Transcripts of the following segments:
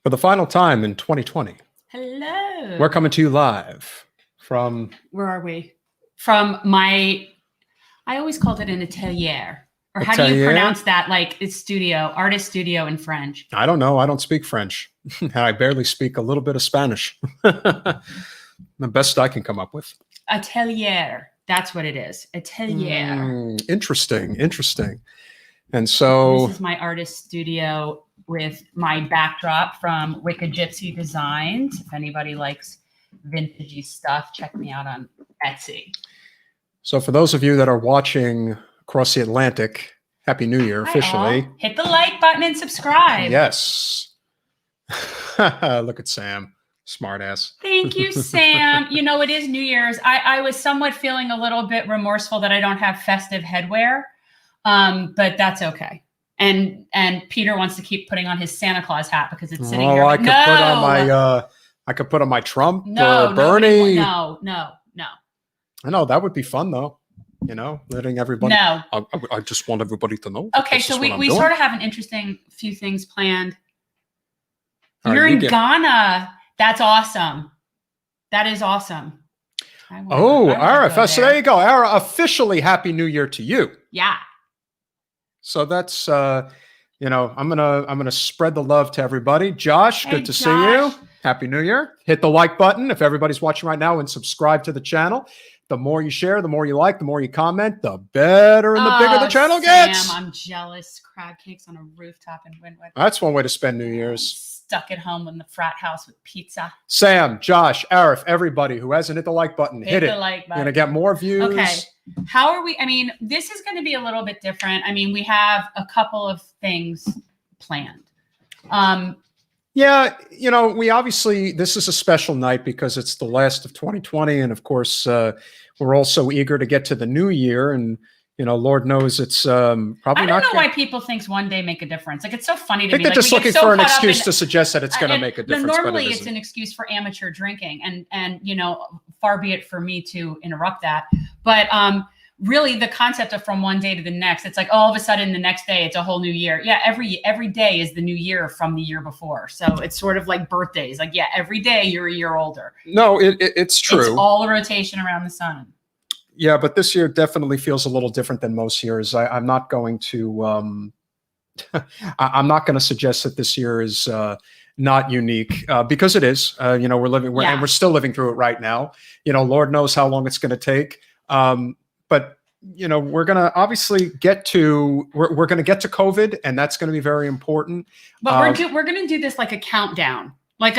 For the final time in 2020, Hello. we're coming to you live from... Where are we? From my, I always called it an atelier. Or how do you pronounce that? Like it's studio, artist studio in French. I don't know. I don't speak French. I barely speak a little bit of Spanish. The best I can come up with. Atelier. That's what it is. Atelier. Interesting. Interesting. And so... This is my artist studio with my backdrop from Wicked Gypsy Designs. If anybody likes vintagey stuff, check me out on Etsy. So for those of you that are watching across the Atlantic, Happy New Year officially. All. Hit the like button and subscribe. Yes. Look at Sam. Smart ass. Thank you, Sam. You know, it is New Year's. I was somewhat feeling a little bit remorseful that I don't have festive headwear, but that's okay. And Peter wants to keep putting on his Santa Claus hat because it's sitting here. I could put on my I could put on my Trump or Bernie. No. I know that would be fun though. You know, letting everybody. No. I just want everybody to know. Okay, so we sort of have an interesting few things planned. You're in Ghana. That's awesome. That is awesome. Ara, so there you go. Ara, officially Happy New Year to you. Yeah. So that's you know, I'm gonna spread the love to everybody. Josh, good to see you. Happy New Year. Hit the like button if everybody's watching right now and subscribe to the channel. The more you share, the more you like, the more you comment, the better and the bigger the channel gets. Sam, I'm jealous. Crab cakes on a rooftop in Wynwood. That's one way to spend New Year's. Stuck at home in the frat house with pizza. Sam, Josh, Arif, everybody who hasn't hit the like button, hit it. The like button. You're gonna get more views. Okay. How are we? I mean, this is going to be a little bit different. I mean, we have a couple of things planned. Yeah, you know, we obviously, this is a special night because it's the last of 2020. And of course, we're all so eager to get to the new year. And, you know, Lord knows it's probably not. I don't know why people think one day make a difference. Like, it's so funny to me. They're just looking for an excuse to suggest that it's going to make a difference. Normally, it's an excuse for amateur drinking. And, you know, far be it for me to interrupt that. But really, the concept of from one day to the next, it's like all of a sudden the next day, it's a whole new year. Yeah, every day is the new year from the year before. So it's sort of like birthdays. Like, yeah, every day you're a year older. No, it's true. It's all a rotation around the sun. Yeah, but this year definitely feels a little different than most years. I'm not going to I'm not going to suggest that this year is not unique because it is. You know, and we're still living through it right now. You know, Lord knows how long it's going to take. But you know, we're going to obviously get to we're going to get to COVID, and that's going to be very important. But we're going to do this like a countdown, like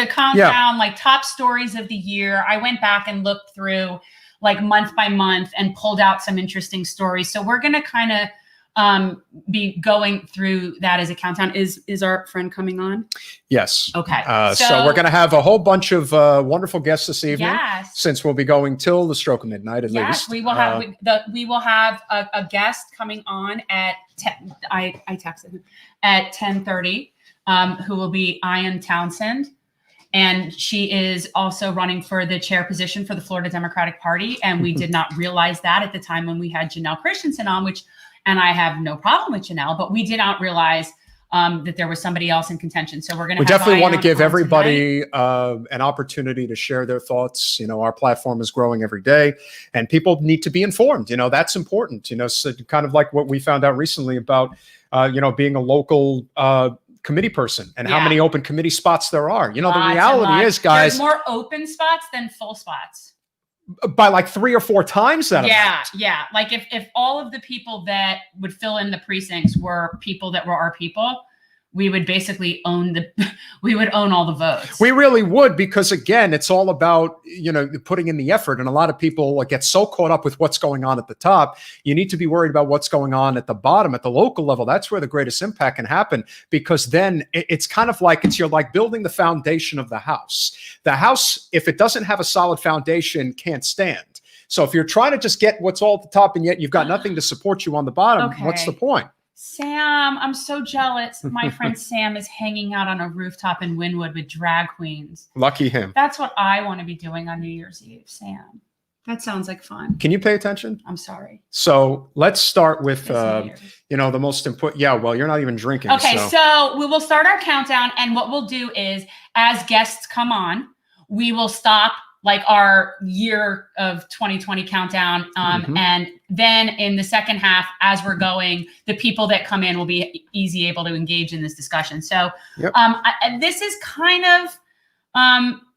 top stories of the year. I went back and looked through like month by month and pulled out some interesting stories. So we're going to kind of be going through that as a countdown. Is our friend coming on? Yes. Okay. So we're going to have a whole bunch of wonderful guests this evening. Yes. Since we'll be going till the stroke of midnight at least. We will have we will have a guest coming on at I texted him at 10:30, who will be Ian Townsend. And she is also running for the chair position for the Florida Democratic Party. And we did not realize that at the time when we had Janelle Christensen on, and I have no problem with Janelle, but we did not realize that there was somebody else in contention. So we're going to. We definitely want to give everybody an opportunity to share their thoughts. You know, our platform is growing every day, and people need to be informed. You know, that's important. You know, so kind of like what we found out recently about, you know, being a local committee person and how many open committee spots there are. You know, the reality is, guys, there's more open spots than full spots. By like 3 or 4 times that amount. Yeah. Like if all of the people that would fill in the precincts were people that were our people, we would basically own all the votes. We really would, because again, it's all about, you know, putting in the effort. And a lot of people get so caught up with what's going on at the top. You need to be worried about what's going on at the bottom, at the local level. That's where the greatest impact can happen, because then it's kind of like you're like building the foundation of the house. The house, if it doesn't have a solid foundation, can't stand. So if you're trying to just get what's all at the top and yet you've got nothing to support you on the bottom, what's the point? Sam, I'm so jealous. My friend Sam is hanging out on a rooftop in Wynwood with drag queens. Lucky him. That's what I want to be doing on New Year's Eve, Sam. That sounds like fun. Can you pay attention? I'm sorry. So let's start with, It's the most important. Yeah, well, you're not even drinking. Okay, so we will start our countdown, and what we'll do is, as guests come on, we will stop like our year of 2020 countdown, and then in the second half, as we're going, the people that come in will be able to engage in this discussion. So this is kind of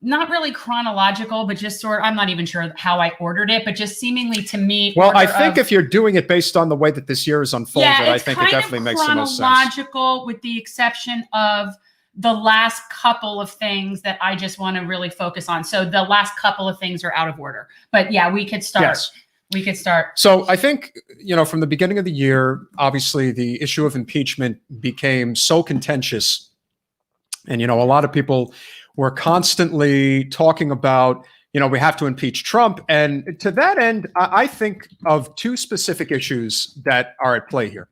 not really chronological, but just I'm not even sure how I ordered it, but just seemingly to me. Well, I think if you're doing it based on the way that this year is unfolded, I think it definitely makes the most sense. Chronological, with the exception of the last couple of things that I just want to really focus on. So the last couple of things are out of order, but yeah, we could start. Yes. We could start. So I think, from the beginning of the year, obviously the issue of impeachment became so contentious. And, a lot of people were constantly talking about, we have to impeach Trump. And to that end, I think of two specific issues that are at play here.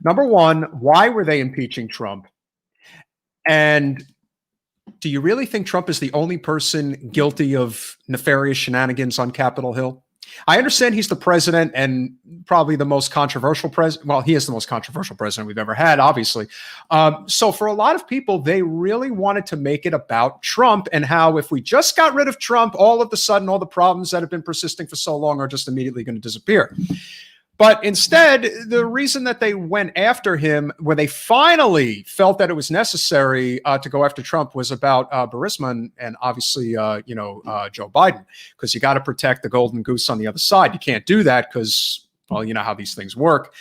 Number one, why were they impeaching Trump? And do you really think Trump is the only person guilty of nefarious shenanigans on Capitol Hill? I understand he's the president and probably the most controversial president. Well, he is the most controversial president we've ever had, obviously. So for a lot of people, they really wanted to make it about Trump and how if we just got rid of Trump, all of a sudden, all the problems that have been persisting for so long are just immediately going to disappear. But instead, the reason that they went after him when they finally felt that it was necessary to go after Trump was about Burisma and obviously, Joe Biden, because you got to protect the golden goose on the other side. You can't do that because, well, you know how these things work.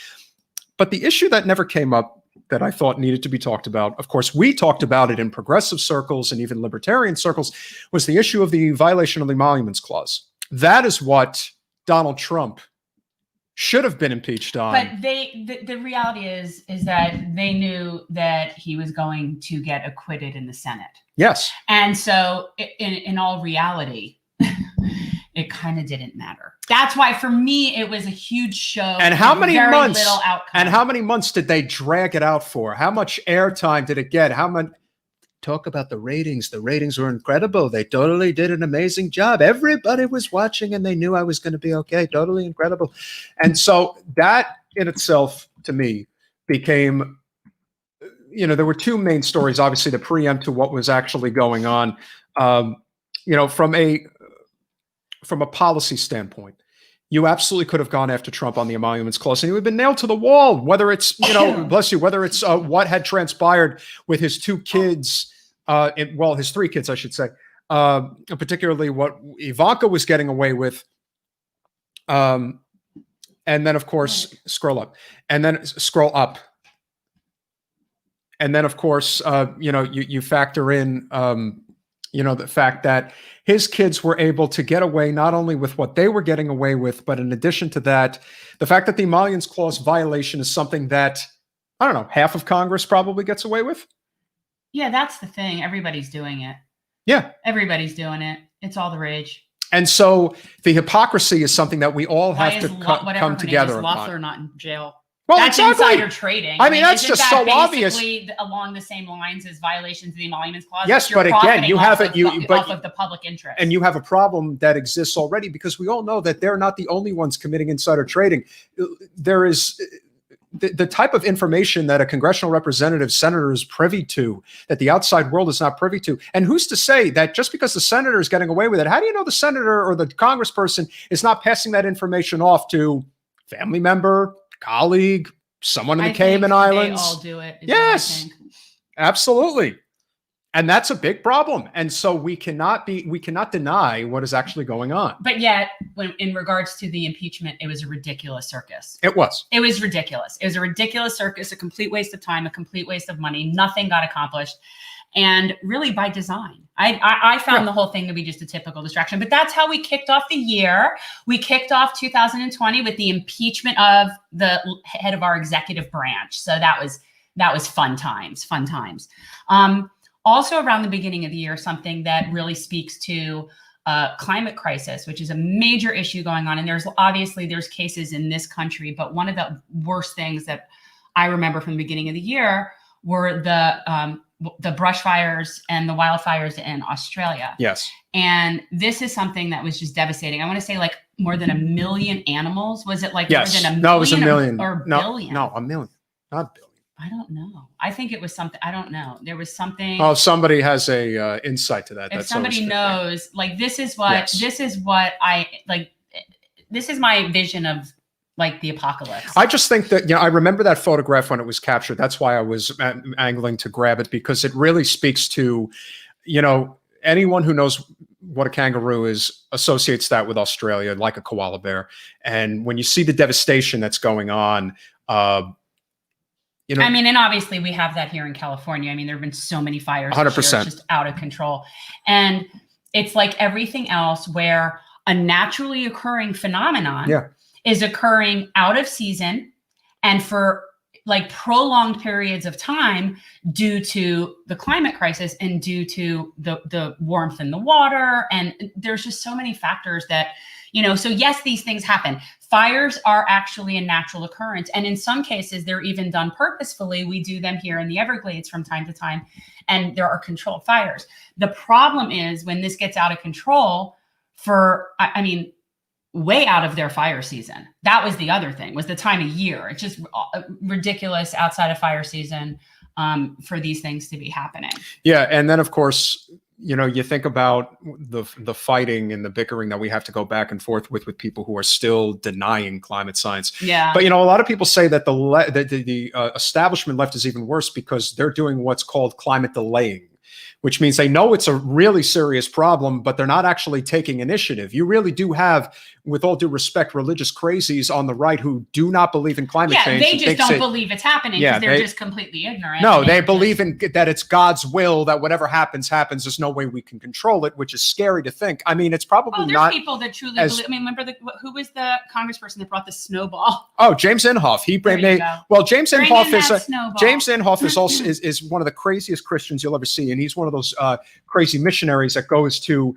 But the issue that never came up that I thought needed to be talked about, of course, we talked about it in progressive circles and even libertarian circles, was the issue of the violation of the Emoluments Clause. That is what Donald Trump should have been impeached on. But the reality is that they knew that he was going to get acquitted in the Senate. Yes. And so in all reality, it kind of didn't matter. That's why for me, it was a huge show. And how many months? Little outcome. And how many months did they drag it out for? How much airtime did it get? How much? Talk about the ratings. The ratings were incredible. They totally did an amazing job. Everybody was watching and they knew I was going to be okay. Totally incredible. And so that in itself, to me, became, there were two main stories, obviously, to preempt to what was actually going on. From a policy standpoint, you absolutely could have gone after Trump on the Emoluments Clause, and he would have been nailed to the wall, whether it's, bless you, whether it's what had transpired with his two kids, his three kids, I should say, particularly what Ivanka was getting away with. And then, of course, scroll up. And then, of course, you factor in, the fact that his kids were able to get away not only with what they were getting away with, but in addition to that, the fact that the Emoluments Clause violation is something that, I don't know, half of Congress probably gets away with. Yeah, that's the thing. Everybody's doing it. Yeah. Everybody's doing it. It's all the rage. And so the hypocrisy is something that we all have to come together upon. Loeffler not in jail? Well, that's insider trading. I mean, that's just so obvious. Along the same lines as violations of the Emoluments Clause. Yes, but again, you have it. Off of the public interest, and you have a problem that exists already because we all know that they're not the only ones committing insider trading. There is the type of information that a congressional representative, senator is privy to, that the outside world is not privy to. And who's to say that just because the senator is getting away with it, how do you know the senator or the congressperson is not passing that information off to family member, colleague, someone in the Cayman Islands? They all do it. Yes, absolutely. And that's a big problem. And so we cannot deny what is actually going on. But yet, in regards to the impeachment, it was a ridiculous circus. It was. It was ridiculous. It was a ridiculous circus, a complete waste of time, a complete waste of money. Nothing got accomplished. And really by design. I found the whole thing to be just a typical distraction. But that's how we kicked off the year. We kicked off 2020 with the impeachment of the head of our executive branch. So that was fun times. Also around the beginning of the year, something that really speaks to climate crisis, which is a major issue going on. And there's cases in this country, but one of the worst things that I remember from the beginning of the year were the brush fires and the wildfires in Australia. Yes. And this is something that was just devastating. I want to say like more than 1 million animals? Was it like Yes. more than a million? No, it was a million. Or No, billion? no, a million, not billion. I don't know. I think it was something. I don't know. There was something. Oh, somebody has a insight to that. If That's somebody knows, like this is what Yes. this is what I like. This is my vision of like the apocalypse. I just think that, I remember that photograph when it was captured. That's why I was angling to grab it, because it really speaks to, anyone who knows what a kangaroo is associates that with Australia, like a koala bear. And when you see the devastation that's going on, I mean, and obviously we have that here in California. I mean, there have been so many fires. 100%. This year, it's just out of control. And it's like everything else where a naturally occurring phenomenon is occurring out of season and for like prolonged periods of time due to the climate crisis and due to the warmth in the water. And there's just so many factors that, so yes, these things happen. Fires are actually a natural occurrence. And in some cases, they're even done purposefully. We do them here in the Everglades from time to time, and there are controlled fires. The problem is when this gets out of control way out of their fire season. That was the other thing, was the time of year. It's just ridiculous outside of fire season for these things to be happening. Yeah. And then, of course, you think about the fighting and the bickering that we have to go back and forth with people who are still denying climate science. Yeah. But, a lot of people say that the establishment left is even worse because they're doing what's called climate delaying, which means they know it's a really serious problem, but they're not actually taking initiative. You really do have, with all due respect, religious crazies on the right who do not believe in climate change. They just don't believe it's happening because they're just completely ignorant. No, they believe that it's God's will, that whatever happens. There's no way we can control it, which is scary to think. I mean, it's probably not. There's people that truly believe. I mean, remember who was the congressperson that brought the snowball? Oh, James Inhofe. James Inhofe is also is one of the craziest Christians you'll ever see, and he's one of those crazy missionaries that goes to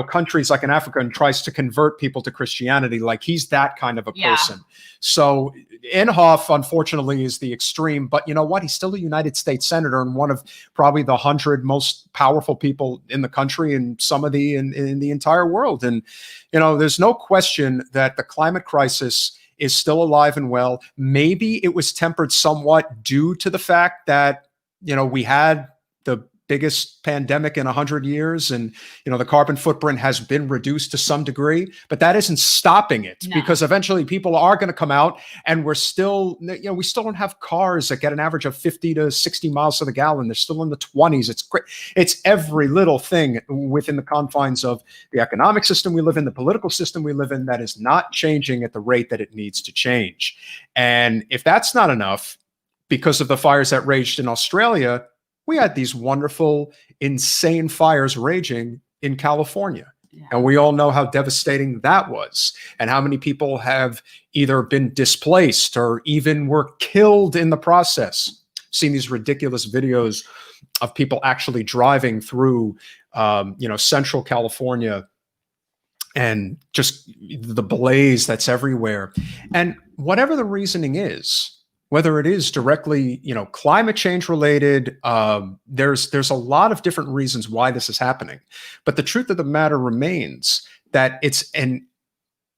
countries like in Africa and tries to convert people to Christianity. Like he's that kind of a person. So Inhofe, unfortunately, is the extreme, but you know what? He's still a United States senator and one of probably the 100 most powerful people in the country and some of in the entire world. And, there's no question that the climate crisis is still alive and well. Maybe it was tempered somewhat due to the fact that, we had the biggest pandemic in 100 years. And, the carbon footprint has been reduced to some degree, but that isn't stopping it because eventually people are going to come out and we're still, we still don't have cars that get an average of 50 to 60 miles to the gallon. They're still in the 20s. It's great. It's every little thing within the confines of the economic system we live in, the political system we live in, that is not changing at the rate that it needs to change. And if that's not enough, because of the fires that raged in Australia, we had these wonderful, insane fires raging in California. Yeah. And we all know how devastating that was and how many people have either been displaced or even were killed in the process. Seen these ridiculous videos of people actually driving through, central California and just the blaze that's everywhere. And whatever the reasoning is, whether it is directly, climate change related, there's a lot of different reasons why this is happening. But the truth of the matter remains that it's an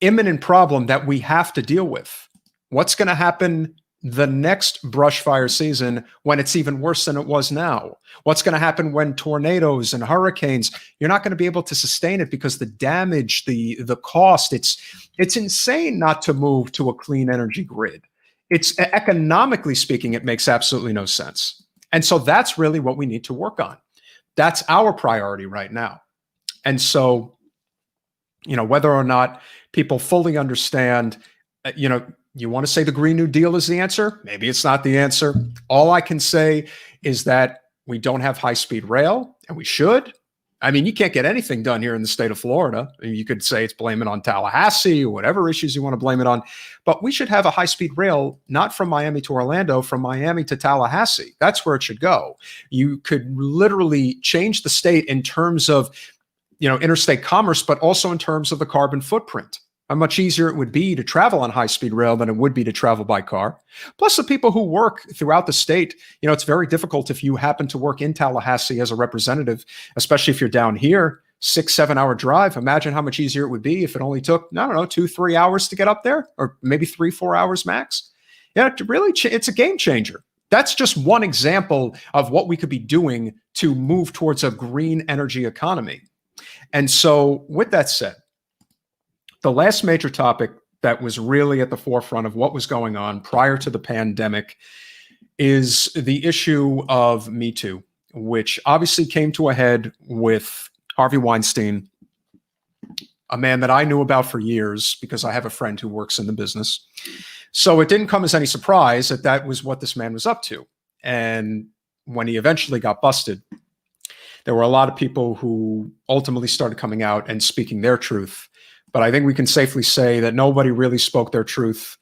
imminent problem that we have to deal with. What's going to happen the next brush fire season when it's even worse than it was now? What's going to happen when tornadoes and hurricanes, you're not going to be able to sustain it because the damage, the cost, it's insane not to move to a clean energy grid. It's economically speaking, it makes absolutely no sense. And so that's really what we need to work on. That's our priority right now. And so, whether or not people fully understand, you want to say the Green New Deal is the answer? Maybe it's not the answer. All I can say is that we don't have high-speed rail, and we should. I mean, you can't get anything done here in the state of Florida. You could say it's blame it on Tallahassee or whatever issues you want to blame it on. But we should have a high-speed rail, not from Miami to Orlando, from Miami to Tallahassee. That's where it should go. You could literally change the state in terms of, interstate commerce, but also in terms of the carbon footprint. How much easier it would be to travel on high-speed rail than it would be to travel by car. Plus, the people who work throughout the state, it's very difficult if you happen to work in Tallahassee as a representative, especially if you're down here, 6-7 hour drive. Imagine how much easier it would be if it only took, I don't know, 2-3 hours to get up there, or maybe 3-4 hours max. Yeah, it's a game changer. That's just one example of what we could be doing to move towards a green energy economy. And so with that said, the last major topic that was really at the forefront of what was going on prior to the pandemic is the issue of Me Too, which obviously came to a head with Harvey Weinstein, a man that I knew about for years because I have a friend who works in the business. So it didn't come as any surprise that that was what this man was up to. And when he eventually got busted, there were a lot of people who ultimately started coming out and speaking their truth. But I think we can safely say that nobody really spoke their truth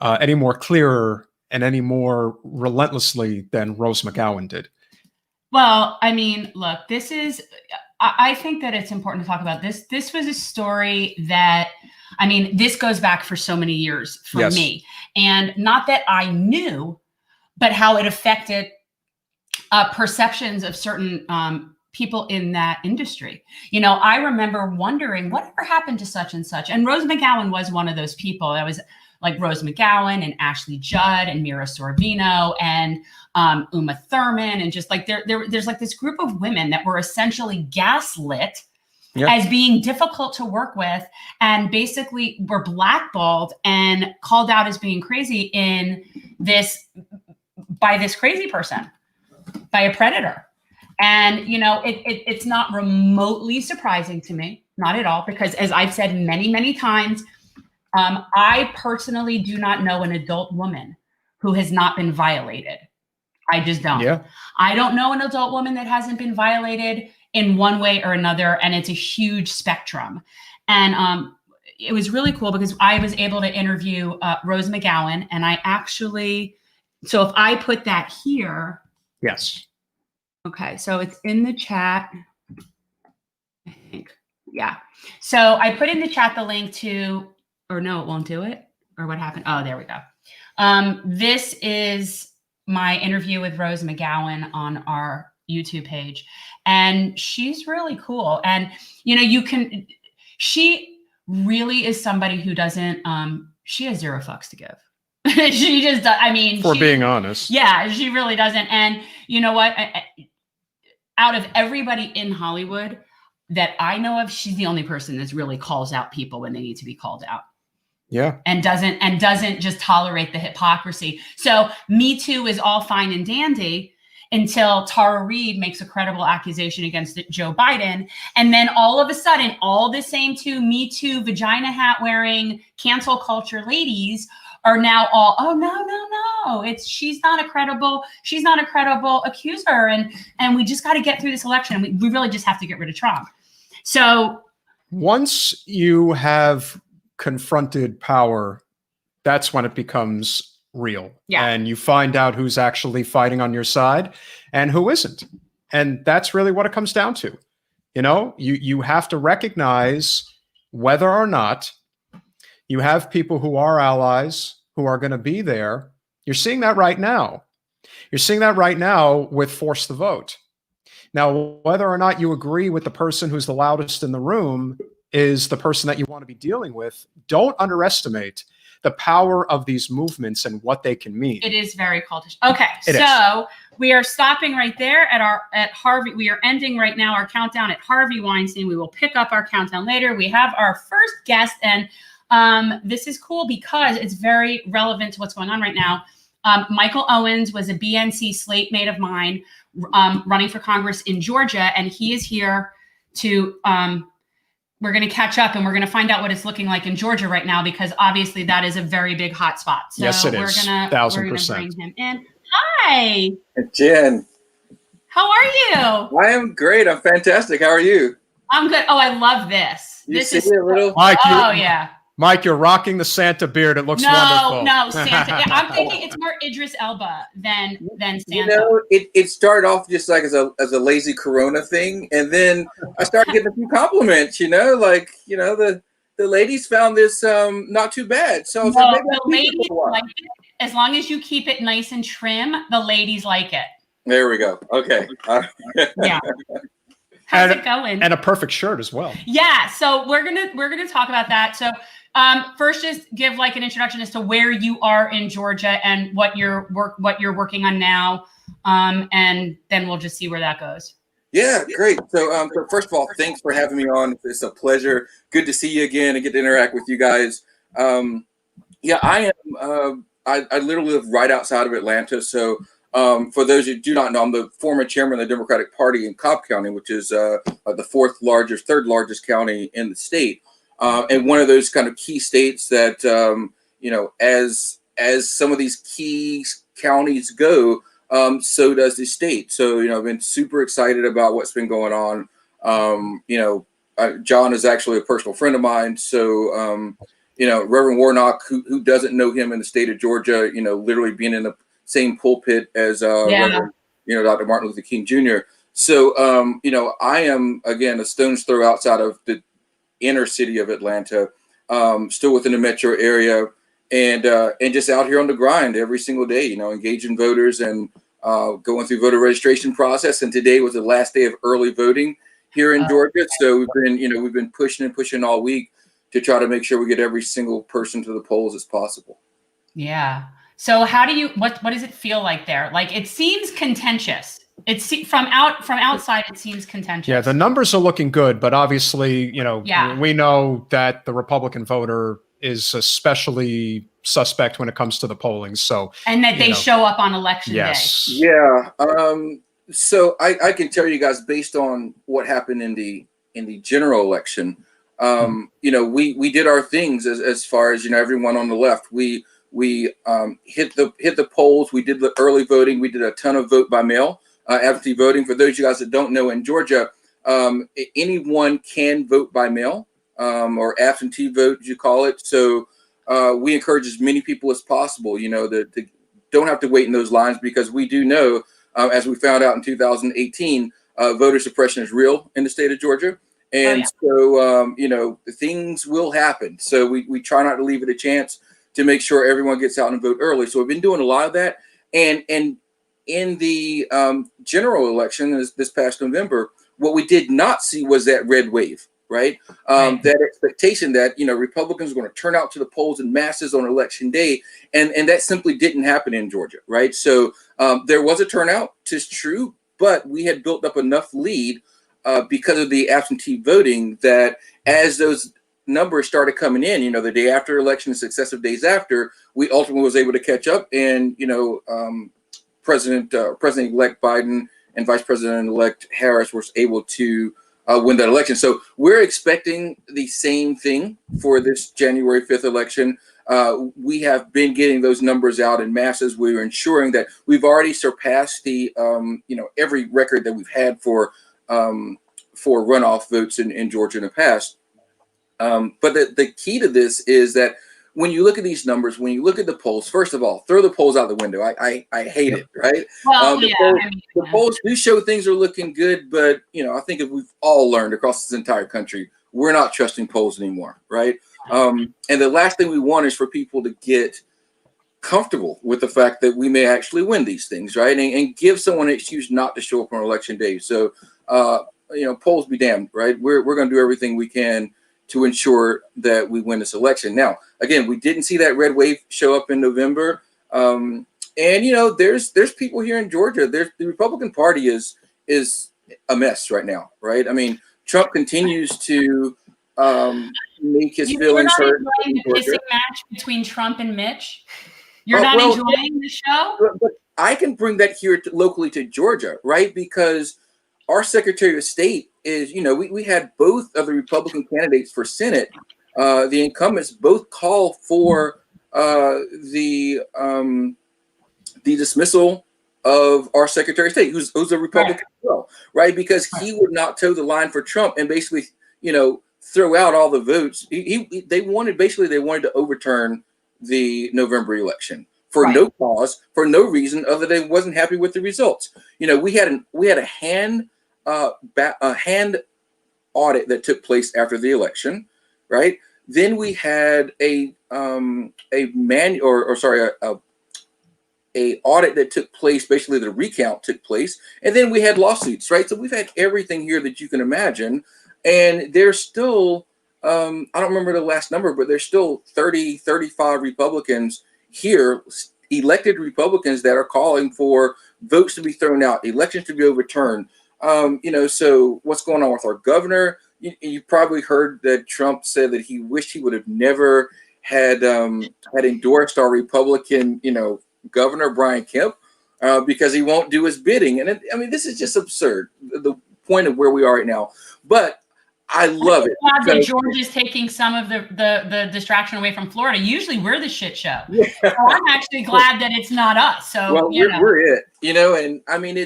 any more clearer and any more relentlessly than Rose McGowan did. Well, I mean, look, I think that it's important to talk about this. This was a story that, I mean, this goes back for so many years for me. And not that I knew, but how it affected perceptions of certain people in that industry. You know, I remember wondering whatever happened to such and such. And Rose McGowan was one of those people. That was like Rose McGowan and Ashley Judd and Mira Sorvino and Uma Thurman. And just like there's like this group of women that were essentially gaslit as being difficult to work with, and basically were blackballed and called out as being crazy by this crazy person, by a predator. And, you know, it's not remotely surprising to me, not at all, because as I've said many, many times, I personally do not know an adult woman who has not been violated. I just don't. Yeah. I don't know an adult woman that hasn't been violated in one way or another. And it's a huge spectrum. And it was really cool because I was able to interview Rose McGowan. And I actually, so if I put that here. Yes. Okay. So it's in the chat. I think. Yeah. So I put in the chat the link to, or no, it won't do it. Or what happened? Oh, there we go. This is my interview with Rose McGowan on our YouTube page. And she's really cool. And, you know, she really is somebody who doesn't, she has zero fucks to give. She just, I mean. Being honest. Yeah, she really doesn't. And you know what? Out of everybody in Hollywood that I know of, she's the only person that really calls out people when they need to be called out. Yeah. And doesn't just tolerate the hypocrisy. So Me Too is all fine and dandy until Tara Reid makes a credible accusation against Joe Biden. And then all of a sudden, all the same Me Too vagina hat wearing cancel culture ladies are now all, oh, no. She's not a credible accuser. And we just got to get through this election. We really just have to get rid of Trump. So once you have confronted power, that's when it becomes real. Yeah. And you find out who's actually fighting on your side and who isn't. And that's really what it comes down to. You know, you have to recognize whether or not you have people who are allies, who are going to be there. You're seeing that right now. You're seeing that right now with Force the Vote. Now, whether or not you agree with the person who's the loudest in the room is the person that you want to be dealing with, don't underestimate the power of these movements and what they can mean. It is very cultish. Okay, so we are stopping right there at Harvey. We are ending right now our countdown at Harvey Weinstein. We will pick up our countdown later. We have our first guest, and this is cool because it's very relevant to what's going on right now. Michael Owens was a BNC slate mate of mine running for Congress in Georgia, and he is here to we're going to catch up and we're going to find out what it's looking like in Georgia right now, because obviously that is a very big hot spot. So yes, it is. We're going to bring him in. Hi. Jen. How are you? I am great. I'm fantastic. How are you? I'm good. Oh, I love this. This is a little. Mike, yeah. Mike, you're rocking the Santa beard. It looks wonderful. No, Santa. Yeah, I'm thinking it's more Idris Elba than Santa. You know, it started off just like as a lazy Corona thing, and then I started getting a few compliments. You know, like the ladies found this not too bad. So the ladies like it. As long as you keep it nice and trim, the ladies like it. There we go. Okay. Yeah. How's it going? And a perfect shirt as well. Yeah, so we're gonna talk about that. So first, just give like an introduction as to where you are in Georgia and what you're working on now, and then we'll just see where that goes. Yeah, great. So, first of all, thanks for having me on. It's a pleasure. Good to see you again and get to interact with you guys. Yeah, I am. I literally live right outside of Atlanta. So, for those who do not know, I'm the former chairman of the Democratic Party in Cobb County, which is the third largest county in the state, and one of those kind of key states that as some of these key counties go. So does the state. So, I've been super excited about what's been going on. John is actually a personal friend of mine. So, Reverend Warnock, who doesn't know him in the state of Georgia, literally being in the same pulpit as Reverend, Dr. Martin Luther King Jr. So, I am, again, a stone's throw outside of the inner city of Atlanta, still within the metro area. And just out here on the grind every single day, engaging voters and going through voter registration process. And today was the last day of early voting here in Georgia. So we've been pushing all week to try to make sure we get every single person to the polls as possible. Yeah. So what does it feel like there? Like, it seems contentious. From outside, it seems contentious. Yeah, the numbers are looking good, but obviously, we know that the Republican voter is especially suspect when it comes to the polling. So, and that they show up on election day. Yeah. So I can tell you guys, based on what happened in the general election, we did our things as far as everyone on the left. We hit the polls. We did the early voting. We did a ton of vote by mail, absentee voting. For those of you guys that don't know, in Georgia, anyone can vote by mail. Or absentee vote, as you call it. So we encourage as many people as possible, to don't have to wait in those lines, because we do know, as we found out in 2018, voter suppression is real in the state of Georgia. And so, things will happen. So we try not to leave it a chance to make sure everyone gets out and vote early. So we've been doing a lot of that. And in the general election this past November, what we did not see was that red wave. Right. That expectation that, Republicans are going to turn out to the polls in masses on election day. And that simply didn't happen in Georgia. Right. So there was a turnout, 'tis true, but we had built up enough lead because of the absentee voting that as those numbers started coming in, the day after election, successive days after, we ultimately was able to catch up. And, President-elect Biden and Vice President-elect Harris was able to win that election. So we're expecting the same thing for this January 5th election. We have been getting those numbers out in masses. We're ensuring that we've already surpassed the, every record that we've had for runoff votes in Georgia in the past. But the key to this is that when you look at these numbers, when you look at the polls, first of all, throw the polls out the window. I hate it, right? Well, the polls do show things are looking good, but I think if we've all learned across this entire country, we're not trusting polls anymore, right? And the last thing we want is for people to get comfortable with the fact that we may actually win these things, right? And give someone an excuse not to show up on election day. So, polls be damned, right? We're going to do everything we can to ensure that we win this election. Now, again, we didn't see that red wave show up in November. And, there's people here in Georgia. The Republican Party is a mess right now, right? I mean, Trump continues to make his feelings hurt. You're not enjoying the pissing match between Trump and Mitch? You're not enjoying the show? But I can bring that here locally to Georgia, right? Because our Secretary of State is, we had both of the Republican candidates for Senate. The incumbents both call for the dismissal of our Secretary of State, who's a Republican as well, right? Because he would not toe the line for Trump and basically, throw out all the votes. They wanted to overturn the November election for no cause, for no reason other than wasn't happy with the results. We had a hand audit that took place after the election, right? Then we had a a audit that took place, basically the recount took place, and then we had lawsuits, right? So we've had everything here that you can imagine, and there's still, I don't remember the last number, but there's still 30, 35 Republicans here, elected Republicans, that are calling for votes to be thrown out, elections to be overturned. So what's going on with our governor? You probably heard that Trump said that he wished he would have never had endorsed our Republican, Governor Brian Kemp, because he won't do his bidding. And this is just absurd, the point of where we are right now. But I love it. Glad that George is taking some of the distraction away from Florida. Usually we're the shit show. Yeah. So I'm actually glad that it's not us. So well, we're it, and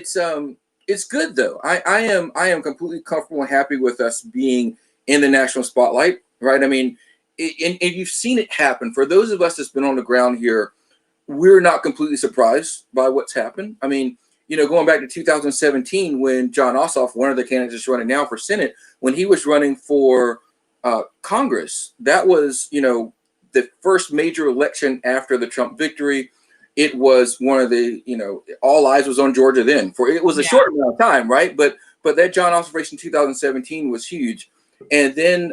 it's good though. I am completely comfortable and happy with us being in the national spotlight, right? And you've seen it happen. For those of us that's been on the ground here, we're not completely surprised by what's happened. Going back to 2017, when John Ossoff, one of the candidates that's running now for Senate, when he was running for Congress, that was, the first major election after the Trump victory. It was one of the, all eyes was on Georgia then. For it was a short amount of time, right? But that John Ossoff race in 2017 was huge. And then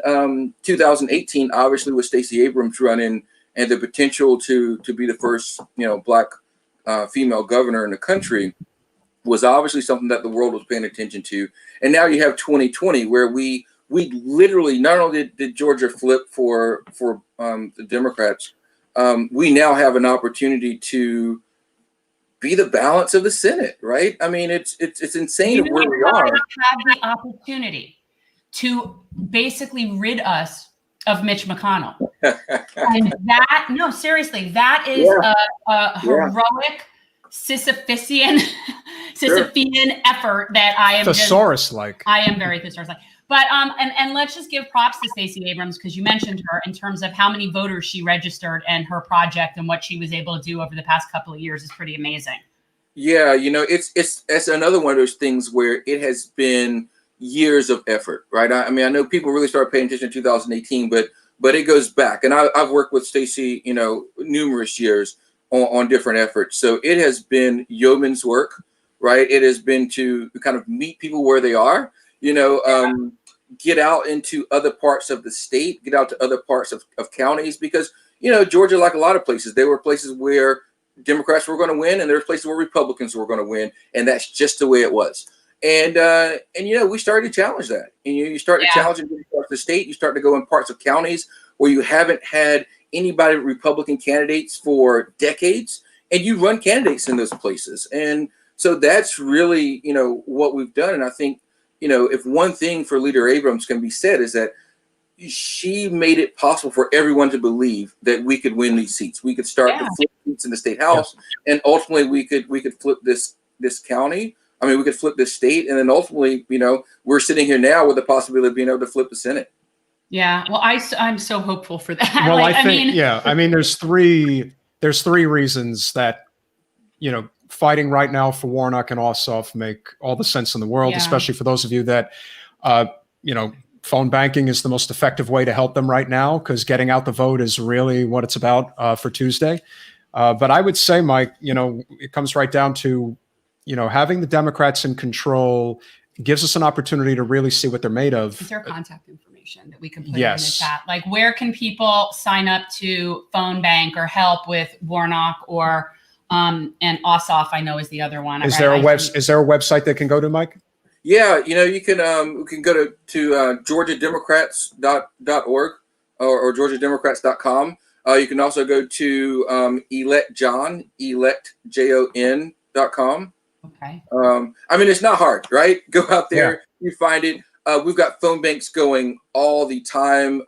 2018, obviously, with Stacey Abrams running, and the potential to be the first, Black female governor in the country, was obviously something that the world was paying attention to. And now you have 2020, where we literally, not only did Georgia flip for the Democrats, we now have an opportunity to be the balance of the Senate, right? It's insane where we are. Have the opportunity to basically rid us of Mitch McConnell. And that, no, seriously, that is a heroic Sisyphean effort that I am thesaurus-like. I am very thesaurus-like. But and let's just give props to Stacey Abrams, because you mentioned her in terms of how many voters she registered, and her project and what she was able to do over the past couple of years is pretty amazing. Yeah, it's another one of those things where it has been years of effort, right? I know people really started paying attention in 2018, but it goes back, and I've worked with Stacey, numerous years on different efforts. So it has been yeoman's work, right? It has been to kind of meet people where they are, get out into other parts of the state, get out to other parts of counties, because, Georgia, like a lot of places, there were places where Democrats were going to win, and there were places where Republicans were going to win, and that's just the way it was. And we started to challenge that. And you start to challenge in parts of the state. You start to go in parts of counties where you haven't had anybody Republican candidates for decades, and you run candidates in those places. And so that's really, what we've done. And I think, if one thing for Leader Abrams can be said, is that she made it possible for everyone to believe that we could win these seats. We could start to flip seats in the state house, and ultimately we could flip this county. We could flip this state, and then ultimately, we're sitting here now with the possibility of being able to flip the Senate. Yeah, well, I'm so hopeful for that. Well, I think there's three reasons that, fighting right now for Warnock and Ossoff make all the sense in the world, especially for those of you that, phone banking is the most effective way to help them right now, because getting out the vote is really what it's about for Tuesday. But I would say, Mike, it comes right down to, having the Democrats in control gives us an opportunity to really see what they're made of. Is there contact information that we can put in the chat? Like, where can people sign up to phone bank or help with Warnock or and Ossoff? I know is the other one. Is there a website they can go to, Mike? Yeah, you can go to georgiademocrats.org or georgiademocrats.com. You can also go to electjon.com. Okay. It's not hard, right? Go out there, you find it. We've got phone banks going all the time.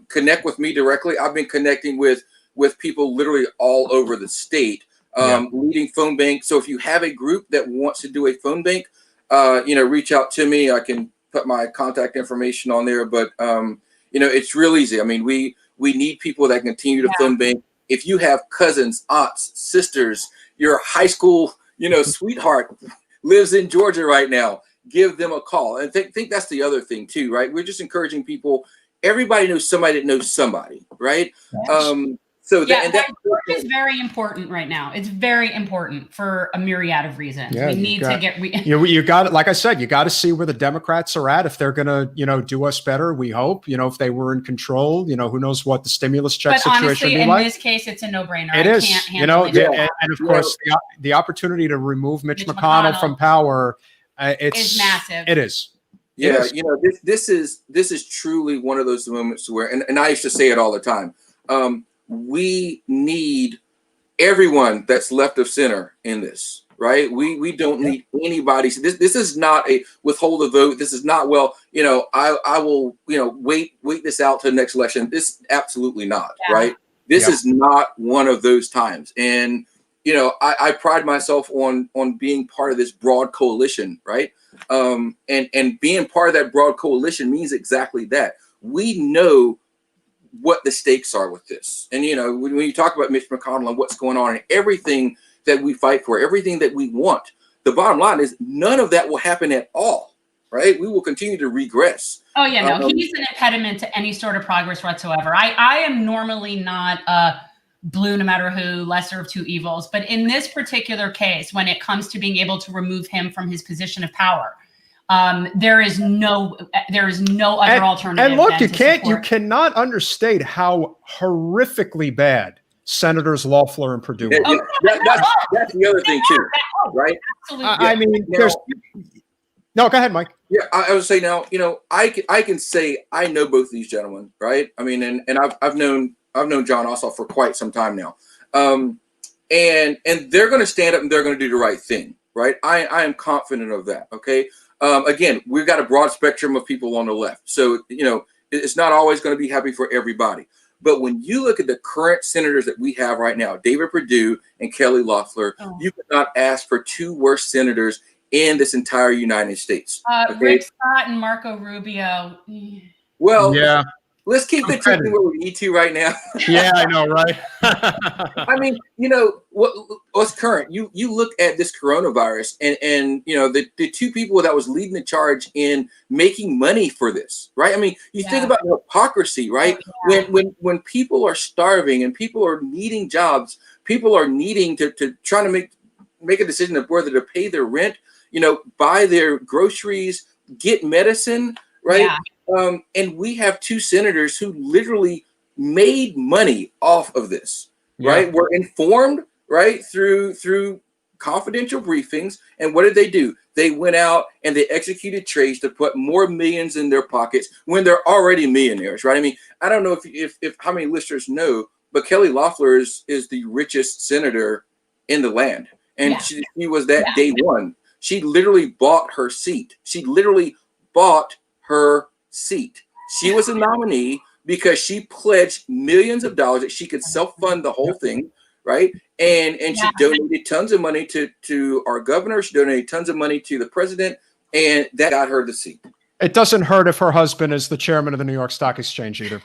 Connect with me directly. I've been connecting with people literally all over the state, leading phone banks. So if you have a group that wants to do a phone bank, reach out to me. I can put my contact information on there, but it's real easy. We need people that continue to phone bank. If you have cousins, aunts, sisters, your high school, sweetheart lives in Georgia right now, give them a call. And think that's the other thing too, right? We're just encouraging people. Everybody knows somebody that knows somebody, right? So Yeah, and that work is very important right now. It's very important for a myriad of reasons. Yeah, we need to get you got it. Like I said, you got to see where the Democrats are at. If they're going to, do us better, we hope. If they were in control, who knows what the stimulus check but situation honestly, would be in like. this case, it's a no-brainer. It is, and of course, the opportunity to remove Mitch McConnell from power, it's massive. It is. Yeah, this is truly one of those moments where, and I used to say it all the time. We need everyone that's left of center in this, right? We don't need anybody. This is not a withhold a vote. This is not, I will, wait this out to the next election. This absolutely not, right? This is not one of those times. And, I pride myself on being part of this broad coalition, right? And being part of that broad coalition means exactly that. We know what the stakes are with this. And, when you talk about Mitch McConnell and what's going on and everything that we fight for, everything that we want, the bottom line is none of that will happen at all, right? We will continue to regress. Oh, yeah, no, he's an impediment to any sort of progress whatsoever. I am normally not blue, no matter who, lesser of two evils. But in this particular case, when it comes to being able to remove him from his position of power, there is no other alternative. And look, you cannot understate how horrifically bad Senators Loeffler and Perdue are. That's the other thing too, right? Absolutely. I mean, no. Go ahead, Mike. Yeah, I would say now, I can say I know both of these gentlemen, right? I mean, and I've known John Ossoff for quite some time now, and they're going to stand up and they're going to do the right thing, right? I am confident of that. Okay. Again, we've got a broad spectrum of people on the left. So, it's not always going to be happy for everybody. But when you look at the current senators that we have right now, David Perdue and Kelly Loeffler, you could not ask for two worse senators in this entire United States. Okay? Rick Scott and Marco Rubio. Well, yeah. Let's keep the chicken where we need to right now. Yeah, I know, right? I mean, what's current? You look at this coronavirus and the two people that was leading the charge in making money for this, right? I mean, you think about the hypocrisy, right? Yeah. When people are starving and people are needing jobs, people are needing to try to make a decision of whether to pay their rent, buy their groceries, get medicine, right? Yeah. And we have two senators who literally made money off of this, right? We're informed, right, through confidential briefings. And what did they do? They went out and they executed trades to put more millions in their pockets when they're already millionaires, right? I mean, I don't know if how many listeners know, but Kelly Loeffler is the richest senator in the land. And she was that day one. She literally bought her seat. She was a nominee because she pledged millions of dollars that she could self-fund the whole thing, right? And she donated tons of money to our governor. She donated tons of money to the president, and that got her the seat. It doesn't hurt if her husband is the chairman of the New York Stock Exchange either.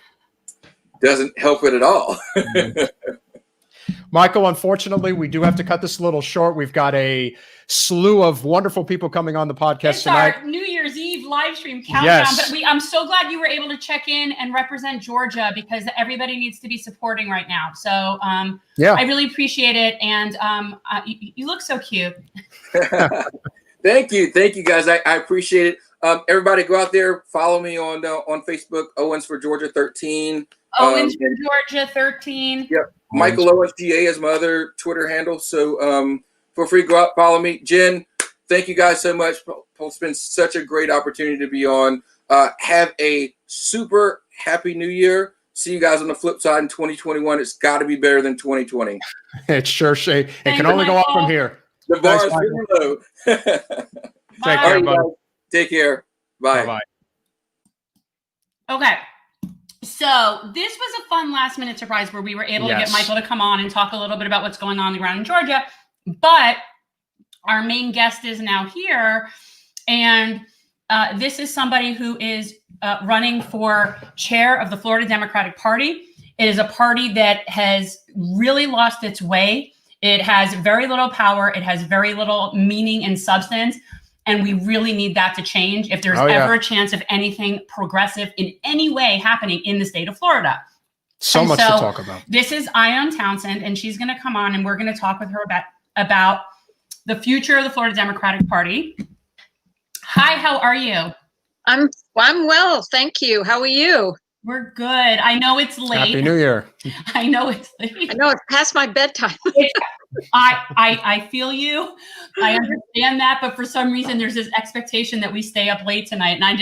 Doesn't help it at all. Michael, unfortunately, we do have to cut this a little short. We've got a slew of wonderful people coming on the podcast tonight. It's our New Year's Eve live stream countdown. But I'm so glad you were able to check in and represent Georgia because everybody needs to be supporting right now. So I really appreciate it. And you look so cute. Thank you, guys. I appreciate it. Everybody go out there, follow me on Facebook, Owens for Georgia 13. Owens for Georgia 13. Yep. Michael Owens GA is my other Twitter handle. So feel free to go out, follow me. Jen, thank you guys so much. It's been such a great opportunity to be on. Have a super happy new year. See you guys on the flip side in 2021. It's got to be better than 2020. It's sure, Shay. It can only go up from here. The bar is really low. Take care, buddy. Take care. Bye. Bye-bye. Okay. So this was a fun last minute surprise where we were able to get Michael to come on and talk a little bit about what's going on the ground in Georgia. But our main guest is now here. And this is somebody who is running for chair of the Florida Democratic Party. It is a party that has really lost its way. It has very little power. It has very little meaning and substance. And we really need that to change if there's ever a chance of anything progressive in any way happening in the state of Florida. So And much so to talk about. This is Ione Townsend, and she's going to come on, and we're going to talk with her about the future of the Florida Democratic Party. Hi, how are you? I'm well, thank you. How are you? We're good. I know it's late. Happy New Year. I know it's late. I know it's past my bedtime. I feel you. I understand that, but for some reason, there's this expectation that we stay up late tonight, and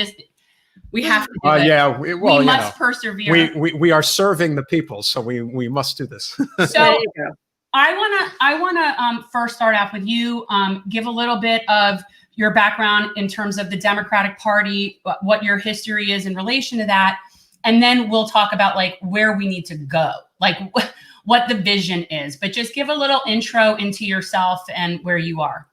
we have to do it. Yeah, we must persevere. We are serving the people, so we must do this. So There you go. I wanna first start off with you. Give a little bit of your background in terms of the Democratic Party, what your history is in relation to that, and then we'll talk about like where we need to go, like what the vision is. But just give a little intro into yourself and where you are.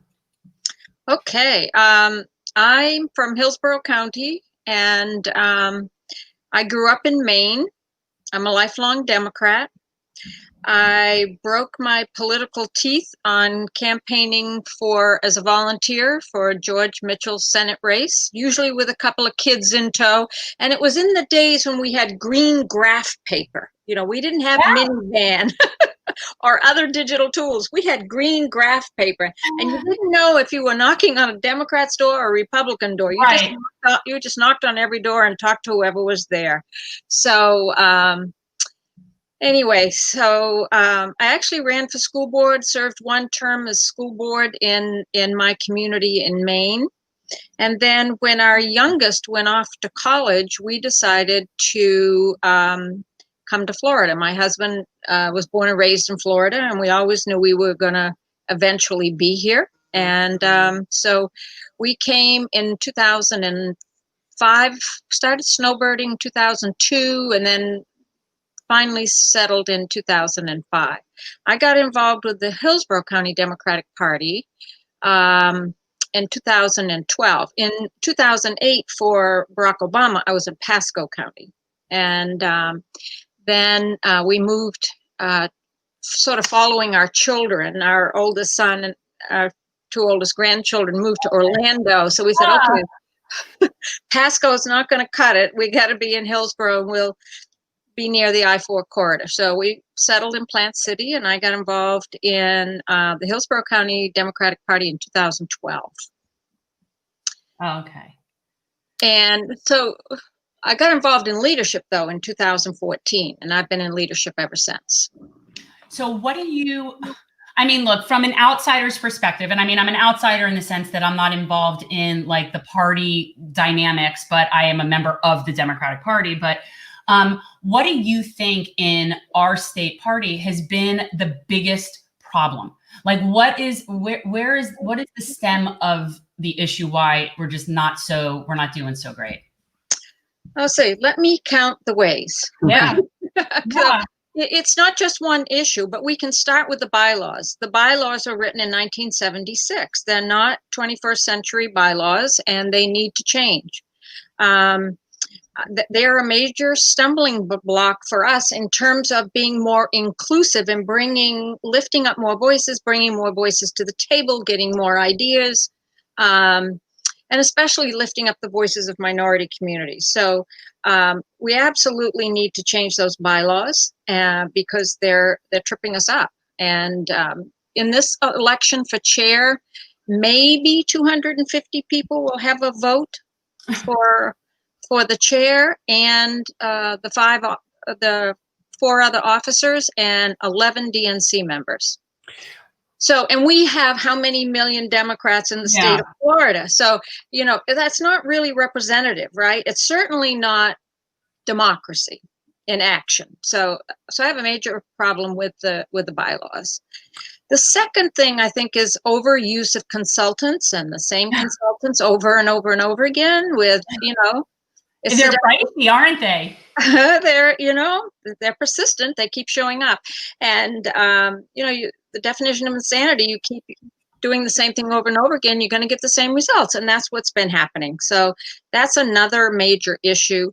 Okay. I'm from Hillsborough County, and I grew up in Maine. I'm a lifelong Democrat. I broke my political teeth on campaigning as a volunteer for George Mitchell's Senate race, usually with a couple of kids in tow. And it was in the days when we had green graph paper. You know, we didn't have minivan or other digital tools. We had green graph paper, and you didn't know if you were knocking on a Democrat's door or a Republican door. You just knocked on every door and talked to whoever was there. So, anyway, I actually ran for school board, served one term as school board in my community in Maine. And then when our youngest went off to college, we decided to come to Florida. My husband was born and raised in Florida, and we always knew we were going to eventually be here. And so we came in 2005, started snowbirding 2002, and then finally settled in 2005. I got involved with the Hillsborough County Democratic Party in 2012. In 2008, for Barack Obama, I was in Pasco County. And then we moved, sort of following our children. Our oldest son and our two oldest grandchildren moved to Orlando. So we said, okay, Pasco is not going to cut it. We got to be in Hillsborough, and we'll be near the I-4 corridor. So we settled in Plant City, and I got involved in the Hillsborough County Democratic Party in 2012. Okay. And so I got involved in leadership, though, in 2014, and I've been in leadership ever since. So what do you, I mean, look, from an outsider's perspective, and I mean, I'm an outsider in the sense that I'm not involved in like the party dynamics, but I am a member of the Democratic Party. But what do you think in our state party has been the biggest problem? Like, what is the stem of the issue? Why we're not doing so great? I'll say, let me count the ways. Yeah. So it's not just one issue, but we can start with the bylaws. The bylaws were written in 1976. They're not 21st century bylaws, and they need to change. They're a major stumbling block for us in terms of being more inclusive and lifting up more voices, bringing more voices to the table, getting more ideas, and especially lifting up the voices of minority communities. So we absolutely need to change those bylaws because they're tripping us up. And in this election for chair, maybe 250 people will have a vote for the chair and the 4 other officers and 11 DNC members. So, and we have how many million Democrats in the state of Florida? So, you know, that's not really representative, right? It's certainly not democracy in action. So I have a major problem with the bylaws. The second thing I think is overuse of consultants, and the same consultants over and over and over again with, you know, they're pricey, aren't they? They're persistent. They keep showing up. And, the definition of insanity, you keep doing the same thing over and over again, you're going to get the same results. And that's what's been happening. So that's another major issue.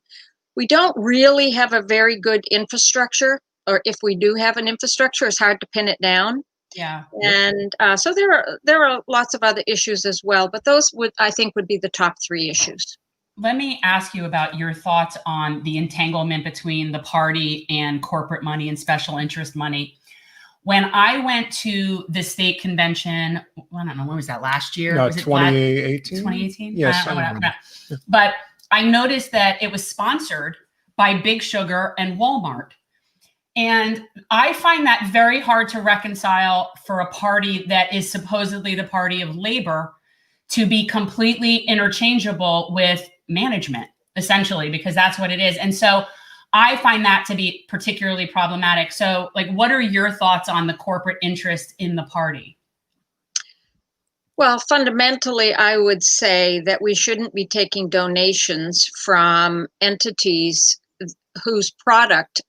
We don't really have a very good infrastructure, or if we do have an infrastructure, it's hard to pin it down. Yeah. And so there are lots of other issues as well, but those I think would be the top 3 issues. let me ask you about your thoughts on the entanglement between the party and corporate money and special interest money. When I went to the state convention, I don't know, when was that, last year? Was it 2018? 2018? Yes. I don't know. But I noticed that it was sponsored by Big Sugar and Walmart. And I find that very hard to reconcile for a party that is supposedly the party of labor to be completely interchangeable with management, essentially, because that's what it is. And so I find that to be particularly problematic. So, like, what are your thoughts on the corporate interest in the party? Well, fundamentally, I would say that we shouldn't be taking donations from entities whose product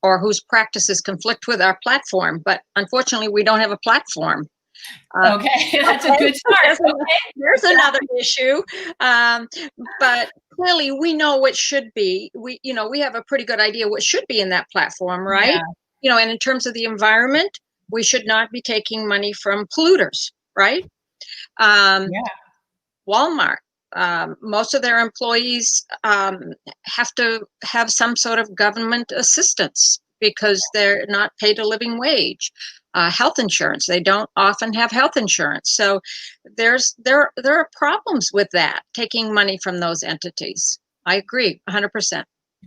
or whose practices conflict with our platform. But unfortunately, we don't have a platform. Okay, that's a good start. There's another issue. But clearly, we know what should be. We have a pretty good idea what should be in that platform, right? Yeah. And in terms of the environment, we should not be taking money from polluters, right? Walmart, most of their employees have to have some sort of government assistance because they're not paid a living wage. Health insurance, they don't often have health insurance. So there are problems with that, taking money from those entities. I agree 100%.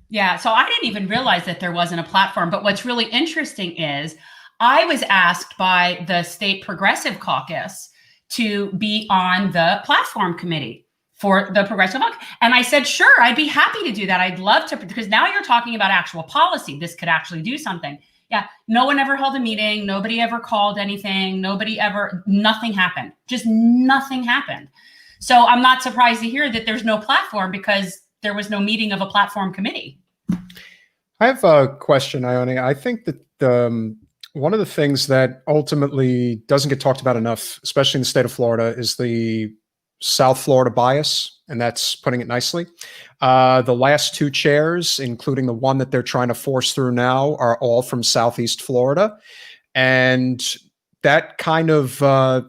Yeah, so I didn't even realize that there wasn't a platform. But what's really interesting is I was asked by the State Progressive Caucus to be on the platform committee for the Progressive Caucus. And I said, sure, I'd be happy to do that. I'd love to, because now you're talking about actual policy. This could actually do something. Yeah, no one ever held a meeting. Nobody ever called anything. Nothing happened. Just nothing happened. So I'm not surprised to hear that there's no platform because there was no meeting of a platform committee. I have a question, Ione. I think that one of the things that ultimately doesn't get talked about enough, especially in the state of Florida, is the South Florida bias, and that's putting it nicely. The last two chairs, including the one that they're trying to force through now, are all from Southeast Florida. And that kind of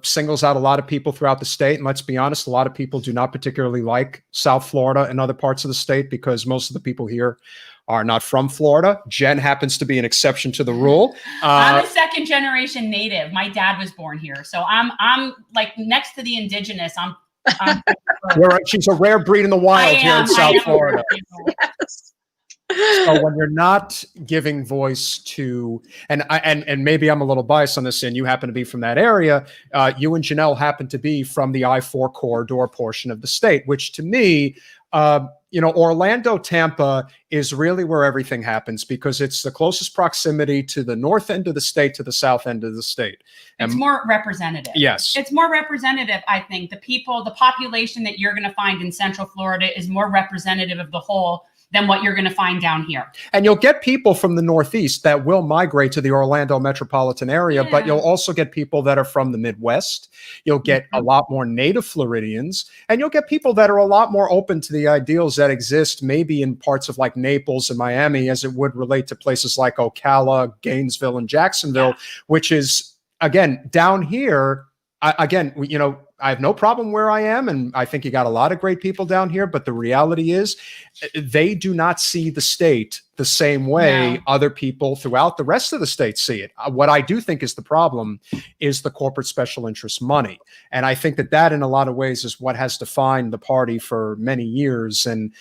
singles out a lot of people throughout the state. And let's be honest, a lot of people do not particularly like South Florida and other parts of the state because most of the people here are not from Florida. Jen happens to be an exception to the rule. I'm a second generation native. My dad was born here. So I'm like next to the indigenous. She's a rare breed in the wild here in South Florida. Yes. So when you're not giving voice to, and maybe I'm a little biased on this, and you happen to be from that area, you and Janelle happen to be from the I-4 corridor portion of the state, which to me, Orlando, Tampa is really where everything happens because it's the closest proximity to the north end of the state to the south end of the state. It's more representative. Yes. It's more representative, I think. The population that you're going to find in Central Florida is more representative of the whole than what you're going to find down here. And you'll get people from the Northeast that will migrate to the Orlando metropolitan area, but you'll also get people that are from the Midwest. You'll get a lot more native Floridians, and you'll get people that are a lot more open to the ideals that exist maybe in parts of like Naples and Miami as it would relate to places like Ocala, Gainesville, and Jacksonville, which is, again, down here, I have no problem where I am, and I think you got a lot of great people down here, but the reality is they do not see the state the same way other people throughout the rest of the state see it. What I do think is the problem is the corporate special interest money. And I think that in a lot of ways is what has defined the party for many years. And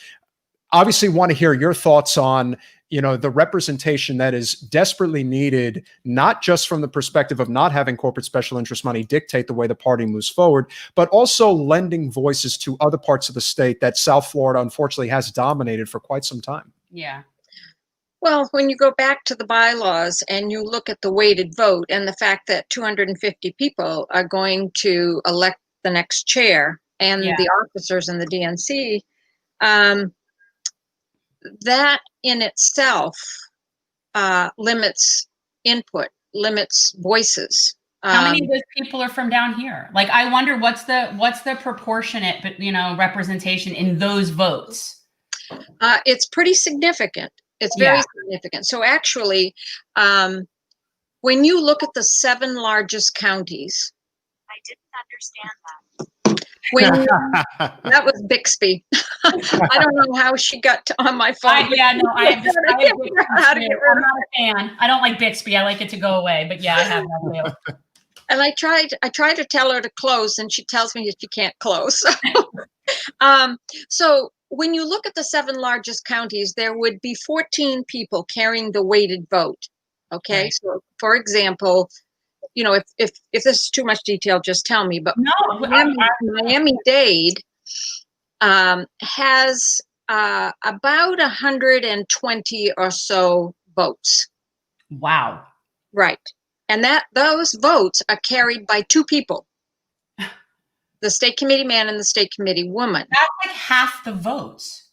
obviously want to hear your thoughts on the representation that is desperately needed, not just from the perspective of not having corporate special interest money dictate the way the party moves forward, but also lending voices to other parts of the state that South Florida, unfortunately, has dominated for quite some time. Yeah. Well, when you go back to the bylaws and you look at the weighted vote and the fact that 250 people are going to elect the next chair and the officers in the DNC, that in itself limits input, limits voices. How many of those people are from down here? Like, I wonder what's the proportionate, representation in those votes? It's pretty significant. It's very significant. So actually, when you look at the 7 largest counties, I didn't understand that. When that was Bixby. I don't know how she got on my phone. Yeah, no, I have I can't figure out how to Bixby get too. rid I'm of not a fan. I don't like Bixby. I like it to go away. But yeah, I have that too. And I tried to tell her to close, and she tells me that she can't close. So when you look at the 7 largest counties, there would be 14 people carrying the weighted vote. Okay, Right. so for example, you know, if this is too much detail, just tell me. But No, Miami-Dade has about 120 or so votes. wow. Right. And those votes are carried by 2 people, the state committee man and the state committee woman. That's like half the votes.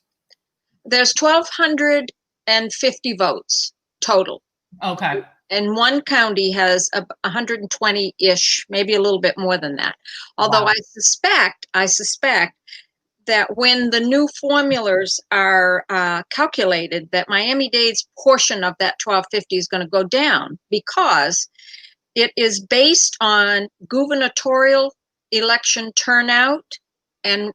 There's 1,250 votes total. Okay. And one county has 120-ish, maybe a little bit more than that. Although Wow. I suspect that when the new formulas are calculated, that Miami-Dade's portion of that 1,250 is going to go down, because it is based on gubernatorial election turnout and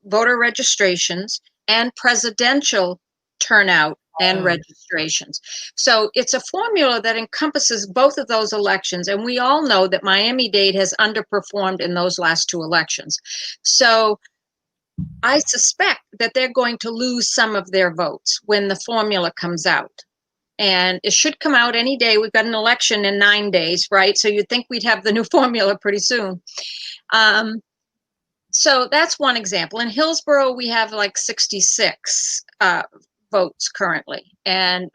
voter registrations and presidential turnout and registrations. So it's a formula that encompasses both of those elections. And we all know that Miami-Dade has underperformed in those last 2 elections. So I suspect that they're going to lose some of their votes when the formula comes out. And it should come out any day. We've got an election in 9 days, right? So you'd think we'd have the new formula pretty soon. So that's one example. In Hillsborough, we have like 66 votes currently, and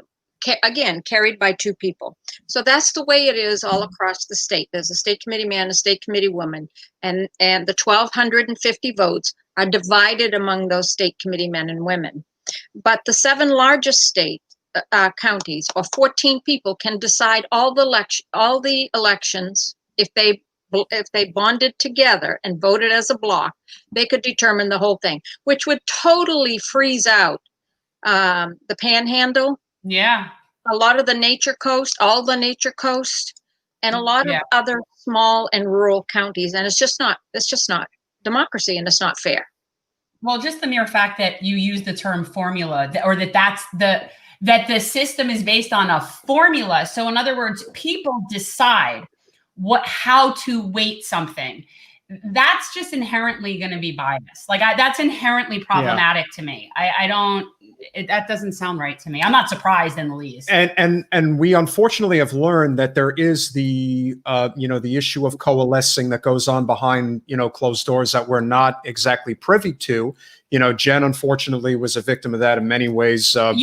again, carried by 2 people. So that's the way it is all across the state. There's a state committee man, a state committee woman, and the 1,250 votes are divided among those state committee men and women. But the 7 largest state counties, or 14 people, can decide all the elections. If they bonded together and voted as a block, they could determine the whole thing, which would totally freeze out the Panhandle, Yeah. a lot of the Nature Coast, all the Nature Coast, and a lot of other small and rural counties. And it's just not democracy, and it's not fair. Well, just the mere fact that you use the term formula, or that the system is based on a formula. So in other words, people decide how to weight something. That's just inherently going to be biased. Like that's inherently problematic to me. That doesn't sound right to me. I'm not surprised in the least. And we unfortunately have learned that there is the the issue of coalescing that goes on behind closed doors that we're not exactly privy to. Jen unfortunately was a victim of that in many ways. I own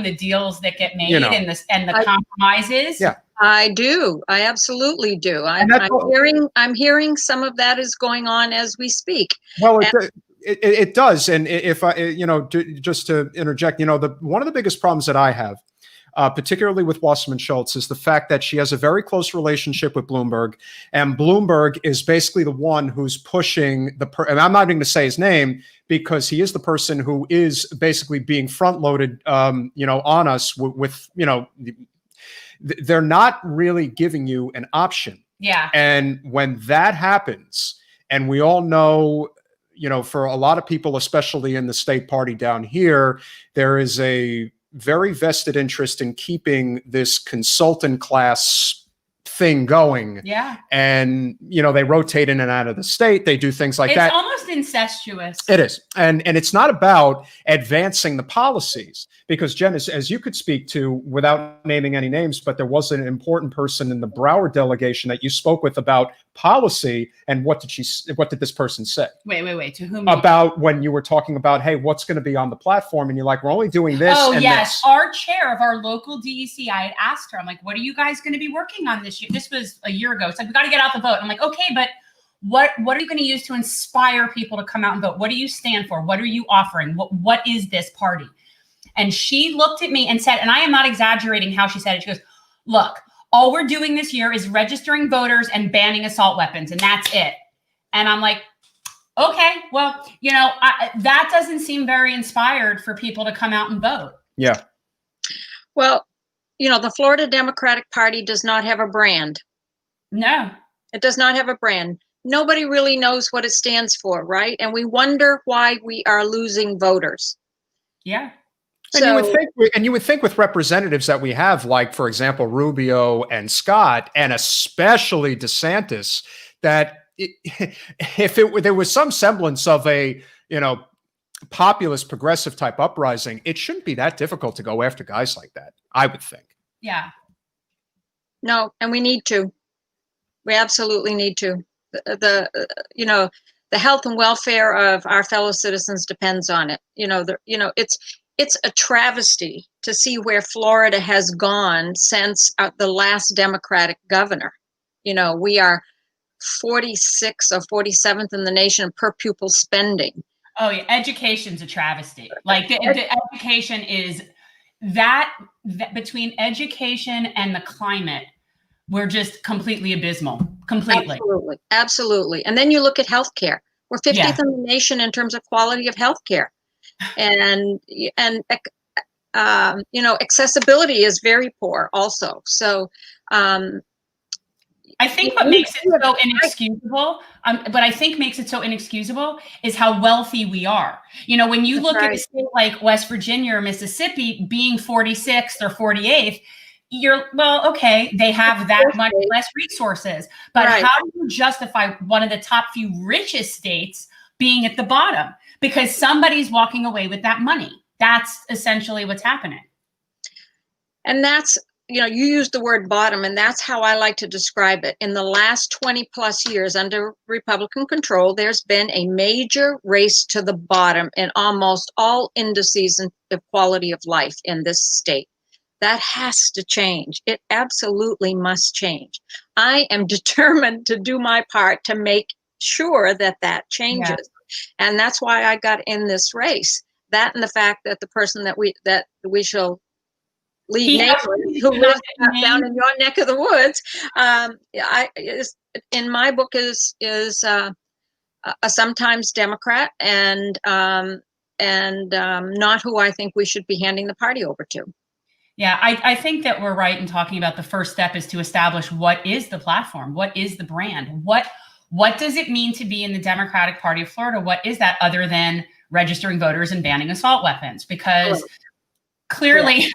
the deals that get made and the compromises. Yeah. I do. I absolutely do. I'm hearing some of that is going on as we speak. Well, it does. And if I, just to interject, one of the biggest problems that I have, particularly with Wasserman Schultz, is the fact that she has a very close relationship with Bloomberg, and Bloomberg is basically the one who's pushing and I'm not even going to say his name, because he is the person who is basically being front loaded, on us with they're not really giving you an option. Yeah. And when that happens, and we all know, for a lot of people, especially in the state party down here, there is a very vested interest in keeping this consultant class thing going. Yeah. And, they rotate in and out of the state. They do things like that. It's almost incestuous. It is. And it's not about advancing the policies, because Jen, as you could speak to, without naming any names, but there was an important person in the Broward delegation that you spoke with about policy. And what did this person say? Wait. To whom? About when you were talking about, hey, what's going to be on the platform? And you're like, we're only doing this. Oh, and yes. this. Our chair of our local DEC, I had asked her, I'm like, what are you guys going to be working on this year? This was a year ago. It's like, we got to get out the vote. I'm like, okay, but what are you going to use to inspire people to come out and vote? What do you stand for? What are you offering? What is this party? And she looked at me and said, and I am not exaggerating how she said it. She goes, look, all we're doing this year is registering voters and banning assault weapons, and that's it. And I'm like, okay, well, that doesn't seem very inspired for people to come out and vote. Yeah. Well, the Florida Democratic Party does not have a brand. No. It does not have a brand. nobody really knows what it stands for, right? And we wonder why we are losing voters. Yeah. And you would think with representatives that we have, like, for example, Rubio and Scott, and especially DeSantis, that if there was some semblance of a, populist progressive type uprising, it shouldn't be that difficult to go after guys like that, I would think. Yeah. No, and we need to. We absolutely need to. The health and welfare of our fellow citizens depends on it. It's a travesty to see where Florida has gone since the last Democratic governor. We are 46 or 47th in the nation per pupil spending. Oh yeah, education's a travesty. Like the education is that between education and the climate, we're just completely abysmal. Completely. Absolutely. And then you look at healthcare. We're 50th in the nation in terms of quality of healthcare, and accessibility is very poor also. So. I think what makes it so inexcusable, is how wealthy we are. When you look at a state like West Virginia or Mississippi being 46th or 48th, okay, they have that much less resources. But how do you justify one of the top few richest states being at the bottom? Because somebody's walking away with that money. That's essentially what's happening. And that's, you used the word bottom, and that's how I like to describe it. In the last 20 plus years under Republican control, there's been a major race to the bottom in almost all indices of quality of life in this state. That has to change. It absolutely must change. I am determined to do my part to make sure that changes. Yeah. And that's why I got in this race. That and the fact that the person that we shall leave nameless, who lives down in your neck of the woods, in my book is a sometimes Democrat and not who I think we should be handing the party over to. Yeah, I think that we're right in talking about the first step is to establish what is the platform, what is the brand, what does it mean to be in the Democratic Party of Florida? What is that other than registering voters and banning assault weapons? Because clearly,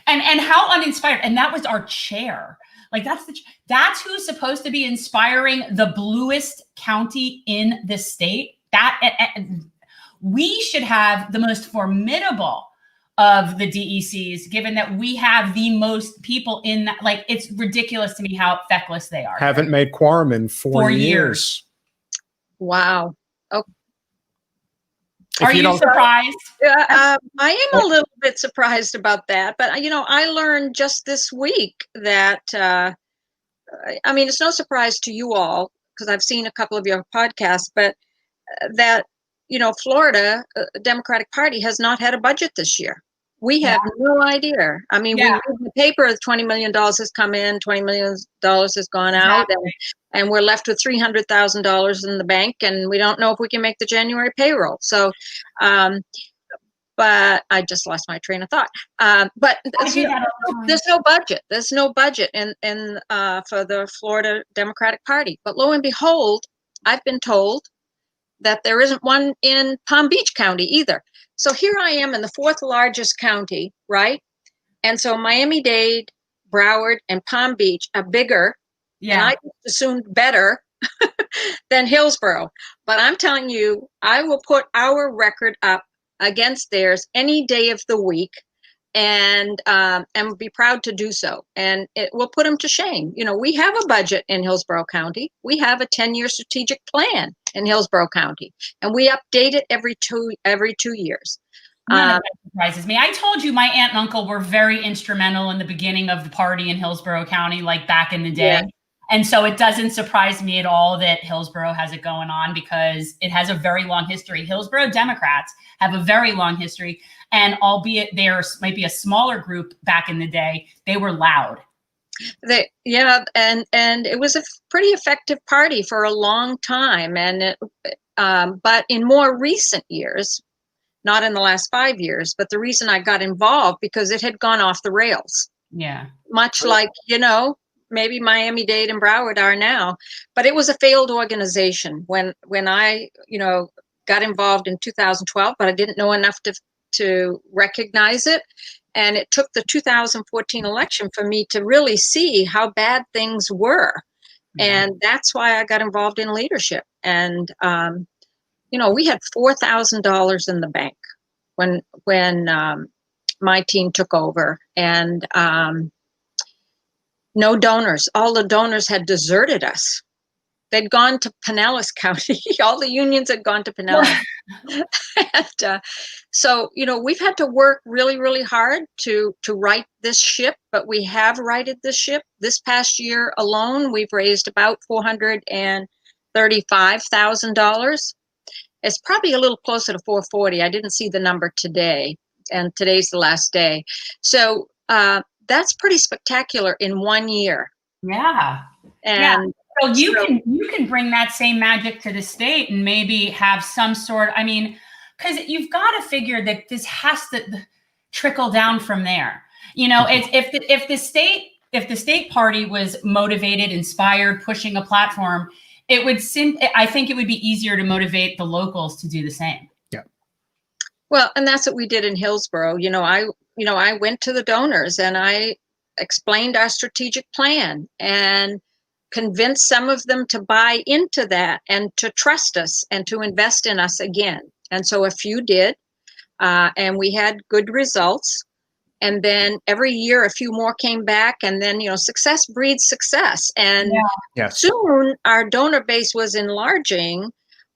and how uninspired, and that was our chair. Like that's who's supposed to be inspiring the bluest county in the state. We should have the most formidable of the DECs, given that we have the most people in that. Like, it's ridiculous to me how feckless they are. Haven't made quorum in 4 years. Wow. Okay. Are you surprised? I am a little bit surprised about that, but I learned just this week that it's no surprise to you all because I've seen a couple of your podcasts, but that Florida Democratic Party has not had a budget this year. We have no idea. We read in the paper $20 million has come in, $20 million has gone out, and we're left with $300,000 in the bank, and we don't know if we can make the January payroll. So, but I just lost my train of thought. But there's no budget. There's no budget in for the Florida Democratic Party. But lo and behold, I've been told that there isn't one in Palm Beach County either. So here I am in the fourth largest county, right? And so Miami-Dade, Broward, and Palm Beach are bigger, and I assumed better than Hillsborough. But I'm telling you, I will put our record up against theirs any day of the week, and be proud to do so. And it will put them to shame. We have a budget in Hillsborough County. We have a 10-year strategic plan in Hillsborough County, and we update it every 2 years. That surprises me. I told you my aunt and uncle were very instrumental in the beginning of the party in Hillsborough County, like back in the day. Yeah. And so it doesn't surprise me at all that Hillsborough has it going on, because it has a very long history. Hillsborough Democrats have a very long history. And albeit there might be a smaller group back in the day, they were loud. And it was a pretty effective party for a long time. And but in more recent years, not in the last 5 years, but the reason I got involved because it had gone off the rails. Yeah. Much like, maybe Miami-Dade and Broward are now, but it was a failed organization when I, got involved in 2012, but I didn't know enough to recognize it. And it took the 2014 election for me to really see how bad things were. And that's why I got involved in leadership. And, we had $4,000 in the bank when my team took over, and no donors. All the donors had deserted us. They'd gone to Pinellas County. All the unions had gone to Pinellas. And so, we've had to work really, really hard to right this ship, but we have righted this ship. This past year alone, we've raised about $435,000. It's probably a little closer to 440. I didn't see the number today, and today's the last day. So that's pretty spectacular in 1 year. Yeah. And so you can bring that same magic to the state and maybe have some sort, because you've got to figure that this has to trickle down from there. It's if the state party was motivated, inspired, pushing a platform, I think it would be easier to motivate the locals to do the same. Yeah. Well, and that's what we did in Hillsborough. I went to the donors and I explained our strategic plan and convinced some of them to buy into that and to trust us and to invest in us again. And so a few did, and we had good results. And then every year, a few more came back, and then, success breeds success. And soon our donor base was enlarging.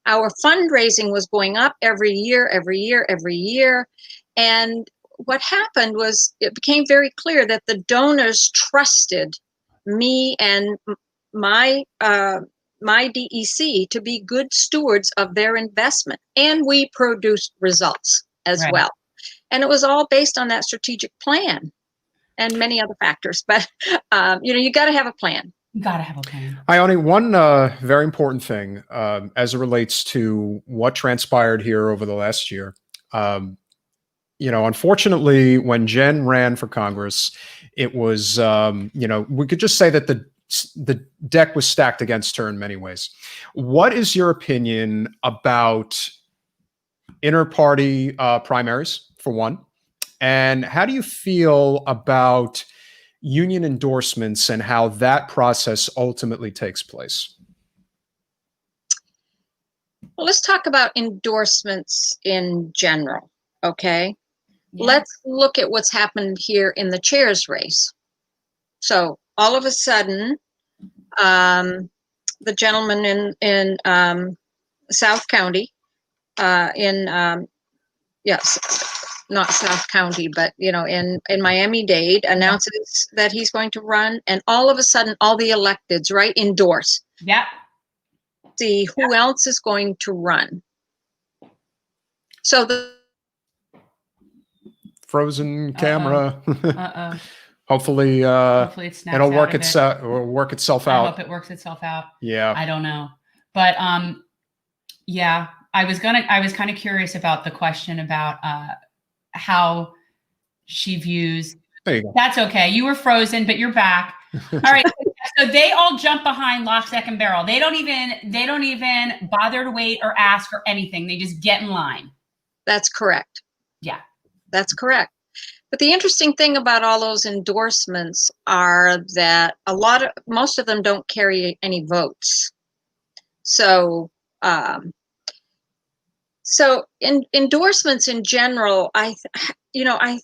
Our fundraising was going up every year. And what happened was it became very clear that the donors trusted me and my DEC to be good stewards of their investment, and we produced results as well. And it was all based on that strategic plan and many other factors. But you got to have a plan. You got to have a plan. Ione, one very important thing as it relates to what transpired here over the last year. Unfortunately, when Jen ran for Congress, it was, we could just say that the deck was stacked against her in many ways. What is your opinion about inter-party primaries, for one? And how do you feel about union endorsements and how that process ultimately takes place? Well, let's talk about endorsements in general, okay? Yeah. Let's look at what's happened here in the chair's race. So all of a sudden, the gentleman in South County, not South County, but in Miami-Dade, announces that he's going to run, and all of a sudden, all the electeds endorse. Yeah. See who else is going to run. So the frozen camera. Hopefully it'll work itself out. I hope it works itself out. Yeah. I don't know. But I was kind of curious about the question about how she views. There you go. That's okay. You were frozen, but you're back. All right. So they all jump behind lock, stock, and barrel. They don't even bother to wait or ask or anything. They just get in line. That's correct. Yeah. That's correct. But the interesting thing about all those endorsements are that most of them don't carry any votes. So, in endorsements in general, I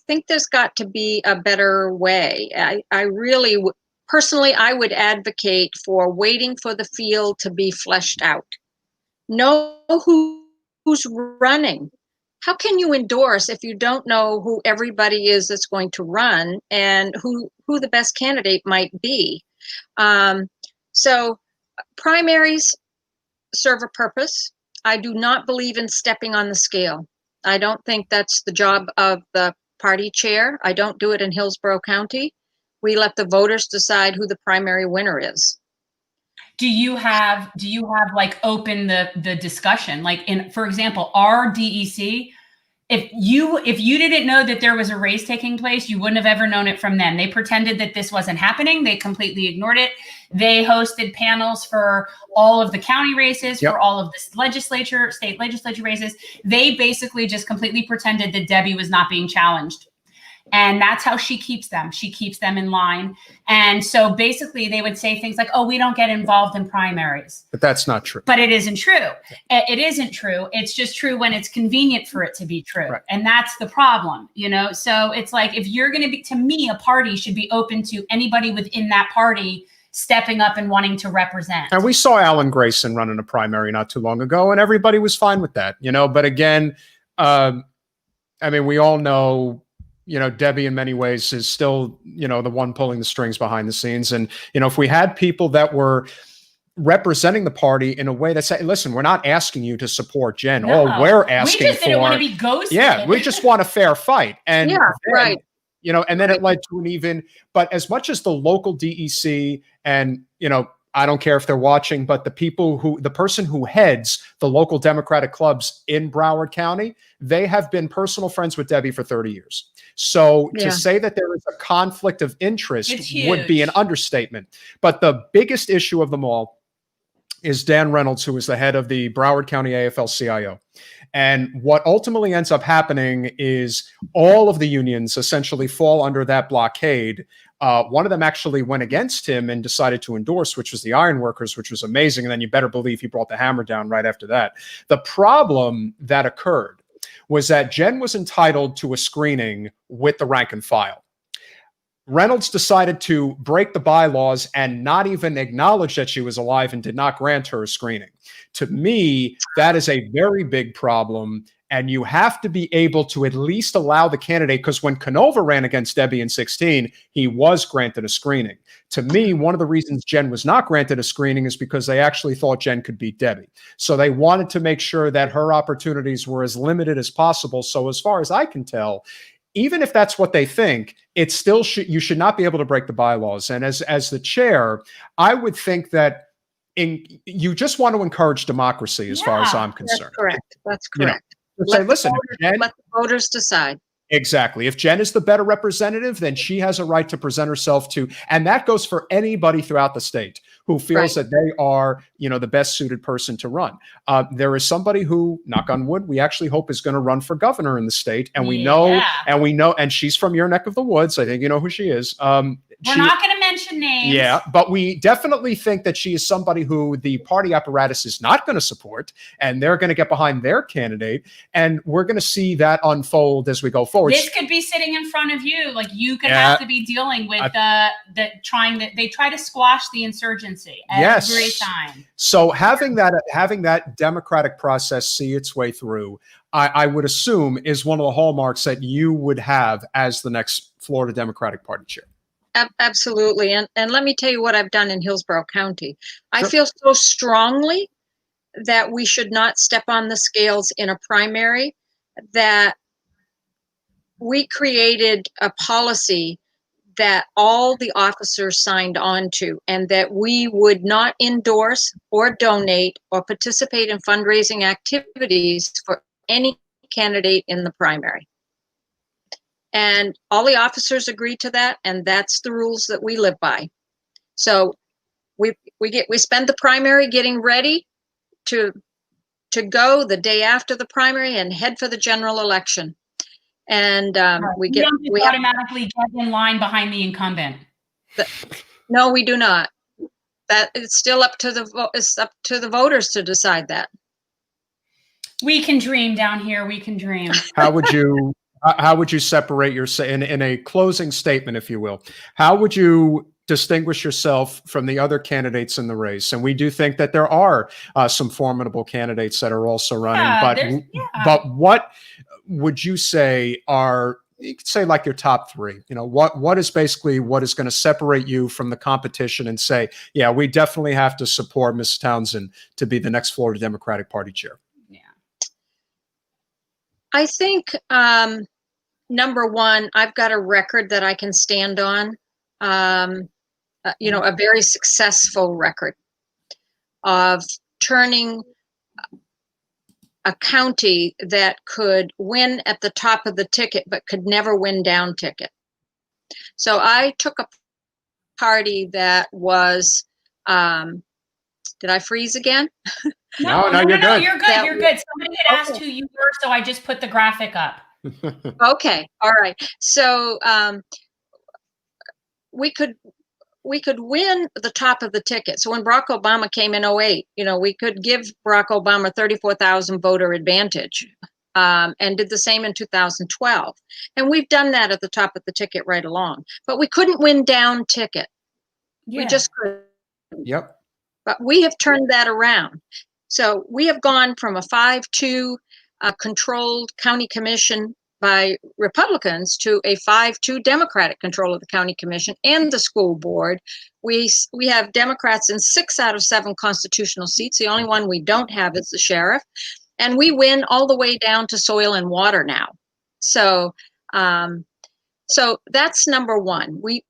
think there's got to be a better way. I really personally, I would advocate for waiting for the field to be fleshed out. Know who's running. How can you endorse if you don't know who everybody is that's going to run and who the best candidate might be? So primaries serve a purpose. I do not believe in stepping on the scale. I don't think that's the job of the party chair. I don't do it in Hillsborough County. We let the voters decide who the primary winner is. Do you have like open the discussion? Like for example, our DEC if you didn't know that there was a race taking place, you wouldn't have ever known it from them. They pretended that this wasn't happening. They completely ignored it. They hosted panels for all of the county races, for all of the state legislature races. They basically just completely pretended that Debbie was not being challenged. And that's how she keeps them. She keeps them in line. And so basically they would say things like, oh, we don't get involved in primaries. But that's not true. But it isn't true. It isn't true. It's just true when it's convenient for it to be true. Right. And that's the problem, you know? So it's like, if you're going to be, to me, a party should be open to anybody within that party stepping up and wanting to represent. And we saw Alan Grayson running a primary not too long ago, and everybody was fine with that, you know? But again, I mean, we all know, you know, Debbie in many ways is still, you know, the one pulling the strings behind the scenes. And, you know, if we had people that were representing the party in a way that say, listen, we're not asking you to support Jen. No. All we're asking we just didn't want to be ghosted. Yeah, we just want a fair fight. And yeah, then, right. You know, and then it led to an even, but as much as the local DEC and, you know, I don't care if they're watching, but the person who heads the local Democratic clubs in Broward County, they have been personal friends with Debbie for 30 years. So to say that there is a conflict of interest would be an understatement. But the biggest issue of them all is Dan Reynolds, who is the head of the Broward County AFL-CIO. And what ultimately ends up happening is all of the unions essentially fall under that blockade. One of them actually went against him and decided to endorse, which was the Ironworkers, which was amazing. And then you better believe he brought the hammer down right after that. The problem that occurred was that Jen was entitled to a screening with the rank and file. Reynolds decided to break the bylaws and not even acknowledge that she was alive and did not grant her a screening. To me, that is a very big problem. And you have to be able to at least allow the candidate, because when Canova ran against Debbie in 2016, he was granted a screening. To me, one of the reasons Jen was not granted a screening is because they actually thought Jen could beat Debbie. So they wanted to make sure that her opportunities were as limited as possible. So as far as I can tell, even if that's what they think, it's still you should not be able to break the bylaws. And as the chair, I would think that you just want to encourage democracy as far as I'm concerned. That's correct. That's correct. You know, say, listen, let the voters decide. Exactly. If Jen is the better representative, then she has a right to present herself to, and that goes for anybody throughout the state who feels that they are, you know, the best suited person to run. There is somebody who, knock on wood, we actually hope is going to run for governor in the state, and we know, and she's from your neck of the woods. I think you know who she is. We're not going to mention names. Yeah, but we definitely think that she is somebody who the party apparatus is not going to support, and they're going to get behind their candidate, and we're going to see that unfold as we go forward. This could be sitting in front of you. Like, you could have to be dealing with they try to squash the insurgency every time. So having that democratic process see its way through, I would assume, is one of the hallmarks that you would have as the next Florida Democratic Party chair. Absolutely. And let me tell you what I've done in Hillsborough County. I feel so strongly that we should not step on the scales in a primary, that we created a policy that all the officers signed on to, and that we would not endorse or donate or participate in fundraising activities for any candidate in the primary. And all the officers agreed to that, and that's the rules that we live by. So we spend the primary getting ready to go the day after the primary and head for the general election. And we automatically get in line behind the incumbent. No, we do not. That it's still up to the voters to decide that. We can dream down here. We can dream. How would you separate in a closing statement, if you will? How would you distinguish yourself from the other candidates in the race? And we do think that there are some formidable candidates that are also running. But what would you say are, you could say, like your top three? You know, what is basically what is going to separate you from the competition and say, yeah, we definitely have to support Ms. Townsend to be the next Florida Democratic Party chair? I think, number one, I've got a record that I can stand on, you know, a very successful record of turning a county that could win at the top of the ticket, but could never win down ticket. So I took a party that was, did I freeze again? No, you're good. You're good. You're good. Somebody had asked who you were, so I just put the graphic up. Okay. All right. So we could win the top of the ticket. So when Barack Obama came in 2008, we could give Barack Obama 34,000 voter advantage, and did the same in 2012. And we've done that at the top of the ticket right along. But we couldn't win down ticket. Yeah. We just couldn't. Yep. But we have turned that around. So we have gone from a 5-2 controlled county commission by Republicans to a 5-2 Democratic control of the county commission and the school board. We have Democrats in 6 out of 7 constitutional seats. The only one we don't have is the sheriff. And we win all the way down to soil and water now. So so that's number one. We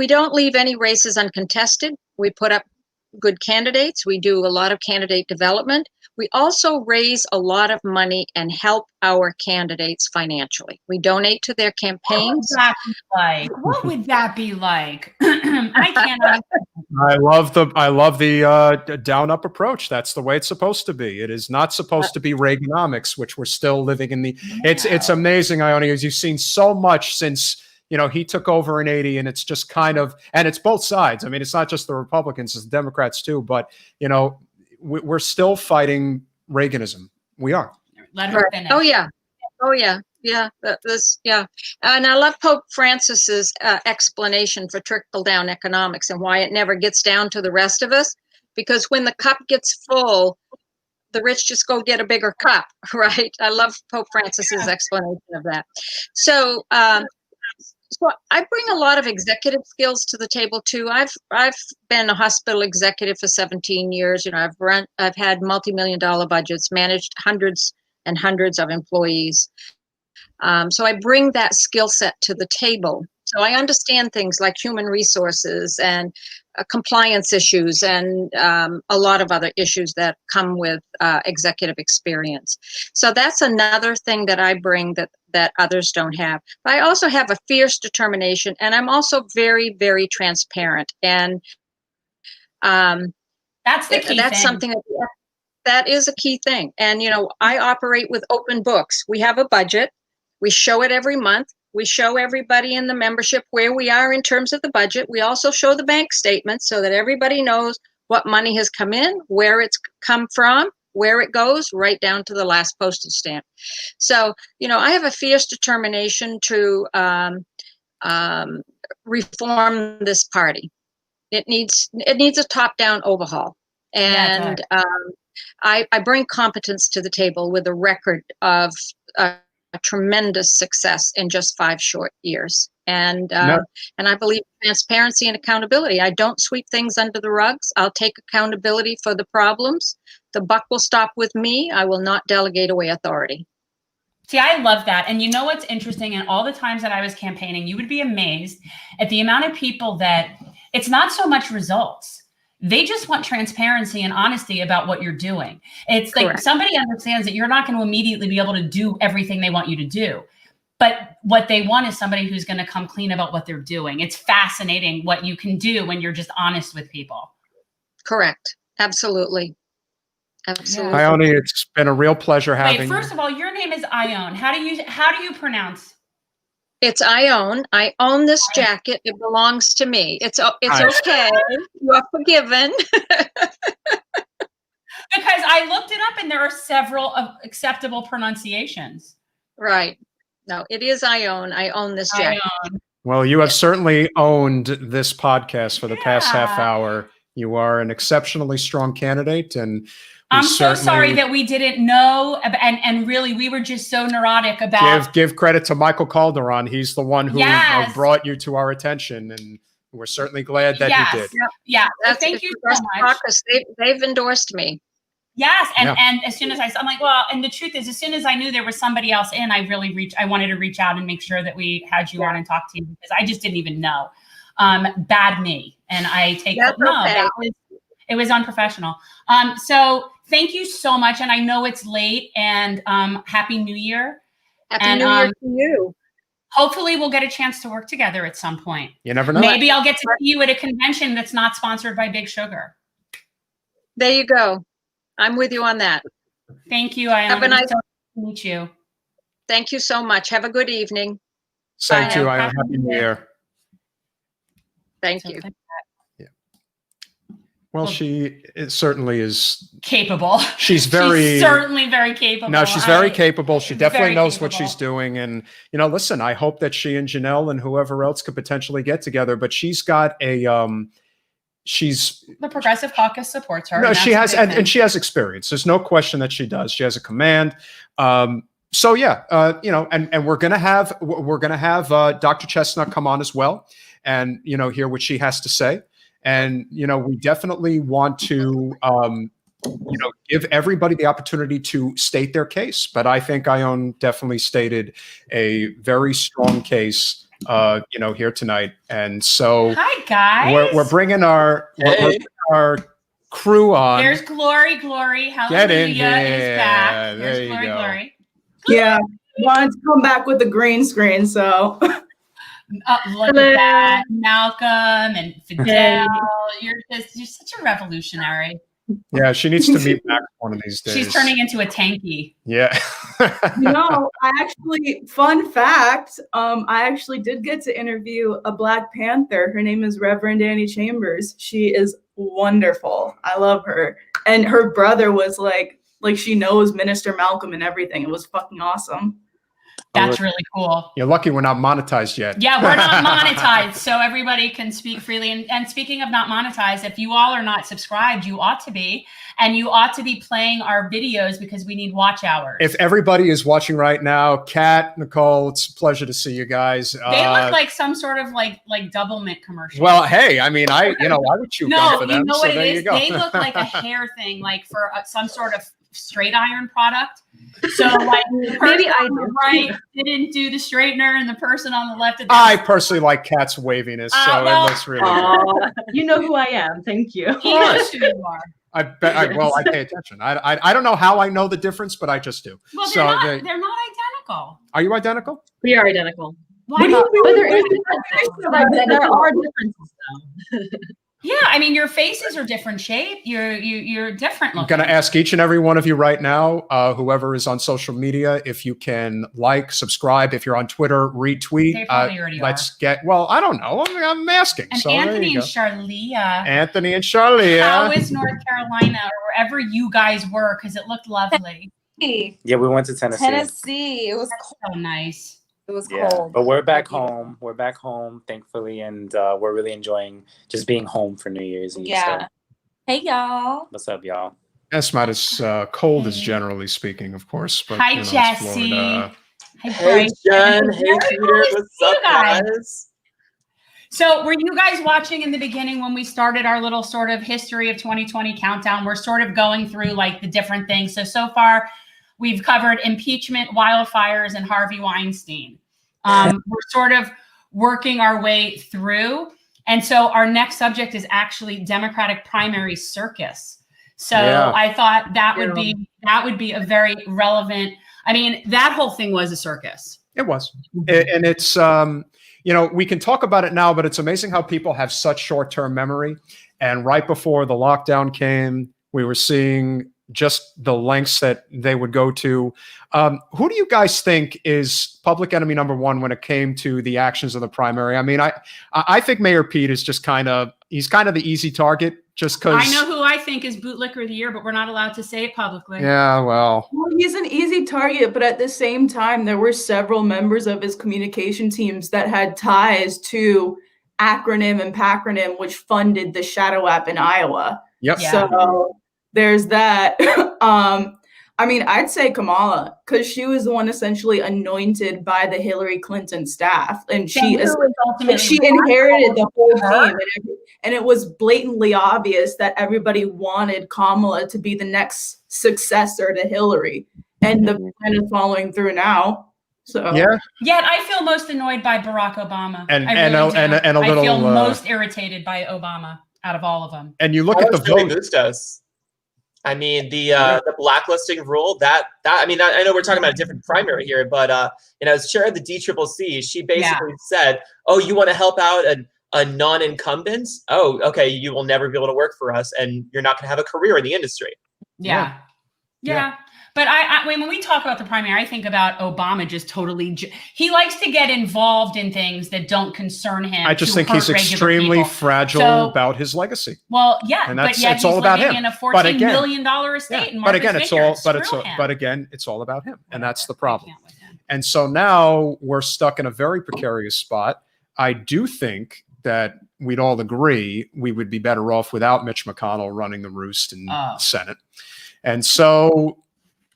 don't leave any races uncontested. We put up good candidates. We do a lot of candidate development. We also raise a lot of money and help our candidates financially. We donate to their campaigns. What would that be like? I cannot. I love the down up approach. That's the way it's supposed to be. It is not supposed to be Reaganomics, which we're still living in the. It's amazing, Ione, as you've seen so much since he took over in 80, and it's just kind of, and it's both sides. I mean, it's not just the Republicans, it's the Democrats too, but we're still fighting Reaganism. We are. Let her finish. Oh yeah. Yeah. And I love Pope Francis's explanation for trickle down economics and why it never gets down to the rest of us, because when the cup gets full, the rich just go get a bigger cup, right? I love Pope Francis's explanation of that. So, so I bring a lot of executive skills to the table too. I've been a hospital executive for 17 years. I've had multi-million-dollar budgets, managed hundreds and hundreds of employees. So I bring that skill set to the table. So I understand things like human resources and compliance issues and a lot of other issues that come with executive experience. So that's another thing that I bring that others don't have. But I also have a fierce determination, and I'm also very, very transparent. And that's the key. That's something that is a key thing. And I operate with open books. We have a budget. We show it every month. We show everybody in the membership where we are in terms of the budget. We also show the bank statements so that everybody knows what money has come in, where it's come from, where it goes, right down to the last postage stamp. So, I have a fierce determination to reform this party. It needs a top-down overhaul. And I bring competence to the table with a record of tremendous success in just 5 short years. And I believe transparency and accountability. I don't sweep things under the rugs. I'll take accountability for the problems. The buck will stop with me. I will not delegate away authority. See, I love that. And you know what's interesting? And all the times that I was campaigning, you would be amazed at the amount of people that it's not so much results. They just want transparency and honesty about what you're doing. It's Correct. like somebody understands that you're not going to immediately be able to do everything they want you to do. But what they want is somebody who's going to come clean about what they're doing. It's fascinating what you can do when you're just honest with people. Correct. Absolutely. Absolutely. Ione, it's been a real pleasure having you. First of all, your name is Ione. How do you pronounce? It's I own this jacket. It belongs to me. It's okay. You are forgiven. Because I looked it up and there are several acceptable pronunciations. Right. No, it is I own this jacket. Well, you have certainly owned this podcast for the past half hour. You are an exceptionally strong candidate, and I'm so sorry that we didn't know, and really we were just so neurotic about. Give credit to Michael Calderon. He's the one who brought you to our attention, and we're certainly glad that you did. Yeah, thank you so much. They've endorsed me. Yes, and as soon as I'm like, well, and the truth is, as soon as I knew there was somebody else in, I wanted to reach out and make sure that we had you on and talk to you, because I just didn't even know. Bad me, and I take It was unprofessional. So thank you so much. And I know it's late, and Happy New Year. Happy New Year to you. Hopefully we'll get a chance to work together at some point. You never know. Maybe I'll get to see you at a convention that's not sponsored by Big Sugar. There you go. I'm with you on that. Thank you. Have a nice to meet you. Thank you so much. Have a good evening. Same to you, Ione. Happy New Year. Thank you. Yeah. Well, she certainly is capable. She's certainly very capable. No, she's very capable. She definitely knows what she's capable. doing. And, you know, listen, I hope that she and Janelle and whoever else could potentially get together, but she's got a, she's the Progressive Caucus supports her. No, she has, and she has experience. There's no question that she does. She has a command. So yeah, you know, and we're gonna have Dr. Chestnut come on as well, and you know, hear what she has to say. And you know, we definitely want to you know, give everybody the opportunity to state their case. But I think Ione definitely stated a very strong case, you know, here tonight. And so, hi guys, we're bringing our crew on. There's Glory. Hallelujah Get in here. is back. There you go. Glory. Yeah, wanted to come back with the green screen, so. Look at that, Malcolm and Fidel. You're such a revolutionary. Yeah, she needs to meet Max one of these days. She's turning into a tanky. Yeah. No, fun fact, I actually did get to interview a Black Panther. Her name is Reverend Annie Chambers. She is wonderful. I love her. And her brother was like she knows Minister Malcolm and everything. It was fucking awesome. That's really cool. You're lucky we're not monetized yet. Yeah, we're not monetized, so everybody can speak freely. And speaking of not monetized, if you all are not subscribed, you ought to be. And you ought to be playing our videos because we need watch hours. If everybody is watching right now, Kat, Nicole, it's a pleasure to see you guys. They look like some sort of like double mint commercial. Well, hey, I mean, I would chew gum for them. No, you know what so it is? You They look like a hair thing, like for some sort of straight iron product. So like maybe I didn't do the straightener, and the person on the left. I personally like Kat's waviness, so it looks really good. You know who I am. Thank you. He knows who you are. I bet. I pay attention. I don't know how I know the difference, but I just do. Well, so they're not identical. Are you identical? We are identical. Why not? But there are differences though. Yeah, I mean, your faces are different shape. You're different looking. I'm going to ask each and every one of you right now, whoever is on social media, if you can like, subscribe. If you're on Twitter, retweet. They probably already let's get. Well, I don't know. I'm asking. And so Anthony and Charlia. Anthony and Charlia. How is North Carolina or wherever you guys were? Because it looked lovely. Yeah, we went to Tennessee. It was so nice. It was yeah, cold. but we're back home. We're back home, thankfully, and we're really enjoying just being home for New Year's Eve. Yeah. So. Hey, y'all. What's up, y'all? That's not as cold as generally speaking, of course. But, Hi, you know, Jesse. Hey, Jen. Hey, Peter. What's up, guys? So were you guys watching in the beginning when we started our little sort of history of 2020 countdown? We're sort of going through like the different things. So far, we've covered impeachment, wildfires, and Harvey Weinstein. We're sort of working our way through. And so our next subject is actually Democratic primary circus. So yeah. I thought that would be a very relevant, I mean, that whole thing was a circus. It was. And it's, you know, we can talk about it now, but it's amazing how people have such short-term memory. And right before the lockdown came, we were seeing just the lengths that they would go to. Who do you guys think is public enemy number one when it came to the actions of the primary? I mean, I think Mayor Pete is just he's kind of the easy target just because. I know who I think is bootlicker of the year, but we're not allowed to say it publicly. Yeah, well, he's an easy target, but at the same time, there were several members of his communication teams that had ties to Acronym and Pacronym, which funded the Shadow app in Iowa. Yep. Yeah. So there's that. I mean, I'd say Kamala, because she was the one essentially anointed by the Hillary Clinton staff, and she inherited the whole team, and it was blatantly obvious that everybody wanted Kamala to be the next successor to Hillary, and the plan is following through now. So yeah. Yet I feel most annoyed by Barack Obama. And I a little. feel most irritated by Obama. out of all of them. And you look That at the was really vote. boost us. I mean, the blacklisting rule that I mean, I know we're talking about a different primary here, but as chair of the DCCC, she basically said, "Oh, you want to help out a non-incumbent? Oh, okay, you will never be able to work for us, and you're not going to have a career in the industry." Yeah. But when we talk about the primary, I think about Obama just totally. He likes to get involved in things that don't concern him. I just think he's extremely fragile about his legacy. Well, yeah, and but yet it's he's all about living him. in a $14 million estate in Martha's Vineyard. But again, it's all about him, and that's the problem. And so now we're stuck in a very precarious spot. I do think that we'd all agree we would be better off without Mitch McConnell running the roost in the Senate. And so,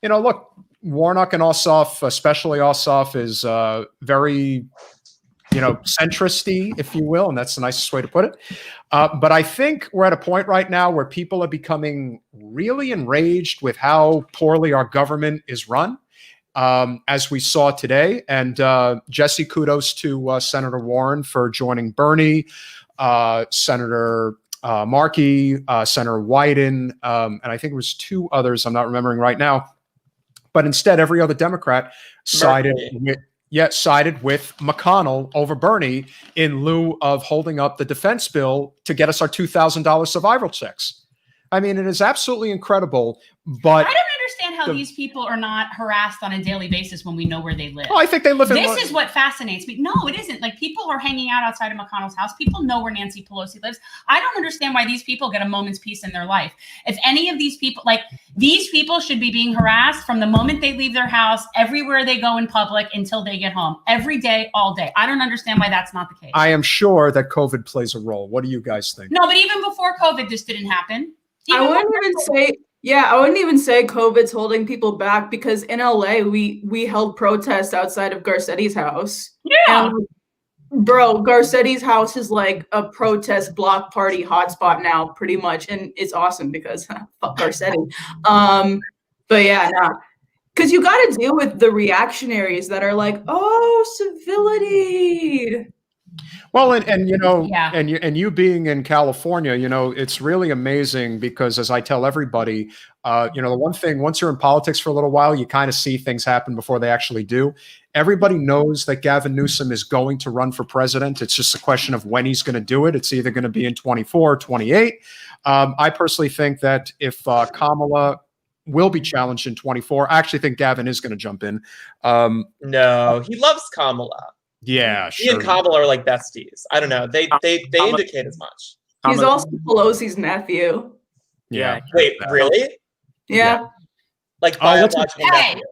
look, Warnock and Ossoff, especially Ossoff, is very, centrist-y, if you will, and that's the nicest way to put it. But I think we're at a point right now where people are becoming really enraged with how poorly our government is run, as we saw today. And Jesse, kudos to Senator Warren for joining Bernie, Senator Markey, Senator Wyden, and I think it was two others I'm not remembering right now. But instead, every other Democrat sided with McConnell over Bernie in lieu of holding up the defense bill to get us our $2,000 survival checks. I mean, it is absolutely incredible. But I don't understand how these people are not harassed on a daily basis when we know where they live. Oh, I think they live in. This is what fascinates me. No, it isn't. Like, people are hanging out outside of McConnell's house. People know where Nancy Pelosi lives. I don't understand why these people get a moment's peace in their life. If any of these people, these people should be being harassed from the moment they leave their house, everywhere they go in public until they get home, every day, all day. I don't understand why that's not the case. I am sure that COVID plays a role. What do you guys think? No, but even before COVID, this didn't happen. I wouldn't even say COVID's holding people back, because in LA we held protests outside of Garcetti's house. Yeah. And, bro, Garcetti's house is like a protest block party hotspot now, pretty much, and it's awesome because fuck Garcetti. But yeah, nah. Because you got to deal with the reactionaries that are like, oh, civility. Well, and you being in California, it's really amazing because, as I tell everybody, the one thing, once you're in politics for a little while, you kind of see things happen before they actually do. Everybody knows that Gavin Newsom is going to run for president. It's just a question of when he's going to do it. It's either going to be in 24 or 28. I personally think that if Kamala will be challenged in 24, I actually think Gavin is going to jump in. No, he loves Kamala. Yeah, he and Kamala are like besties. I don't know. They indicate as much. He's also Pelosi's nephew. Yeah. Wait, really? Yeah. Like biological nephew.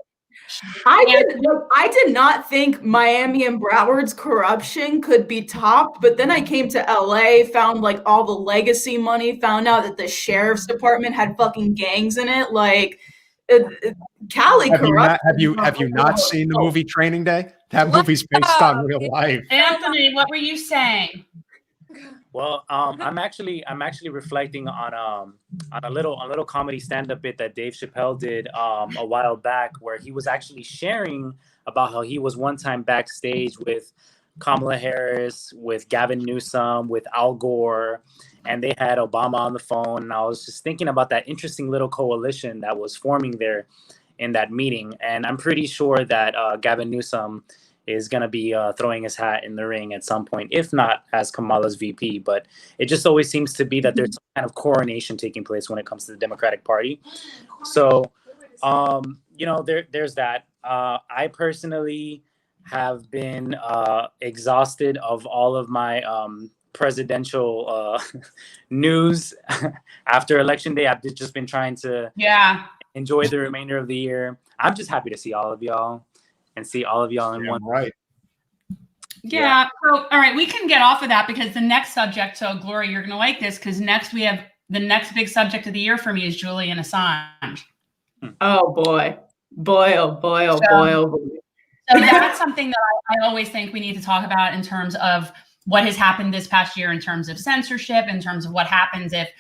I did not think Miami and Broward's corruption could be topped, but then I came to LA, found like all the legacy money, found out that the sheriff's department had fucking gangs in it. Like, Cali corrupt. Have you not seen the movie Training Day? That movie's based on real life. Anthony, what were you saying? Well, I'm actually reflecting on a little comedy stand-up bit that Dave Chappelle did a while back, where he was actually sharing about how he was one time backstage with Kamala Harris, with Gavin Newsom, with Al Gore, and they had Obama on the phone. And I was just thinking about that interesting little coalition that was forming there in that meeting. And I'm pretty sure that Gavin Newsom is going to be throwing his hat in the ring at some point, if not as Kamala's VP. But it just always seems to be that there's some kind of coronation taking place when it comes to the Democratic Party. So, there's that. I personally have been exhausted of all of my presidential news after Election Day. I've just been trying to enjoy the remainder of the year. I'm just happy to see all of y'all and see all of y'all in one. Right. Yeah. So, all right, we can get off of that because the next subject, so Gloria, you're going to like this, because next we have the next big subject of the year for me is Julian Assange. Oh, boy. Boy, oh, boy, oh, boy, oh, boy. So that's something that I always think we need to talk about in terms of what has happened this past year in terms of censorship, in terms of what happens if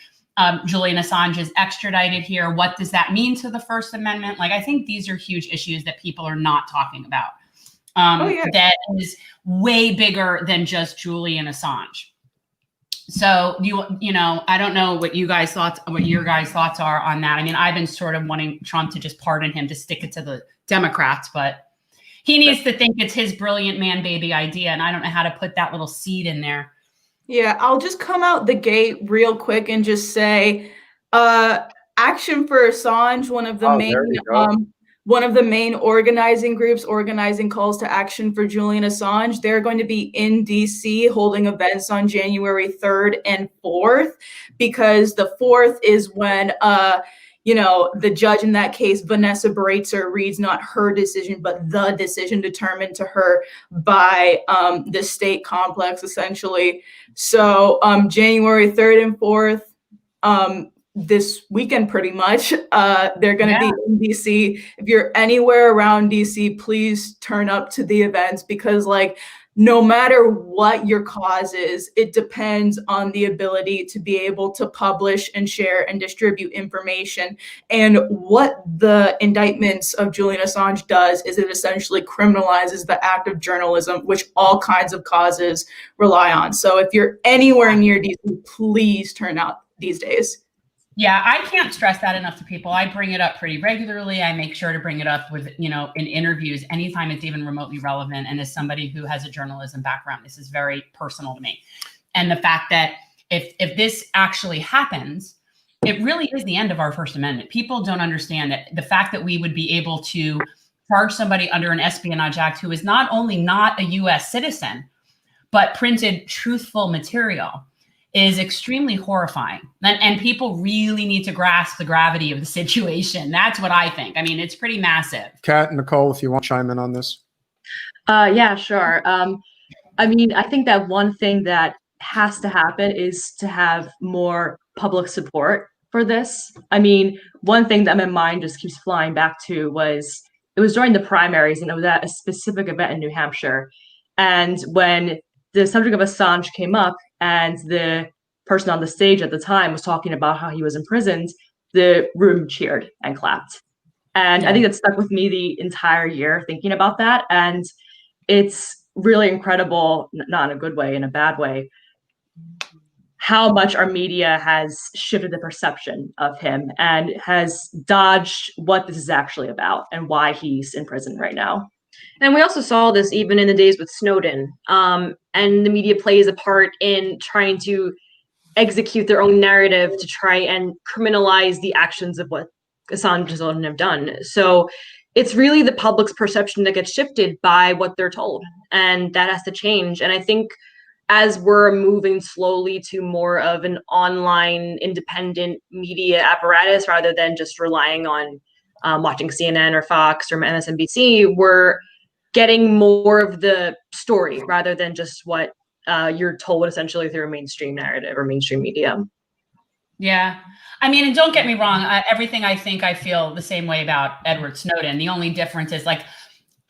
Julian Assange is extradited here. What does that mean to the First Amendment? Like, I think these are huge issues that people are not talking about. That is way bigger than just Julian Assange. So you know, I don't know what your guys' thoughts are on that. I mean, I've been sort of wanting Trump to just pardon him, to stick it to the Democrats, but he needs to think it's his brilliant man baby idea, and I don't know how to put that little seed in there. Yeah, I'll just come out the gate real quick and just say, Action for Assange, one of the main organizing groups organizing calls to action for Julian Assange. They're going to be in DC holding events on January 3rd and 4th, because the 4th is when you know, the judge in that case, Vanessa Breitzer, reads not her decision, but the decision determined to her by the state complex, essentially. So January 3rd and 4th, this weekend, pretty much, they're going to be in DC. If you're anywhere around DC, please turn up to the events, because like, no matter what your cause is, it depends on the ability to be able to publish and share and distribute information. And what the indictments of Julian Assange does is it essentially criminalizes the act of journalism, which all kinds of causes rely on. So if you're anywhere near DC, please turn out these days. Yeah, I can't stress that enough to people. I bring it up pretty regularly. I make sure to bring it up with, you know, in interviews, anytime it's even remotely relevant. And as somebody who has a journalism background, this is very personal to me. And the fact that if this actually happens, it really is the end of our First Amendment. People don't understand that the fact that we would be able to charge somebody under an Espionage Act who is not only not a US citizen, but printed truthful material is extremely horrifying. And people really need to grasp the gravity of the situation. That's what I think. I mean, it's pretty massive. Kat and Nicole, if you want to chime in on this. Yeah, sure. I mean, I think that one thing that has to happen is to have more public support for this. I mean, one thing that my mind just keeps flying back to was, it was during the primaries, and it was at a specific event in New Hampshire. And when the subject of Assange came up, and the person on the stage at the time was talking about how he was imprisoned, the room cheered and clapped. And I think that stuck with me the entire year, thinking about that. And it's really incredible, not in a good way, in a bad way, how much our media has shifted the perception of him and has dodged what this is actually about and why he's in prison right now. And we also saw this even in the days with Snowden. And the media plays a part in trying to execute their own narrative to try and criminalize the actions of what Assange and Snowden have done. So it's really the public's perception that gets shifted by what they're told. And that has to change. And I think as we're moving slowly to more of an online independent media apparatus, rather than just relying on watching CNN or Fox or MSNBC, we're getting more of the story rather than just what you're told essentially through a mainstream narrative or mainstream media. Yeah. I mean, and don't get me wrong, everything I think, I feel the same way about Edward Snowden. The only difference is, like,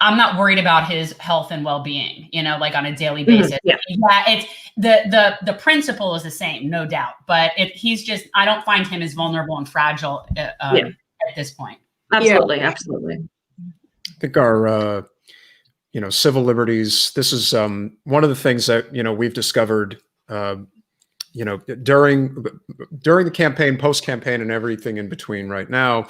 I'm not worried about his health and well-being, you know, like on a daily basis. Yeah, it's the principle is the same, no doubt. But he's just, I don't find him as vulnerable and fragile at this point. Absolutely, absolutely. I think our you know, civil liberties, this is one of the things that, you know, we've discovered, you know, during the campaign, post-campaign, and everything in between right now.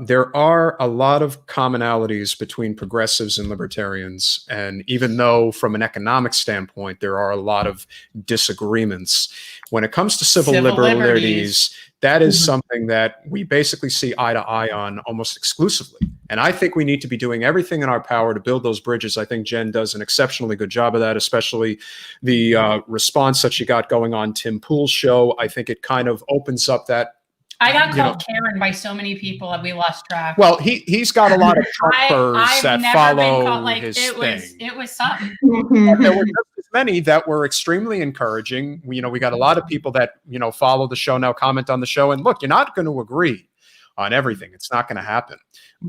There are a lot of commonalities between progressives and libertarians. And even though from an economic standpoint, there are a lot of disagreements, when it comes to civil liberties, that is something that we basically see eye to eye on almost exclusively. And I think we need to be doing everything in our power to build those bridges. I think Jen does an exceptionally good job of that, especially the response that she got going on Tim Pool's show. I think it kind of opens up that. I got called Karen by so many people that we lost track. Well, he's got a lot of Trumpers that follow his thing. It was something. But there were just as many that were extremely encouraging. You know, we got a lot of people that, you know, follow the show now, comment on the show, and look, you're not going to agree on everything. It's not going to happen.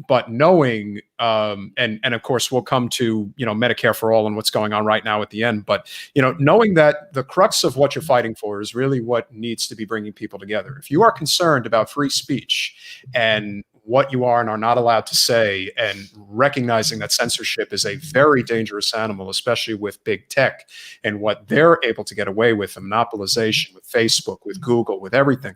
But knowing, and of course, we'll come to, you know, Medicare for all and what's going on right now at the end. But, you know, knowing that the crux of what you're fighting for is really what needs to be bringing people together. If you are concerned about free speech and what you are and are not allowed to say, and recognizing that censorship is a very dangerous animal, especially with big tech and what they're able to get away with, the monopolization with Facebook, with Google, with everything.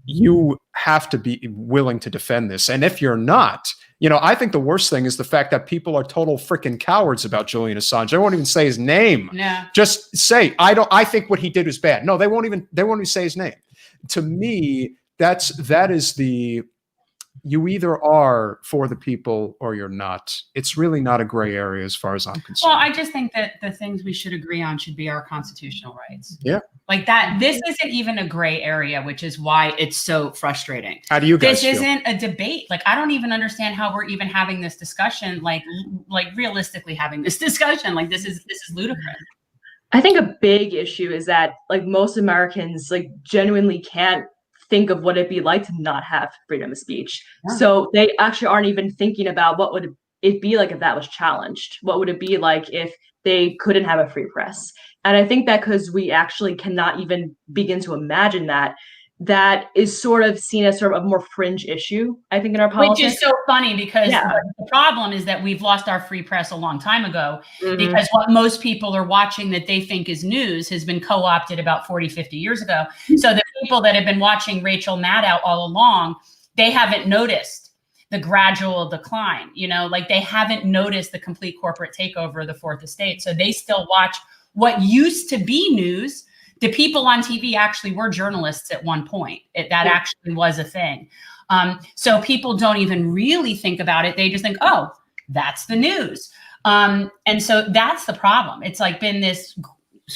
You have to be willing to defend this. And if you're not, I think the worst thing is the fact that people are total freaking cowards about Julian Assange. They won't even say his name. Yeah. Just say, I think what he did was bad. No, they won't even say his name. To me, that is you either are for the people or you're not. It's really not a gray area as far as I'm concerned. Well, I just think that the things we should agree on should be our constitutional rights. Yeah. Like that, this isn't even a gray area, which is why it's so frustrating. How do you guys feel? This isn't a debate. Like, I don't even understand how we're even having this discussion, like realistically having this discussion. Like, this is ludicrous. I think a big issue is that like most Americans like genuinely can't think of what it'd be like to not have freedom of speech. Yeah. So they actually aren't even thinking about what would it be like if that was challenged? What would it be like if they couldn't have a free press? And I think that because we actually cannot even begin to imagine that is sort of seen as sort of a more fringe issue, I think, in our politics. Which is so funny because the problem is that we've lost our free press a long time ago because what most people are watching that they think is news has been co-opted about 40, 50 years ago. So the people that have been watching Rachel Maddow all along, they haven't noticed the gradual decline, like they haven't noticed the complete corporate takeover of the Fourth Estate. So they still watch what used to be news. The people on TV actually were journalists at one point. That actually was a thing. So people don't even really think about it. They just think, oh, that's the news. And so that's the problem. It's like been this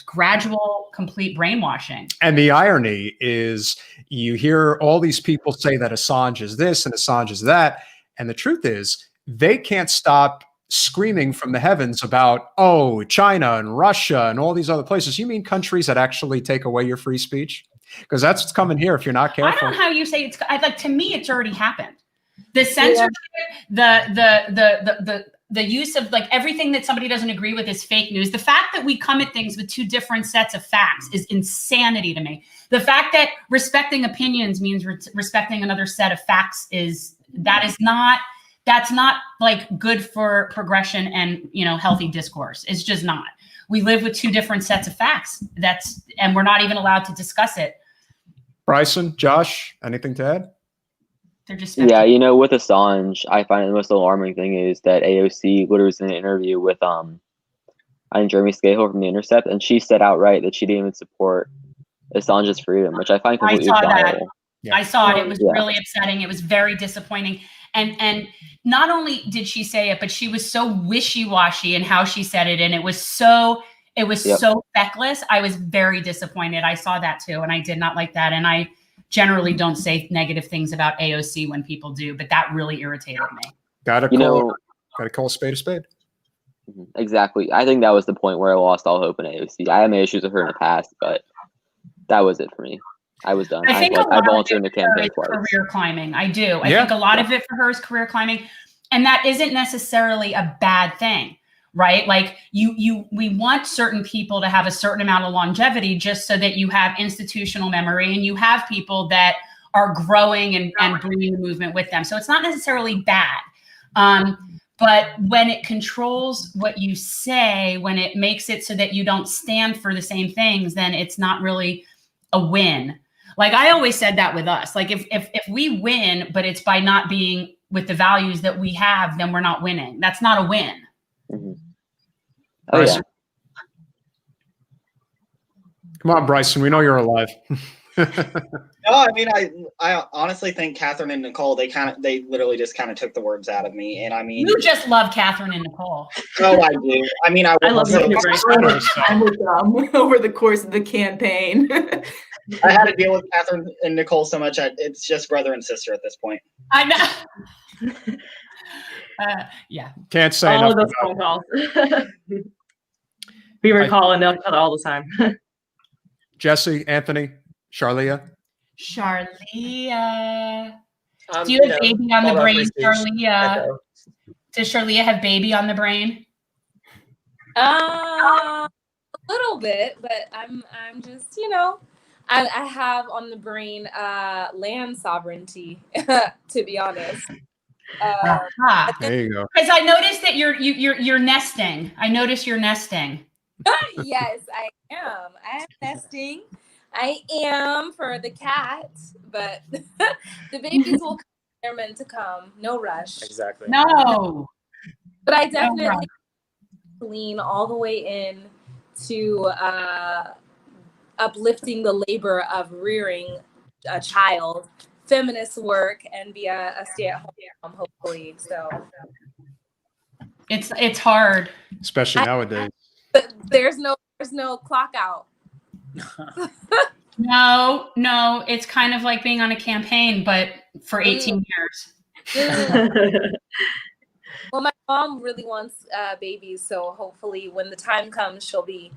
gradual, complete brainwashing. And the irony is you hear all these people say that Assange is this and Assange is that. And the truth is they can't stop screaming from the heavens about, oh, China and Russia and all these other places. You mean countries that actually take away your free speech? Because that's what's coming here if you're not careful. I don't know how you say it's like, to me, it's already happened. The censorship, the use of like everything that somebody doesn't agree with is fake news. The fact that we come at things with two different sets of facts is insanity to me. The fact that respecting opinions means respecting another set of facts that's not like good for progression and, healthy discourse. It's just not. We live with two different sets of facts. And we're not even allowed to discuss it. Bryson, Josh, anything to add? They're just with Assange, I find the most alarming thing is that AOC literally was in an interview with Jeremy Scahill from The Intercept, and she said outright that she didn't even support Assange's freedom, which I find completely shallow. Yeah. I saw it. It was really upsetting. It was very disappointing. And not only did she say it, but she was so wishy-washy in how she said it. And it was so feckless. I was very disappointed. I saw that too. And I did not like that. And I generally don't say negative things about AOC when people do, but that really irritated me. Gotta call a spade a spade. Exactly. I think that was the point where I lost all hope in AOC. I had my issues with her in the past, but that was it for me. I was done. I think I volunteered in the campaign twice. Career climbing. I do. I think a lot of it for her is career climbing. And that isn't necessarily a bad thing, right? Like we want certain people to have a certain amount of longevity just so that you have institutional memory and you have people that are growing and bringing the movement with them. So it's not necessarily bad. But when it controls what you say, when it makes it so that you don't stand for the same things, then it's not really a win. Like I always said that with us, like if we win, but it's by not being with the values that we have, then we're not winning. That's not a win. Mm-hmm. Bryson. Come on, Bryson. We know you're alive. No, I mean, I honestly think Catherine and Nicole, they literally just kind of took the words out of me. And I mean, you just love Catherine and Nicole. Oh, I do. I mean, I love them over the course of the campaign. I had to deal with Catherine and Nicole so much. It's just brother and sister at this point. I know. Yeah. Can't say all enough of those phone calls. We were calling each other all the time. Jesse, Anthony, Charlia. Charlia. Do you have baby on the brain, Charlia? Does Charlia have baby on the brain? A little bit, but I'm just, I have on the brain land sovereignty, to be honest. There you go. Because I noticed that you're nesting. I noticed you're nesting. Yes, I am. I am nesting. I am for the cat, but the babies will come. They're meant to come. No rush. Exactly. No. But I definitely lean all the way in to uplifting the labor of rearing a child, feminist work, and be a stay-at-home mom, hopefully. So it's hard, especially nowadays. But there's no clock out. No, it's kind of like being on a campaign, but for 18 years. Well, my mom really wants babies, so hopefully when the time comes, she'll be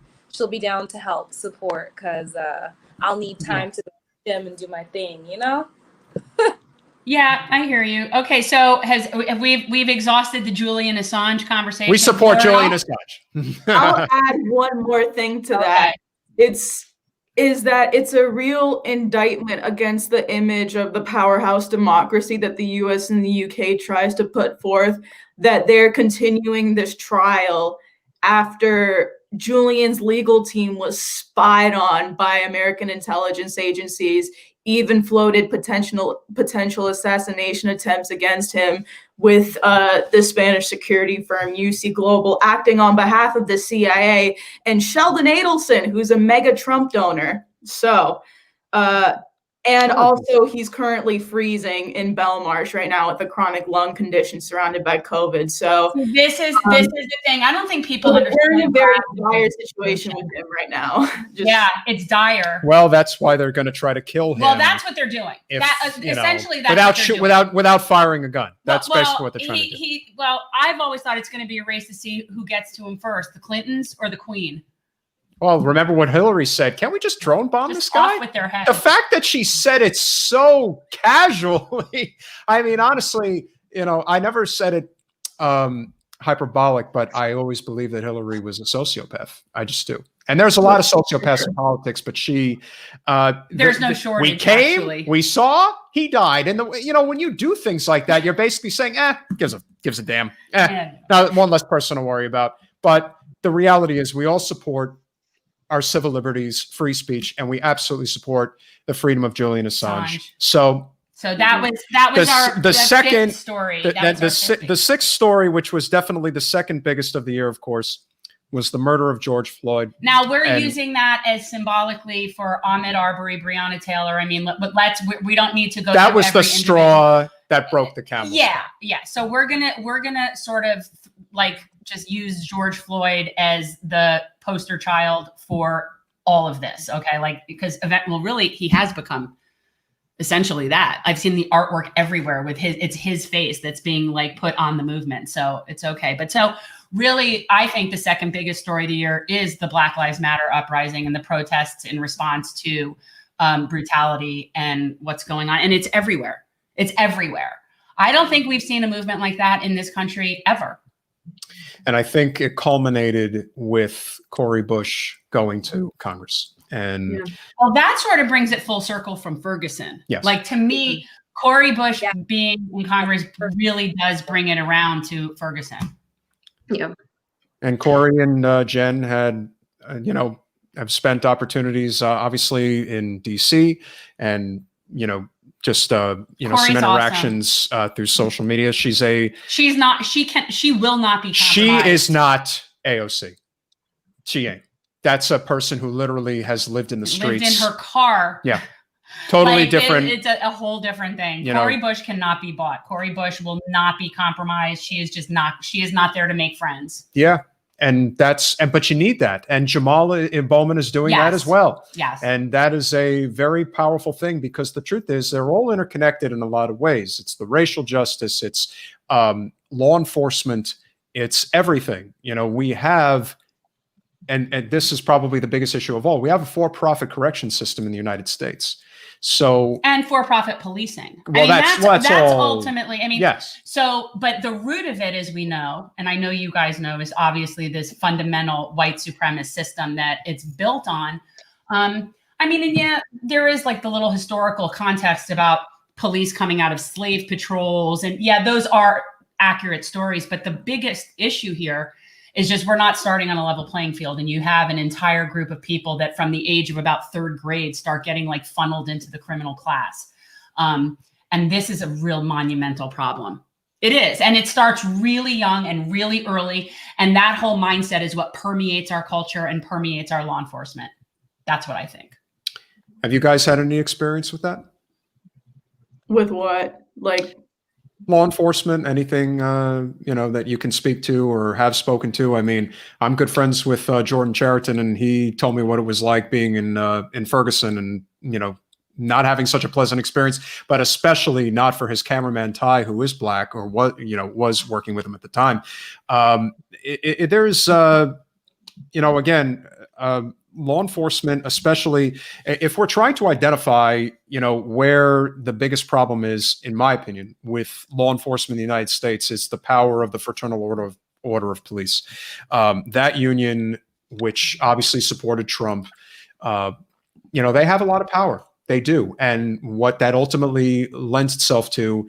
down to help support, because I'll need time to go to the gym and do my thing, you know? Yeah, I hear you. Okay, so we've exhausted the Julian Assange conversation. We support Julian Assange. I'll add one more thing to that. It's a real indictment against the image of the powerhouse democracy that the US and the UK tries to put forth, that they're continuing this trial after Julian's legal team was spied on by American intelligence agencies, even floated potential assassination attempts against him, with the Spanish security firm UC Global acting on behalf of the CIA, and Sheldon Adelson, who's a mega Trump donor. So, and also he's currently freezing in Belmarsh right now with a chronic lung condition surrounded by COVID. So this is the thing. I don't think people understand. We're in a very dire situation with him right now. Yeah, it's dire. Well, that's why they're going to try to kill him. Well, that's what they're doing. Essentially, that's without firing a gun. That's basically what they're trying to do. Well, I've always thought it's going to be a race to see who gets to him first, the Clintons or the Queen. Well, remember what Hillary said. Can't we just drone bomb this guy? Off with their head. The fact that she said it so casually. I mean, honestly, I never said it hyperbolic, but I always believed that Hillary was a sociopath. I just do. And there's a lot of sociopaths in politics, but she. There's no shortage. We came, actually. We saw, he died, and when you do things like that, you're basically saying, gives a damn. Now, one less person to worry about. But the reality is, we all support our civil liberties, free speech, and we absolutely support the freedom of Julian Assange. So that was the second fifth story. The sixth story, which was definitely the second biggest of the year, of course, was the murder of George Floyd. Now we're using that as symbolically for Ahmaud Arbery, Breonna Taylor. I mean, we don't need to go. That was the straw that broke the camel. Yeah. So we're gonna sort of like just use George Floyd as the poster child for all of this. Okay, because really he has become essentially that. I've seen the artwork everywhere with it's his face that's being put on the movement. So it's okay. But so really, I think the second biggest story of the year is the Black Lives Matter uprising and the protests in response to brutality and what's going on. And it's everywhere. It's everywhere. I don't think we've seen a movement like that in this country ever. And I think it culminated with Cori Bush going to Congress. And well, that sort of brings it full circle from Ferguson. Yes. To me, Cori Bush being in Congress really does bring it around to Ferguson. Yeah. And Cori and Jen had, have spent opportunities, obviously, in DC and, just some interactions through social media. She will not be compromised. She is not AOC. She ain't. That's a person who literally has lived in the streets. Lived in her car. Yeah. Totally different. It's a whole different thing. Cori Bush cannot be bought. Cori Bush will not be compromised. She is not there to make friends. Yeah. But you need that. And Jamal Bowman is doing that as well. Yes. And that is a very powerful thing, because the truth is they're all interconnected in a lot of ways. It's the racial justice, it's law enforcement, it's everything. We have, and this is probably the biggest issue of all, we have a for-profit correction system in the United States. And for-profit policing. Well, that's ultimately, yes. So, but the root of it, as we know, and I know you guys know, is obviously this fundamental white supremacist system that it's built on. I mean, and yeah, there is like the little historical context about police coming out of slave patrols. And yeah, those are accurate stories. But the biggest issue here is just we're not starting on a level playing field. And you have an entire group of people that from the age of about third grade start getting like funneled into the criminal class. And this is a real monumental problem. It is. And it starts really young and really early. And that whole mindset is what permeates our culture and permeates our law enforcement. That's what I think. Have you guys had any experience with that? With what? Like law enforcement, anything, that you can speak to or have spoken to? I mean, I'm good friends with Jordan Chariton, and he told me what it was like being in Ferguson and, not having such a pleasant experience, but especially not for his cameraman, Ty, who is black or was working with him at the time. There's, again, law enforcement, especially if we're trying to identify, where the biggest problem is, in my opinion, with law enforcement in the United States, is the power of the Fraternal Order of Police. That union, which obviously supported Trump, they have a lot of power. They do. And what that ultimately lends itself to,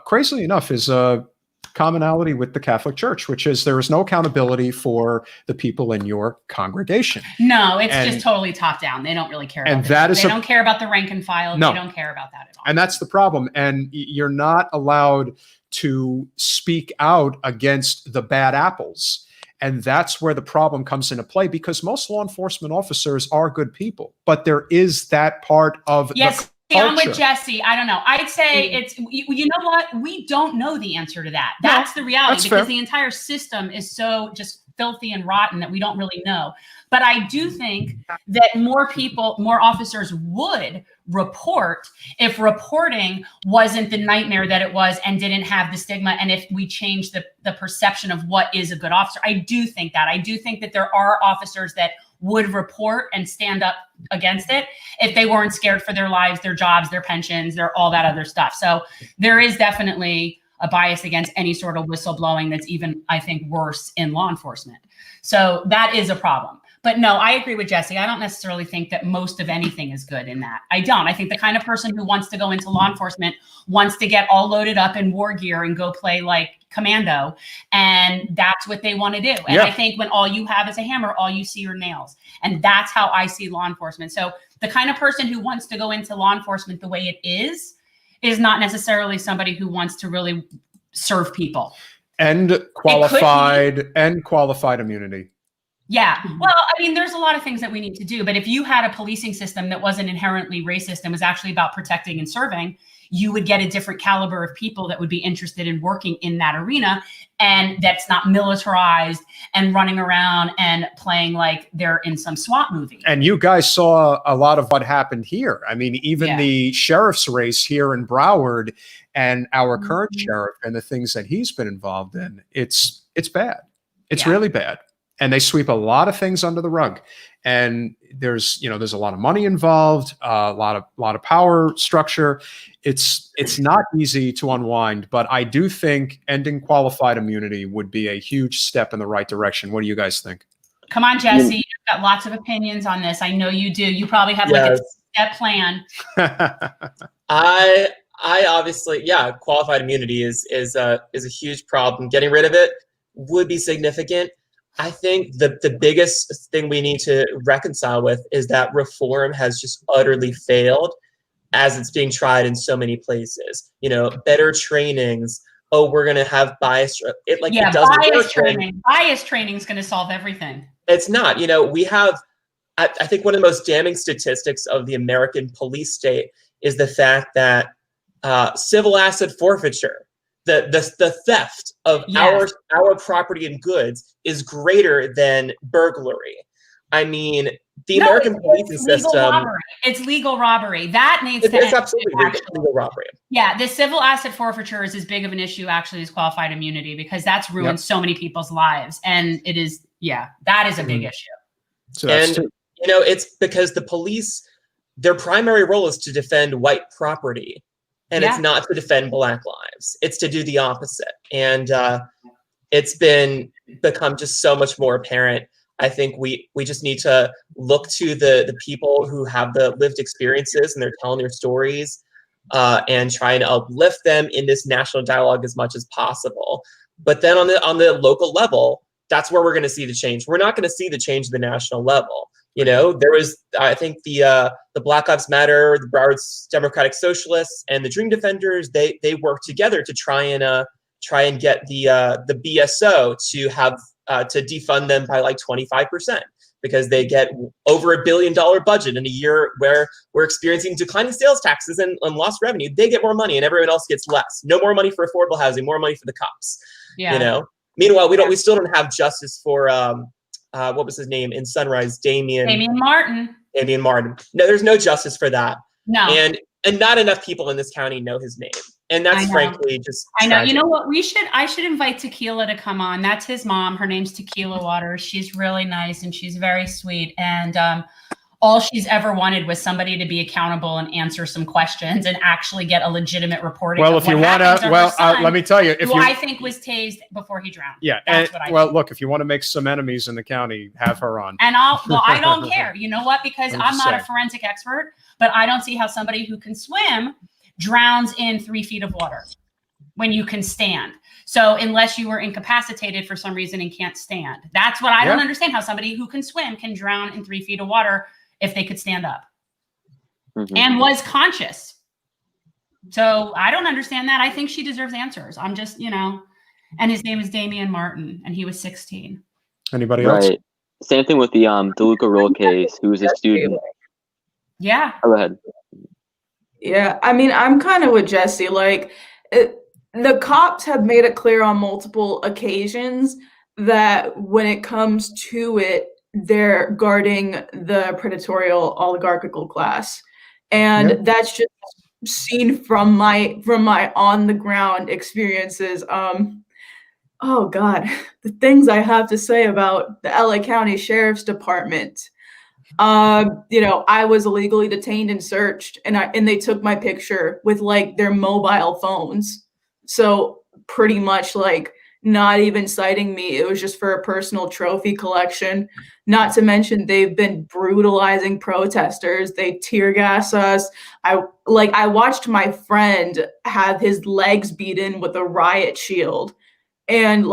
crazily enough, is a commonality with the Catholic Church, which is there is no accountability for the people in your congregation. No, it's just totally top down. They don't really care about that. They don't care about the rank and file. No. They don't care about that at all. And that's the problem. And you're not allowed to speak out against the bad apples. And that's where the problem comes into play, because most law enforcement officers are good people, but there is that part of the culture. I'm with Jesse. I don't know. I'd say it's, you know what? We don't know the answer to that. That's the reality, because the entire system is so just filthy and rotten that we don't really know. But I do think that more officers would report if reporting wasn't the nightmare that it was and didn't have the stigma. And if we change the perception of what is a good officer, I do think that. I do think that there are officers that would report and stand up against it if they weren't scared for their lives, their jobs, their pensions, all that other stuff. So there is definitely a bias against any sort of whistleblowing that's even, I think, worse in law enforcement. So that is a problem. But no, I agree with Jesse. I don't necessarily think that most of anything is good in that. I don't. I think the kind of person who wants to go into law enforcement wants to get all loaded up in war gear and go play like commando. And that's what they want to do. And I think when all you have is a hammer, all you see are nails. And that's how I see law enforcement. So the kind of person who wants to go into law enforcement the way it is not necessarily somebody who wants to really serve people. And qualified immunity. Yeah. Well, I mean, there's a lot of things that we need to do, but if you had a policing system that wasn't inherently racist and was actually about protecting and serving, you would get a different caliber of people that would be interested in working in that arena, and that's not militarized and running around and playing like they're in some SWAT movie. And you guys saw a lot of what happened here. I mean, even the sheriff's race here in Broward and our current sheriff and the things that he's been involved in, it's bad. It's really bad. And they sweep a lot of things under the rug. And there's a lot of money involved, a lot of power structure. It's not easy to unwind, but I do think ending qualified immunity would be a huge step in the right direction. What do you guys think? Come on, Jesse. You've got lots of opinions on this. I know you do. You probably have like a step plan. I obviously, qualified immunity is a huge problem. Getting rid of it would be significant. I think the biggest thing we need to reconcile with is that reform has just utterly failed as it's being tried in so many places. Better trainings. Oh, we're going to have bias. Bias training is going to solve everything. It's not. We have, I think one of the most damning statistics of the American police state is the fact that civil asset forfeiture, the theft of our property and goods, is greater than burglary. I mean, the American policing system. It's legal robbery. That needs to end. It's absolutely legal robbery. Yeah, the civil asset forfeiture is as big of an issue actually as qualified immunity, because that's ruined so many people's lives. And it is, that is a big issue. So it's because the police, their primary role is to defend white property. And it's not to defend Black lives. It's to do the opposite. And it's become just so much more apparent. I think we just need to look to the people who have the lived experiences and they're telling their stories, and trying to uplift them in this national dialogue as much as possible. But then on the local level, that's where we're going to see the change. We're not going to see the change at the national level. You know, there was, I think, the Black Lives Matter, the Broward Democratic Socialists, and the Dream Defenders. They worked together to try and get the BSO to have to defund them by like 25%, because they get over $1 billion budget in a year where we're experiencing declining sales taxes and lost revenue. They get more money and everyone else gets less. No more money for affordable housing, more money for the cops. Yeah. You know. Meanwhile, we still don't have justice for what was his name in Sunrise? Damian Martin. Damian Martin. No, there's no justice for that. No. And not enough people in this county know his name. And that's frankly just tragic. I know. You know what? I should invite Tequila to come on. That's his mom. Her name's Tequila Waters. She's really nice and she's very sweet. And all she's ever wanted was somebody to be accountable and answer some questions and actually get a legitimate reporting. Well, if you want to, let me tell you, who I think was tased before he drowned. Yeah. That's what I think. Look, if you want to make some enemies in the county, have her on. And I don't care. You know what? Because I'm not saying. a forensic expert, but I don't see how somebody who can swim drowns in 3 feet of water when you can stand. So unless you were incapacitated for some reason and can't stand, that's what I don't understand, how somebody who can swim can drown in 3 feet of water if they could stand up and was conscious. So I don't understand that. I think she deserves answers. I'm just, and his name is Damian Martin and he was 16. Anybody else? Right. Same thing with the DeLuca Roll case, who was a student. Yeah. Go ahead. Yeah, I mean, I'm kind of with Jesse. Like, the cops have made it clear on multiple occasions that when it comes to it, they're guarding the predatorial oligarchical class, and that's just seen from my on the ground experiences. Oh God, the things I have to say about the LA County Sheriff's Department. I was illegally detained and searched, and they took my picture with like their mobile phones. So pretty much like not even citing me. It was just for a personal trophy collection. Not to mention they've been brutalizing protesters. They tear gas us. I watched my friend have his legs beaten with a riot shield, and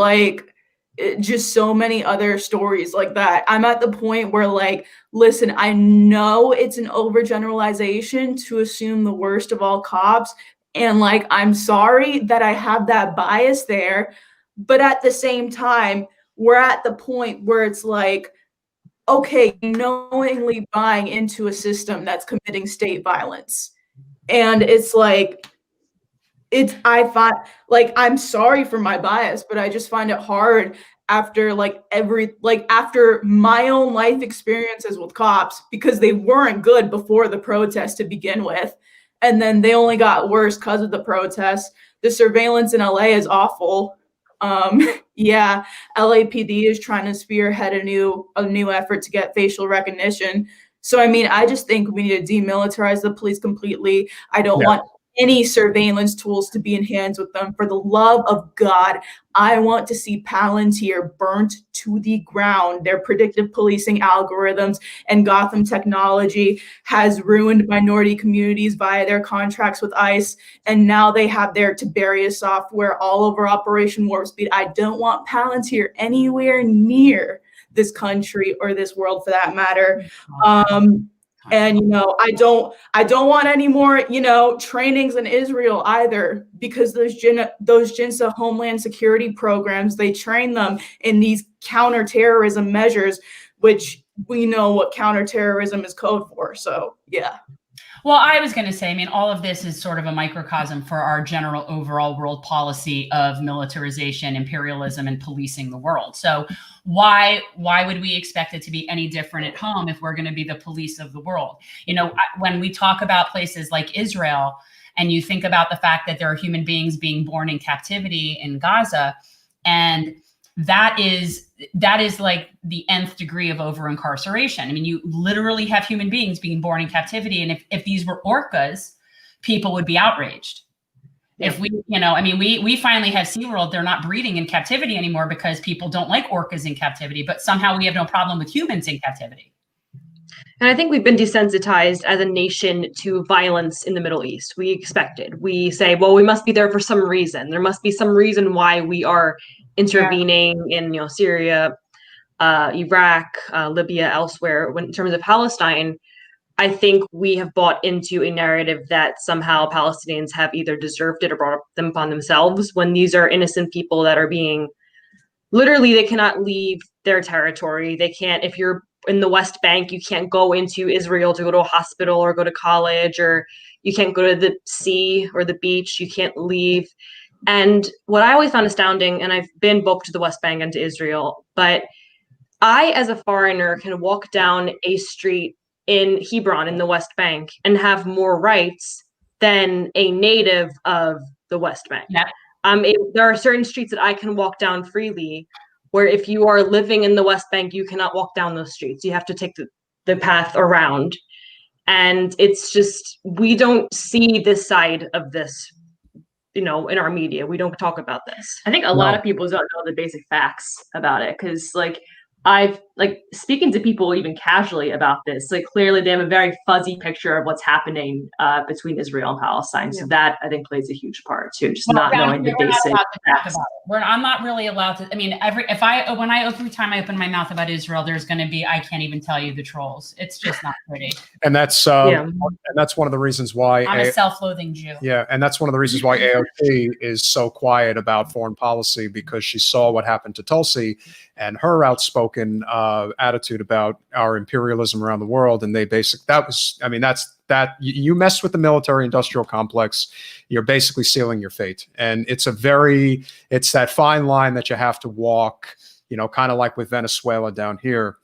just so many other stories like that. I'm at the point where listen, I know it's an overgeneralization to assume the worst of all cops. And I'm sorry that I have that bias there. But at the same time, we're at the point where it's okay, knowingly buying into a system that's committing state violence. And it's I find I'm sorry for my bias, but I just find it hard after after my own life experiences with cops, because they weren't good before the protest to begin with. And then they only got worse because of the protests. The surveillance in LA is awful. Yeah, LAPD is trying to spearhead a new effort to get facial recognition. So, I mean, I just think we need to demilitarize the police completely. I don't want any surveillance tools to be in hands with them. For the love of God, I want to see Palantir burnt to the ground. Their predictive policing algorithms and Gotham technology has ruined minority communities via their contracts with ICE. And now they have their Tiberius software all over Operation Warp Speed. I don't want Palantir anywhere near this country or this world for that matter. And I don't want any more trainings in Israel either, because those JINSA Homeland Security programs, they train them in these counterterrorism measures, which we know what counterterrorism is code for. So yeah. Well, I was going to say, I mean, all of this is sort of a microcosm for our general overall world policy of militarization, imperialism, and policing the world. So why would we expect it to be any different at home if we're going to be the police of the world? When we talk about places like Israel, and you think about the fact that there are human beings being born in captivity in Gaza, and that is like the nth degree of over incarceration. I mean, you literally have human beings being born in captivity. And if these were orcas, people would be outraged. If we, I mean, we finally have SeaWorld, they're not breeding in captivity anymore because people don't like orcas in captivity, but somehow we have no problem with humans in captivity. And I think we've been desensitized as a nation to violence in the Middle East. We expected. We say, well, we must be there for some reason. There must be some reason why we are intervening in, Syria, Iraq, Libya, elsewhere. In terms of Palestine, I think we have bought into a narrative that somehow Palestinians have either deserved it or brought them upon themselves, when these are innocent people that are being, literally, they cannot leave their territory. They can't, if you're in the West Bank, you can't go into Israel to go to a hospital or go to college, or you can't go to the sea or the beach. You can't leave. And what I always found astounding, and I've been both to the West Bank and to Israel, but I, as a foreigner, can walk down a street in Hebron in the West Bank and have more rights than a native of the West Bank. Yeah. There are certain streets that I can walk down freely, where if you are living in the West Bank, you cannot walk down those streets. You have to take the path around. And it's just, we don't see this side of this, in our media. We don't talk about this. I think a lot of people don't know the basic facts about it, because I've speaking to people even casually about this, clearly they have a very fuzzy picture of what's happening between Israel and Palestine. So that, I think, plays a huge part too, just not knowing the basic facts. I'm not really allowed to. I mean, every time I open my mouth about Israel, there's going to be, I can't even tell you, the trolls. It's just not pretty. And that's and that's one of the reasons why I'm a self-loathing Jew. Yeah, and that's one of the reasons why AOC is so quiet about foreign policy, because she saw what happened to Tulsi and her outspoken attitude about our imperialism around the world. And you mess with the military industrial complex, you're basically sealing your fate. And it's that fine line that you have to walk, kind of like with Venezuela down here.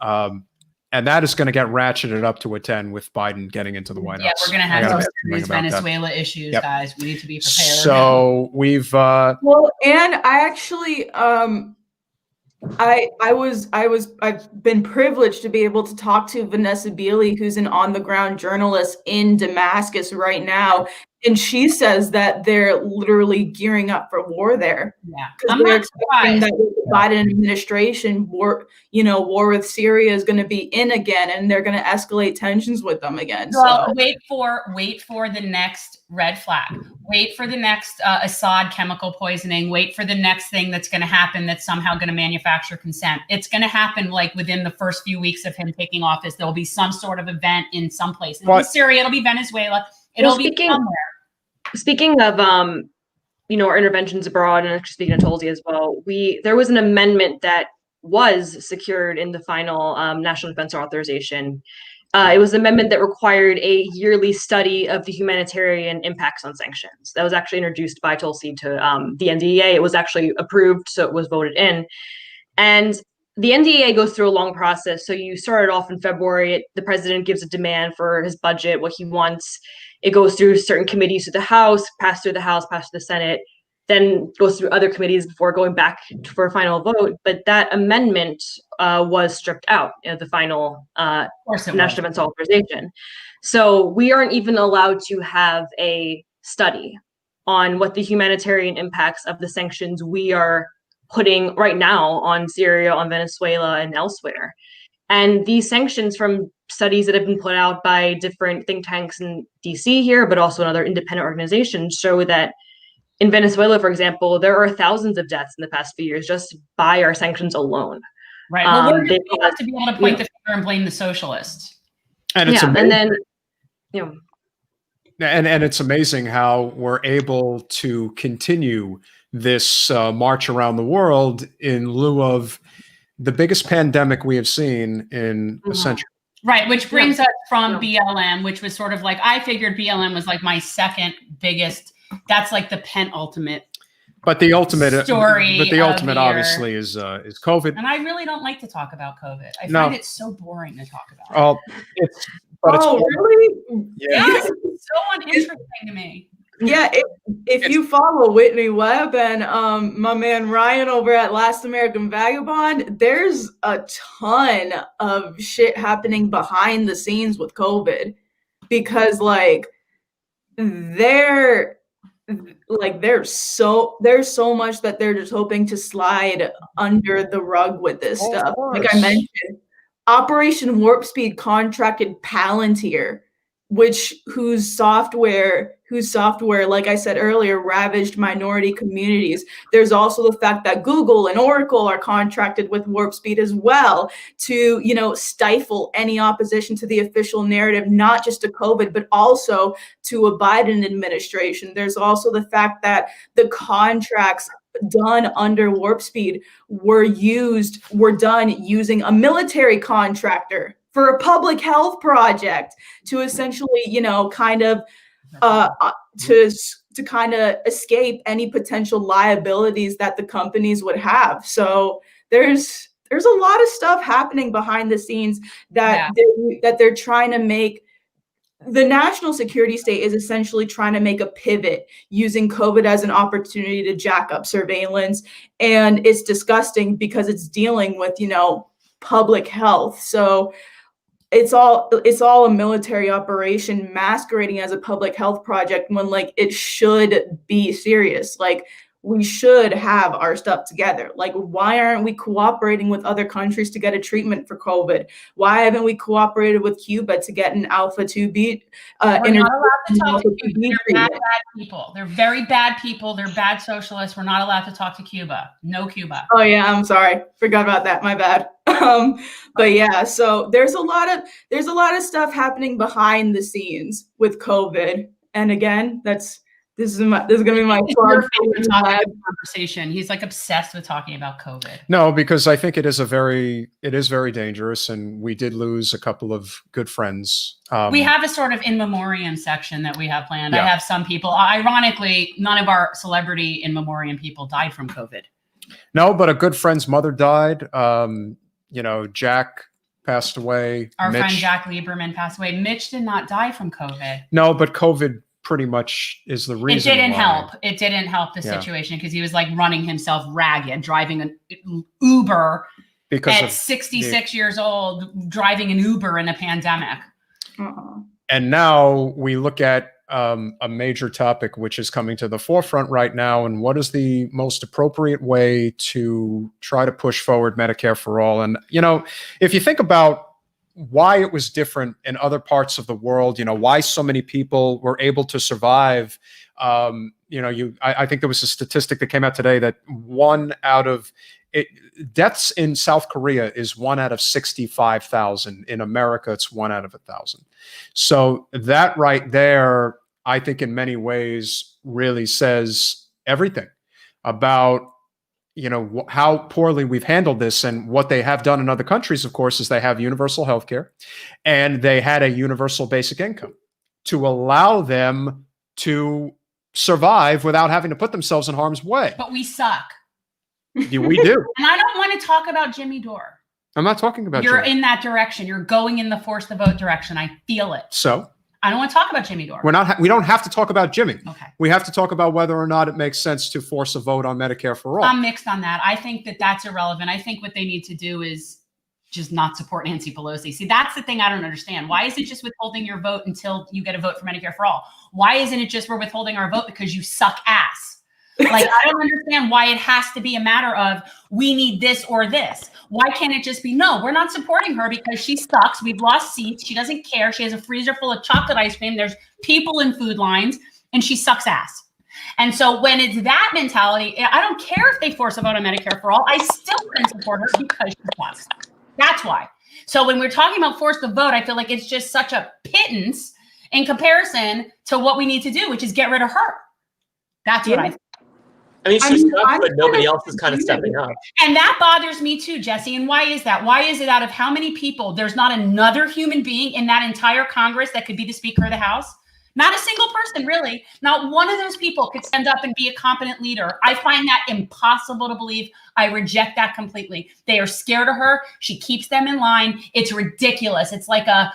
And that is going to get ratcheted up to a 10 with Biden getting into the White House. Yeah, we're going to have some serious Venezuela issues, guys. We need to be prepared. So we've well, and I actually I've been privileged to be able to talk to Vanessa Beeley, who's an on-the-ground journalist in Damascus right now, and she says that they're literally gearing up for war there. Yeah, because they're expecting that with the Biden administration, war with Syria is going to be in again, and they're going to escalate tensions with them again. Well, so wait for the next red flag. Wait for the next Assad chemical poisoning. Wait for the next thing that's going to happen that's somehow going to manufacture consent. It's going to happen within the first few weeks of him taking office. There'll be some sort of event in some place. It'll be Syria. It'll be Venezuela. It'll be somewhere. Speaking of, our interventions abroad, and speaking of Tulsi as well, there was an amendment that was secured in the final National Defense Authorization. It was an amendment that required a yearly study of the humanitarian impacts on sanctions. That was actually introduced by Tulsi to the NDEA. It was actually approved, so it was voted in. And the NDEA goes through a long process. So you started off in February. The president gives a demand for his budget, what he wants. It goes through certain committees to the House, passed through the House, passed through the Senate, then goes through other committees before going back for a final vote. But that amendment was stripped out of the final National Defense Authorization. So we aren't even allowed to have a study on what the humanitarian impacts of the sanctions we are putting right now on Syria, on Venezuela, and elsewhere. And these sanctions, from studies that have been put out by different think tanks in DC here, but also in other independent organizations, show that in Venezuela, for example, there are thousands of deaths in the past few years just by our sanctions alone. Right. Well, we have to be able to point the finger and blame the socialists. And it's amazing. And then, and it's amazing how we're able to continue this march around the world in lieu of the biggest pandemic we have seen in a century. Right, which brings us from BLM, which was sort of I figured BLM was my second biggest. That's the penultimate. But the ultimate story. But the ultimate, obviously, is COVID. And I really don't like to talk about COVID. I find it so boring to talk about. Oh, really? Yeah, it's so uninteresting to me. Yeah, if you follow Whitney Webb and my man Ryan over at Last American Vagabond, there's a ton of shit happening behind the scenes with COVID, because like there's so much that they're just hoping to slide under the rug with this stuff. Like I mentioned, Operation Warp Speed contracted Palantir, whose software, like I said earlier, ravaged minority communities. There's also the fact that Google and Oracle are contracted with Warp Speed as well to, you know, stifle any opposition to the official narrative, not just to COVID, but also to a Biden administration. There's also the fact that the contracts done under Warp Speed were done using a military contractor for a public health project to essentially, you know, kind of to kind of escape any potential liabilities that the companies would have. So there's a lot of stuff happening behind the scenes that they're trying to make. The national security state is essentially trying to make a pivot using COVID as an opportunity to jack up surveillance. And it's disgusting because it's dealing with, you know, public health. So it's all a military operation masquerading as a public health project when like it should be serious. Like we should have our stuff together. Like, why aren't we cooperating with other countries to get a treatment for COVID? Why haven't we cooperated with Cuba to get an alpha 2B? We're not allowed to talk to Cuba. They're bad people. They're very bad people. They're bad socialists. We're not allowed to talk to Cuba. No Cuba. Oh yeah, I'm sorry. Forgot about that. My bad. But yeah, so there's a lot of stuff happening behind the scenes with COVID. And again, this is gonna be my favorite topic of conversation. He's like obsessed with talking about COVID. No, because I think it is very dangerous, and we did lose a couple of good friends. We have a sort of in memoriam section that we have planned. Yeah. I have some people. Ironically, none of our celebrity in memoriam people died from COVID. No, but a good friend's mother died. You know, Jack passed away. Our friend Jack Lieberman passed away. Mitch did not die from COVID. No, but COVID pretty much is the reason. It didn't help. It didn't help the situation because he was like running himself ragged, driving an Uber at 66 years old, driving an Uber in a pandemic. And now we look at a major topic which is coming to the forefront right now, and what is the most appropriate way to try to push forward Medicare for all. And, you know, if you think about why it was different in other parts of the world, you know, why so many people were able to survive. You know, I think there was a statistic that came out today that deaths in South Korea is 1 out of 65,000. In America, it's 1 out of 1,000. So that right there, I think in many ways really says everything about, you know, how poorly we've handled this. And what they have done in other countries, of course, is they have universal health care and they had a universal basic income to allow them to survive without having to put themselves in harm's way. But we suck. We do. And I don't want to talk about Jimmy Dore. I'm not talking about You're Jimmy. In that direction. You're going in the force the vote direction. I feel it. So? I don't want to talk about Jimmy Dore. We don't have to talk about Jimmy. Okay. We have to talk about whether or not it makes sense to force a vote on Medicare for all. I'm mixed on that. I think that that's irrelevant. I think what they need to do is just not support Nancy Pelosi. See, that's the thing I don't understand. Why is it just withholding your vote until you get a vote for Medicare for all? Why isn't it just we're withholding our vote because you suck ass? Like, I don't understand why it has to be a matter of we need this or this. Why can't it just be, no, we're not supporting her because she sucks. We've lost seats. She doesn't care. She has a freezer full of chocolate ice cream. There's people in food lines and she sucks ass. And so when it's that mentality, I don't care if they force a vote on Medicare for all. I still can support her because she sucks. That's why. So when we're talking about force the vote, I feel like it's just such a pittance in comparison to what we need to do, which is get rid of her. That's what I think. I mean, she's stuck, but nobody else is kind of stepping up. And that bothers me too, Jesse. And why is that? Why is it out of how many people, there's not another human being in that entire Congress that could be the Speaker of the House? Not a single person, really. Not one of those people could stand up and be a competent leader. I find that impossible to believe. I reject that completely. They are scared of her. She keeps them in line. It's ridiculous. It's like a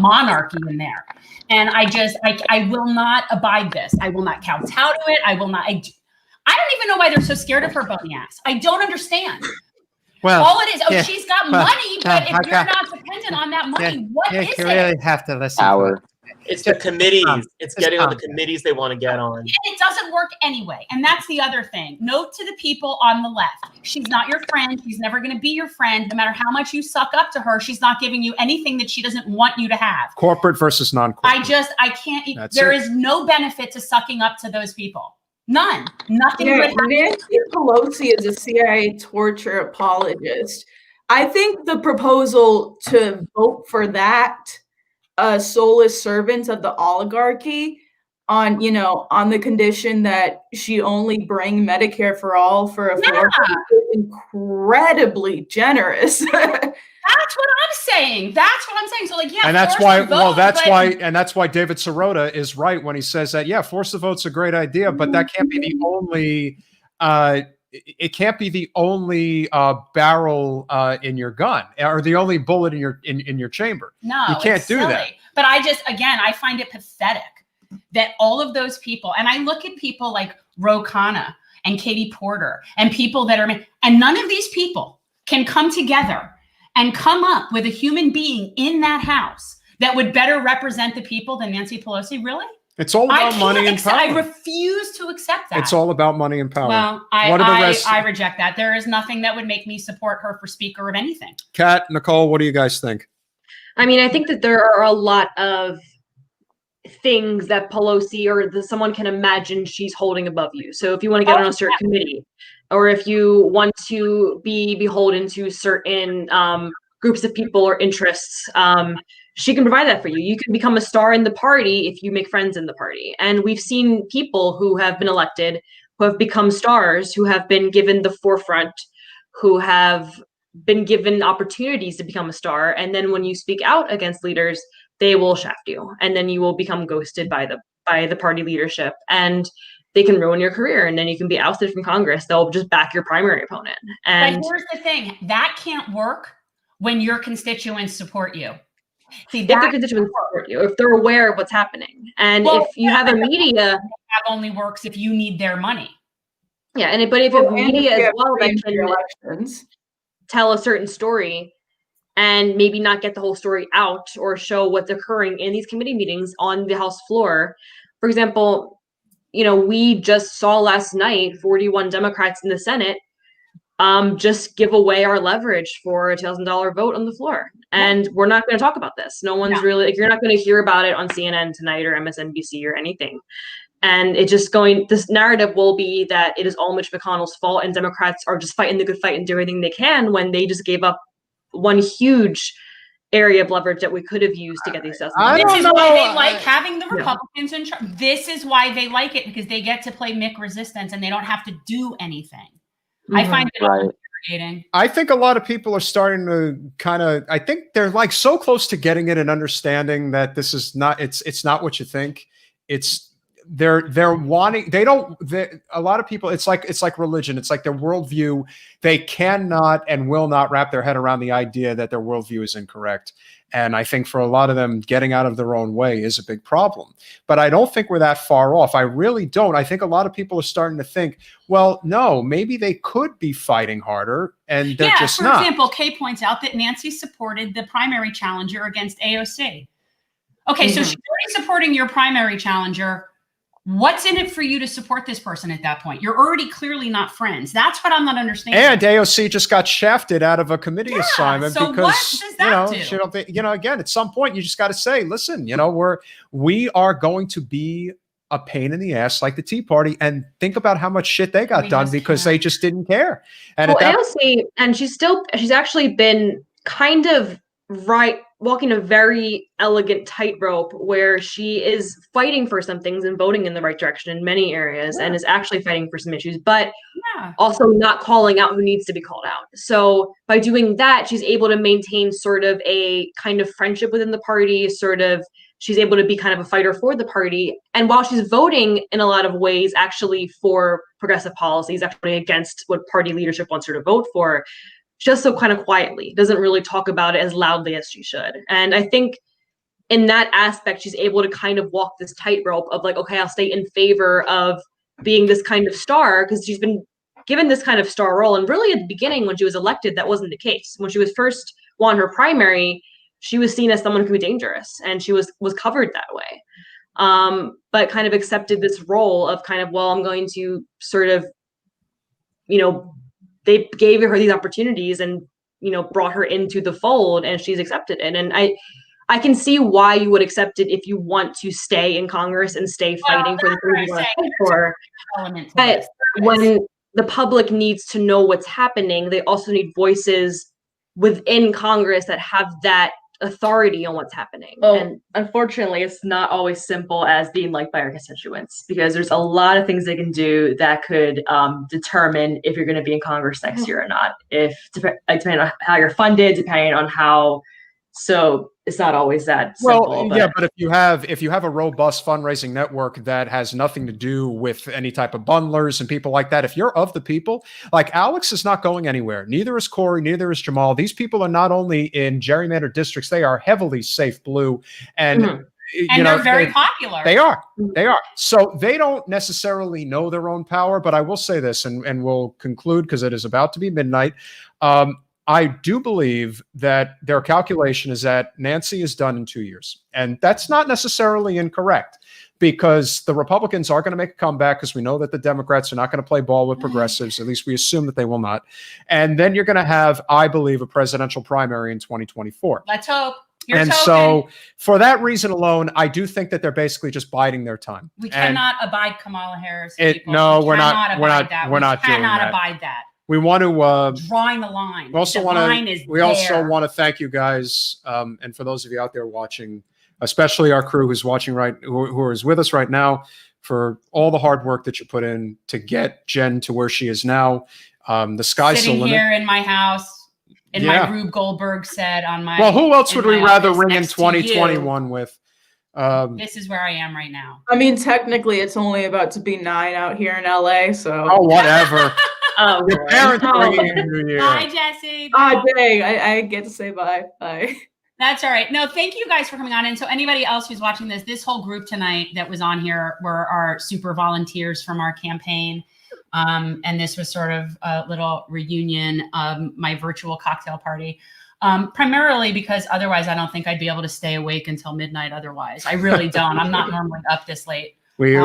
monarchy in there. And I will not abide this. I will not kowtow to it. I will not. I don't even know why they're so scared of her bony ass. I don't understand. Well, all it is, she's got money, but if you're not dependent on that money, what is you really it? have to listen. It's the committees. It's getting on the committees they want to get on. And it doesn't work anyway. And that's the other thing. Note to the people on the left. She's not your friend. She's never going to be your friend. No matter how much you suck up to her, she's not giving you anything that she doesn't want you to have. Corporate versus non-corporate. I can't. There is no benefit to sucking up to those people. None. Nothing. Nancy Pelosi is a CIA torture apologist. I think the proposal to vote for that soulless servant of the oligarchy on the condition that she only bring Medicare for all for a floor is incredibly generous. That's what I'm saying. So and that's why David Sirota is right when he says that, force the vote's a great idea, but that can't be the only it can't be the only barrel in your gun or the only bullet in your chamber. No, you can't do that. But I find it pathetic that all of those people, and I look at people like Ro Khanna and Katie Porter and people that are, and none of these people can come together and come up with a human being in that house that would better represent the people than Nancy Pelosi. Really? It's all about money and power. I refuse to accept that. It's all about money and power. Well, I reject that. There is nothing that would make me support her for speaker of anything. Kat, Nicole, what do you guys think? I mean, I think that there are a lot of things that Pelosi or someone can imagine she's holding above you. So if you want to get on a certain committee, or if you want to be beholden to certain groups of people or interests, she can provide that for you. You can become a star in the party if you make friends in the party. And we've seen people who have been elected, who have become stars, who have been given the forefront, who have been given opportunities to become a star. And then when you speak out against leaders, they will shaft you. And then you will become ghosted by the party leadership. And they can ruin your career. And then you can be ousted from Congress. They'll just back your primary opponent. And but here's the thing, that can't work when your constituents support you. See, if their constituents support you, if they're aware of what's happening, and if you have a media, that only works if you need their money. Yeah, but if you have media as well that can tell a certain story, and maybe not get the whole story out or show what's occurring in these committee meetings on the House floor, for example, we just saw last night 41 Democrats in the Senate just give away our leverage for a $1,000 vote on the floor. And we're not going to talk about this. No one's really, you're not going to hear about it on CNN tonight or MSNBC or anything. And this narrative will be that it is all Mitch McConnell's fault and Democrats are just fighting the good fight and do everything they can when they just gave up one huge area of leverage that we could have used to get these $1,000. This is why they like having the Republicans in charge. This is why they like it, because they get to play Mick resistance and they don't have to do anything. I find it infuriating. I think a lot of people are starting to I think they're like so close to getting it and understanding that this is not, it's not what you think. They're wanting, a lot of people, it's like religion. It's like their worldview. They cannot and will not wrap their head around the idea that their worldview is incorrect. And I think for a lot of them, getting out of their own way is a big problem. But I don't think we're that far off. I really don't. I think a lot of people are starting to think, well, no, maybe they could be fighting harder, and they're just not. For example, Kay points out that Nancy supported the primary challenger against AOC. Okay, so she's already supporting your primary challenger. What's in it for you to support this person at that point? You're already clearly not friends. That's what I'm not understanding. And AOC just got shafted out of a committee assignment so because what does that do? she don't think, again, at some point you just got to say, listen, we are going to be a pain in the ass like the Tea Party, and think about how much shit they got done because they just didn't care. And AOC, and she's actually been kind of walking a very elegant tightrope where she is fighting for some things and voting in the right direction in many areas and is actually fighting for some issues, but also not calling out who needs to be called out. So by doing that, she's able to maintain sort of a kind of friendship within the party, she's able to be kind of a fighter for the party. And while she's voting in a lot of ways actually for progressive policies, actually against what party leadership wants her to vote for, just so kind of quietly, doesn't really talk about it as loudly as she should. And I think in that aspect, she's able to kind of walk this tightrope of like, okay, I'll stay in favor of being this kind of star, because she's been given this kind of star role. And really at the beginning, when she was elected, that wasn't the case. When she was first won her primary, she was seen as someone who could be dangerous, and she was covered that way. But kind of accepted this role of kind of, well, I'm going to sort of, they gave her these opportunities and, brought her into the fold, and she's accepted it. And I can see why you would accept it if you want to stay in Congress and stay fighting for the things you want to fight for. But when the public needs to know what's happening, they also need voices within Congress that have that authority on what's happening. Well, And unfortunately, it's not always simple as being liked by our constituents, because there's a lot of things they can do that could determine if you're going to be in Congress next year or not. Depending on how you're funded, depending on how. So it's not always that simple. Well, but if you have a robust fundraising network that has nothing to do with any type of bundlers and people like that, if you're of the people, like Alex is not going anywhere. Neither is Corey. Neither is Jamal. These people are not only in gerrymandered districts; they are heavily safe blue, and they're very popular. They are. So they don't necessarily know their own power. But I will say this, and we'll conclude because it is about to be midnight. I do believe that their calculation is that Nancy is done in 2 years. And that's not necessarily incorrect, because the Republicans are going to make a comeback, because we know that the Democrats are not going to play ball with progressives. At least we assume that they will not. And then you're going to have, I believe, a presidential primary in 2024. Let's hope. So for that reason alone, I do think that they're basically just biding their time. We cannot abide Kamala Harris. No, we're not doing that. Cannot abide that. We want to drawing the line. We also want to thank you guys, and for those of you out there watching, especially our crew who's watching who is with us right now, for all the hard work that you put in to get Jen to where she is now. The sky's the limit. Sitting here in my house, in my Rube Goldberg set on my. Well, who else would we rather ring in 2021 with? This is where I am right now. I mean, technically, it's only about to be 9 out here in LA. So. Oh, whatever. Your parents bringing in New Year. Bye, Jesse. Ah, dang. I get to say bye. Bye. That's all right. No, thank you guys for coming on. And so anybody else who's watching this whole group tonight that was on here were our super volunteers from our campaign. And this was sort of a little reunion of my virtual cocktail party. Primarily because otherwise I don't think I'd be able to stay awake until midnight otherwise. I really don't. I'm not normally up this late. We're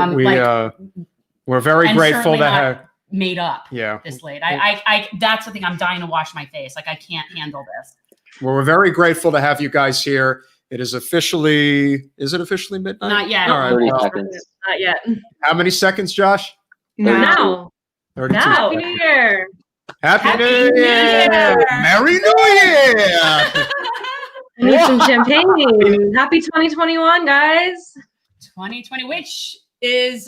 very grateful to have made up this late. I that's the thing. I'm dying to wash my face. Like I can't handle this. Well, we're very grateful to have you guys here. It is officially midnight? Not yet. All right. 30 seconds. not yet. How many seconds, Josh? Now. 32 Happy seconds. New Year. Happy New Year. Merry New Year. Need some champagne. Happy 2021, guys. 2020, which is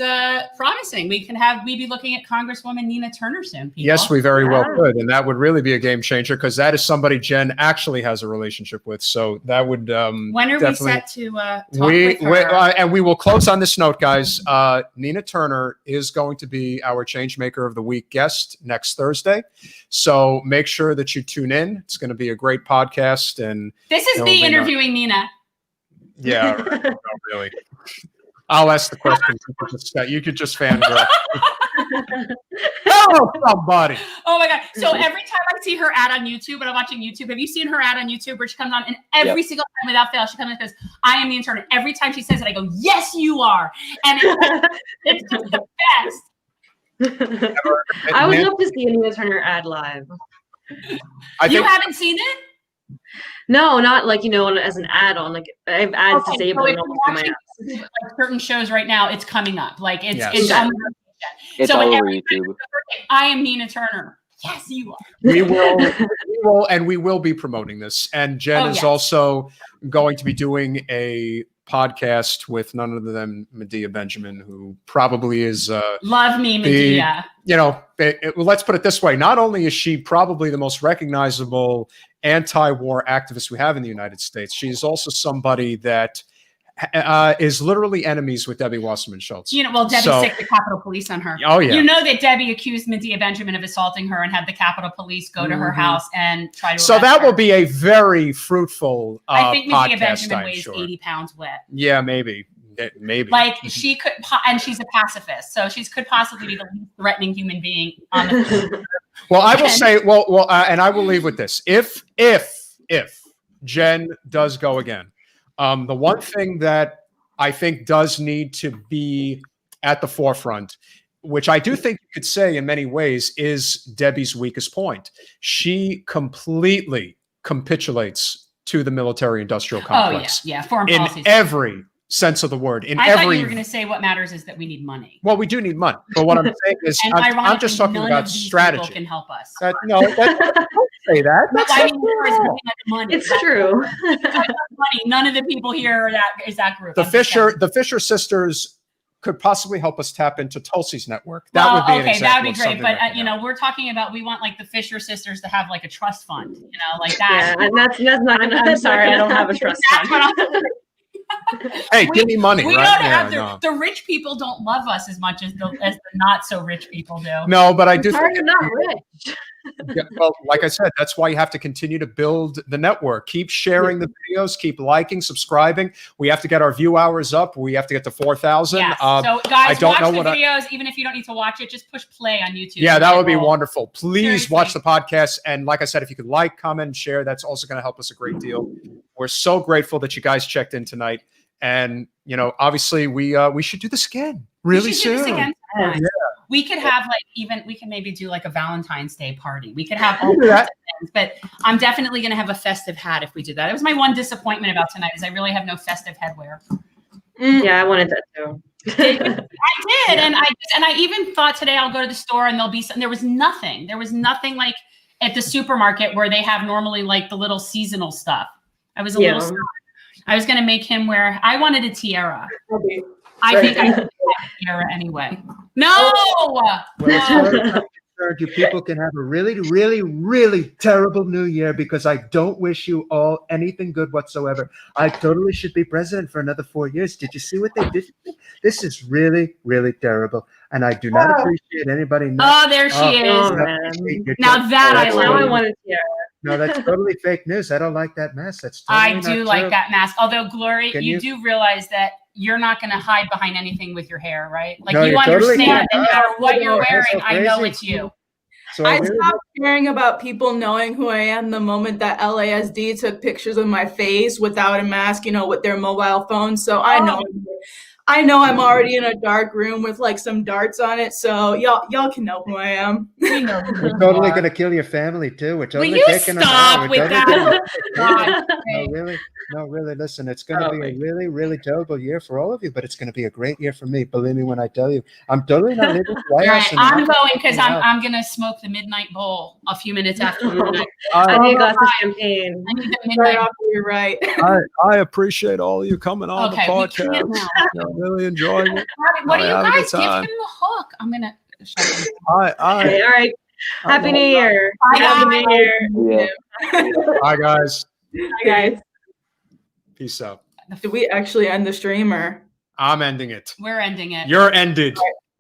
promising. We'd be looking at Congresswoman Nina Turner soon. People. Yes, we very well could. And that would really be a game changer, because that is somebody Jen actually has a relationship with. So that would when are we set to talk with her? And we will close on this note, guys. Nina Turner is going to be our Changemaker of the Week guest next Thursday. So make sure that you tune in. It's going to be a great podcast. And this is me interviewing Nina. Yeah, right. No, really. I'll ask the question. You could just fangirl. Hello, somebody. Oh my God. So every time I see her ad on YouTube, and I'm watching YouTube, have you seen her ad on YouTube where she comes on and every single time without fail, she comes and goes, I am the intern. Every time she says it, I go, yes, you are. And it's just the best. I would love to see a Nina Turner ad live. You haven't seen it? No, not like, as an add-on. Like I have ads disabled. So if you're watching like certain shows right now, it's coming up. Like it's It's all over YouTube. I am Nina Turner. Yes, you are. We will be promoting this. And Jen is also going to be doing a podcast with none other than Medea Benjamin, who probably is love me, Medea. Let's put it this way: not only is she probably the most recognizable anti-war activist we have in the United States, she's also somebody that is literally enemies with Debbie Wasserman Schultz. Debbie sicked the Capitol Police on her. Oh yeah. You know that Debbie accused Medea Benjamin of assaulting her and had the Capitol Police go to her house and try to. So that will be a very fruitful. I think Medea podcast, Benjamin weighs 80 pounds wet. Yeah, maybe. Like she could, and she's a pacifist, so she could possibly be the least threatening human being on the. Well, I will say, and I will leave with this: if Jen does go again. The one thing that I think does need to be at the forefront, which I do think you could say in many ways is Debbie's weakest point. She completely capitulates to the military-industrial complex. Oh, yeah. Foreign in policy. every sense of the word. I thought you were going to say what matters is that we need money. Well, we do need money. But what I'm saying is, I'm just talking about strategy. People can help us. No, don't say that. That's money. It's true. Money. None of the people here is that group. The Fisher sisters could possibly help us tap into Tulsi's network. That would be an example. That would be great. But you know, we're talking about, we want like the Fisher sisters to have like a trust fund, you know, like that. Yeah, and that's not gonna. I'm sorry, I don't have a trust fund. Hey, give me money. We right? don't have the rich people don't love us as much as the not so rich people do. No, but I do. Sorry, you're not rich. Yeah, well, like I said, that's why you have to continue to build the network. Keep sharing the videos, keep liking, subscribing. We have to get our view hours up. We have to get to 4,000. Yes. So guys, watch the videos. Even if you don't need to watch it, just push play on YouTube. Yeah, that would be wonderful. Please watch the podcast. And like I said, if you could like, comment, and share, that's also going to help us a great deal. We're so grateful that you guys checked in tonight. And, you know, obviously we should do this again really soon. Yeah. We could have we can maybe do like a Valentine's Day party. We could have all kinds of things, but I'm definitely going to have a festive hat if we do that. It was my one disappointment about tonight is I really have no festive headwear. Yeah, I wanted that too. I did. And I even thought today I'll go to the store and there'll be some, there was nothing like at the supermarket where they have normally like the little seasonal stuff. I was a little sad. I was going to make him wear, I wanted a tiara. Okay. I think I should have a tiara anyway. No! Well, as far as I'm concerned, you people can have a really, really, really terrible new year because I don't wish you all anything good whatsoever. I totally should be president for another 4 years. Did you see what they did? This is really, really terrible. And I do not appreciate anybody. There she is. Now that I love. Now I want a tiara. No, that's totally fake news. I don't like that mess. That's totally I do like that mask. Although, Glory, you do realize that you're not going to hide behind anything with your hair, right? Like, you understand no matter what you're wearing, I know it's you. So I stopped caring about people knowing who I am the moment that LASD took pictures of my face without a mask, you know, with their mobile phone. So I know I'm already in a dark room with like some darts on it. So y'all can know who I am. We know who We're totally going to kill your family too. We're totally Will you taking stop with that? No, really, listen, it's going to be a really, really terrible year for all of you, but it's going to be a great year for me. Believe me when I tell you. I'm totally not leaving the White House. I'm going because I'm going to smoke the midnight bowl a few minutes after midnight. I need a glass of champagne. I need the midnight. You're right. I appreciate all of you coming on the podcast. I'm really enjoying it. What do you guys give him the hook? I'm going to shut him. All right. Happy New Year. Happy New Year. Bye, guys. Bye, guys. Peace out. Did we actually end the stream or? I'm ending it. We're ending it. You're ended.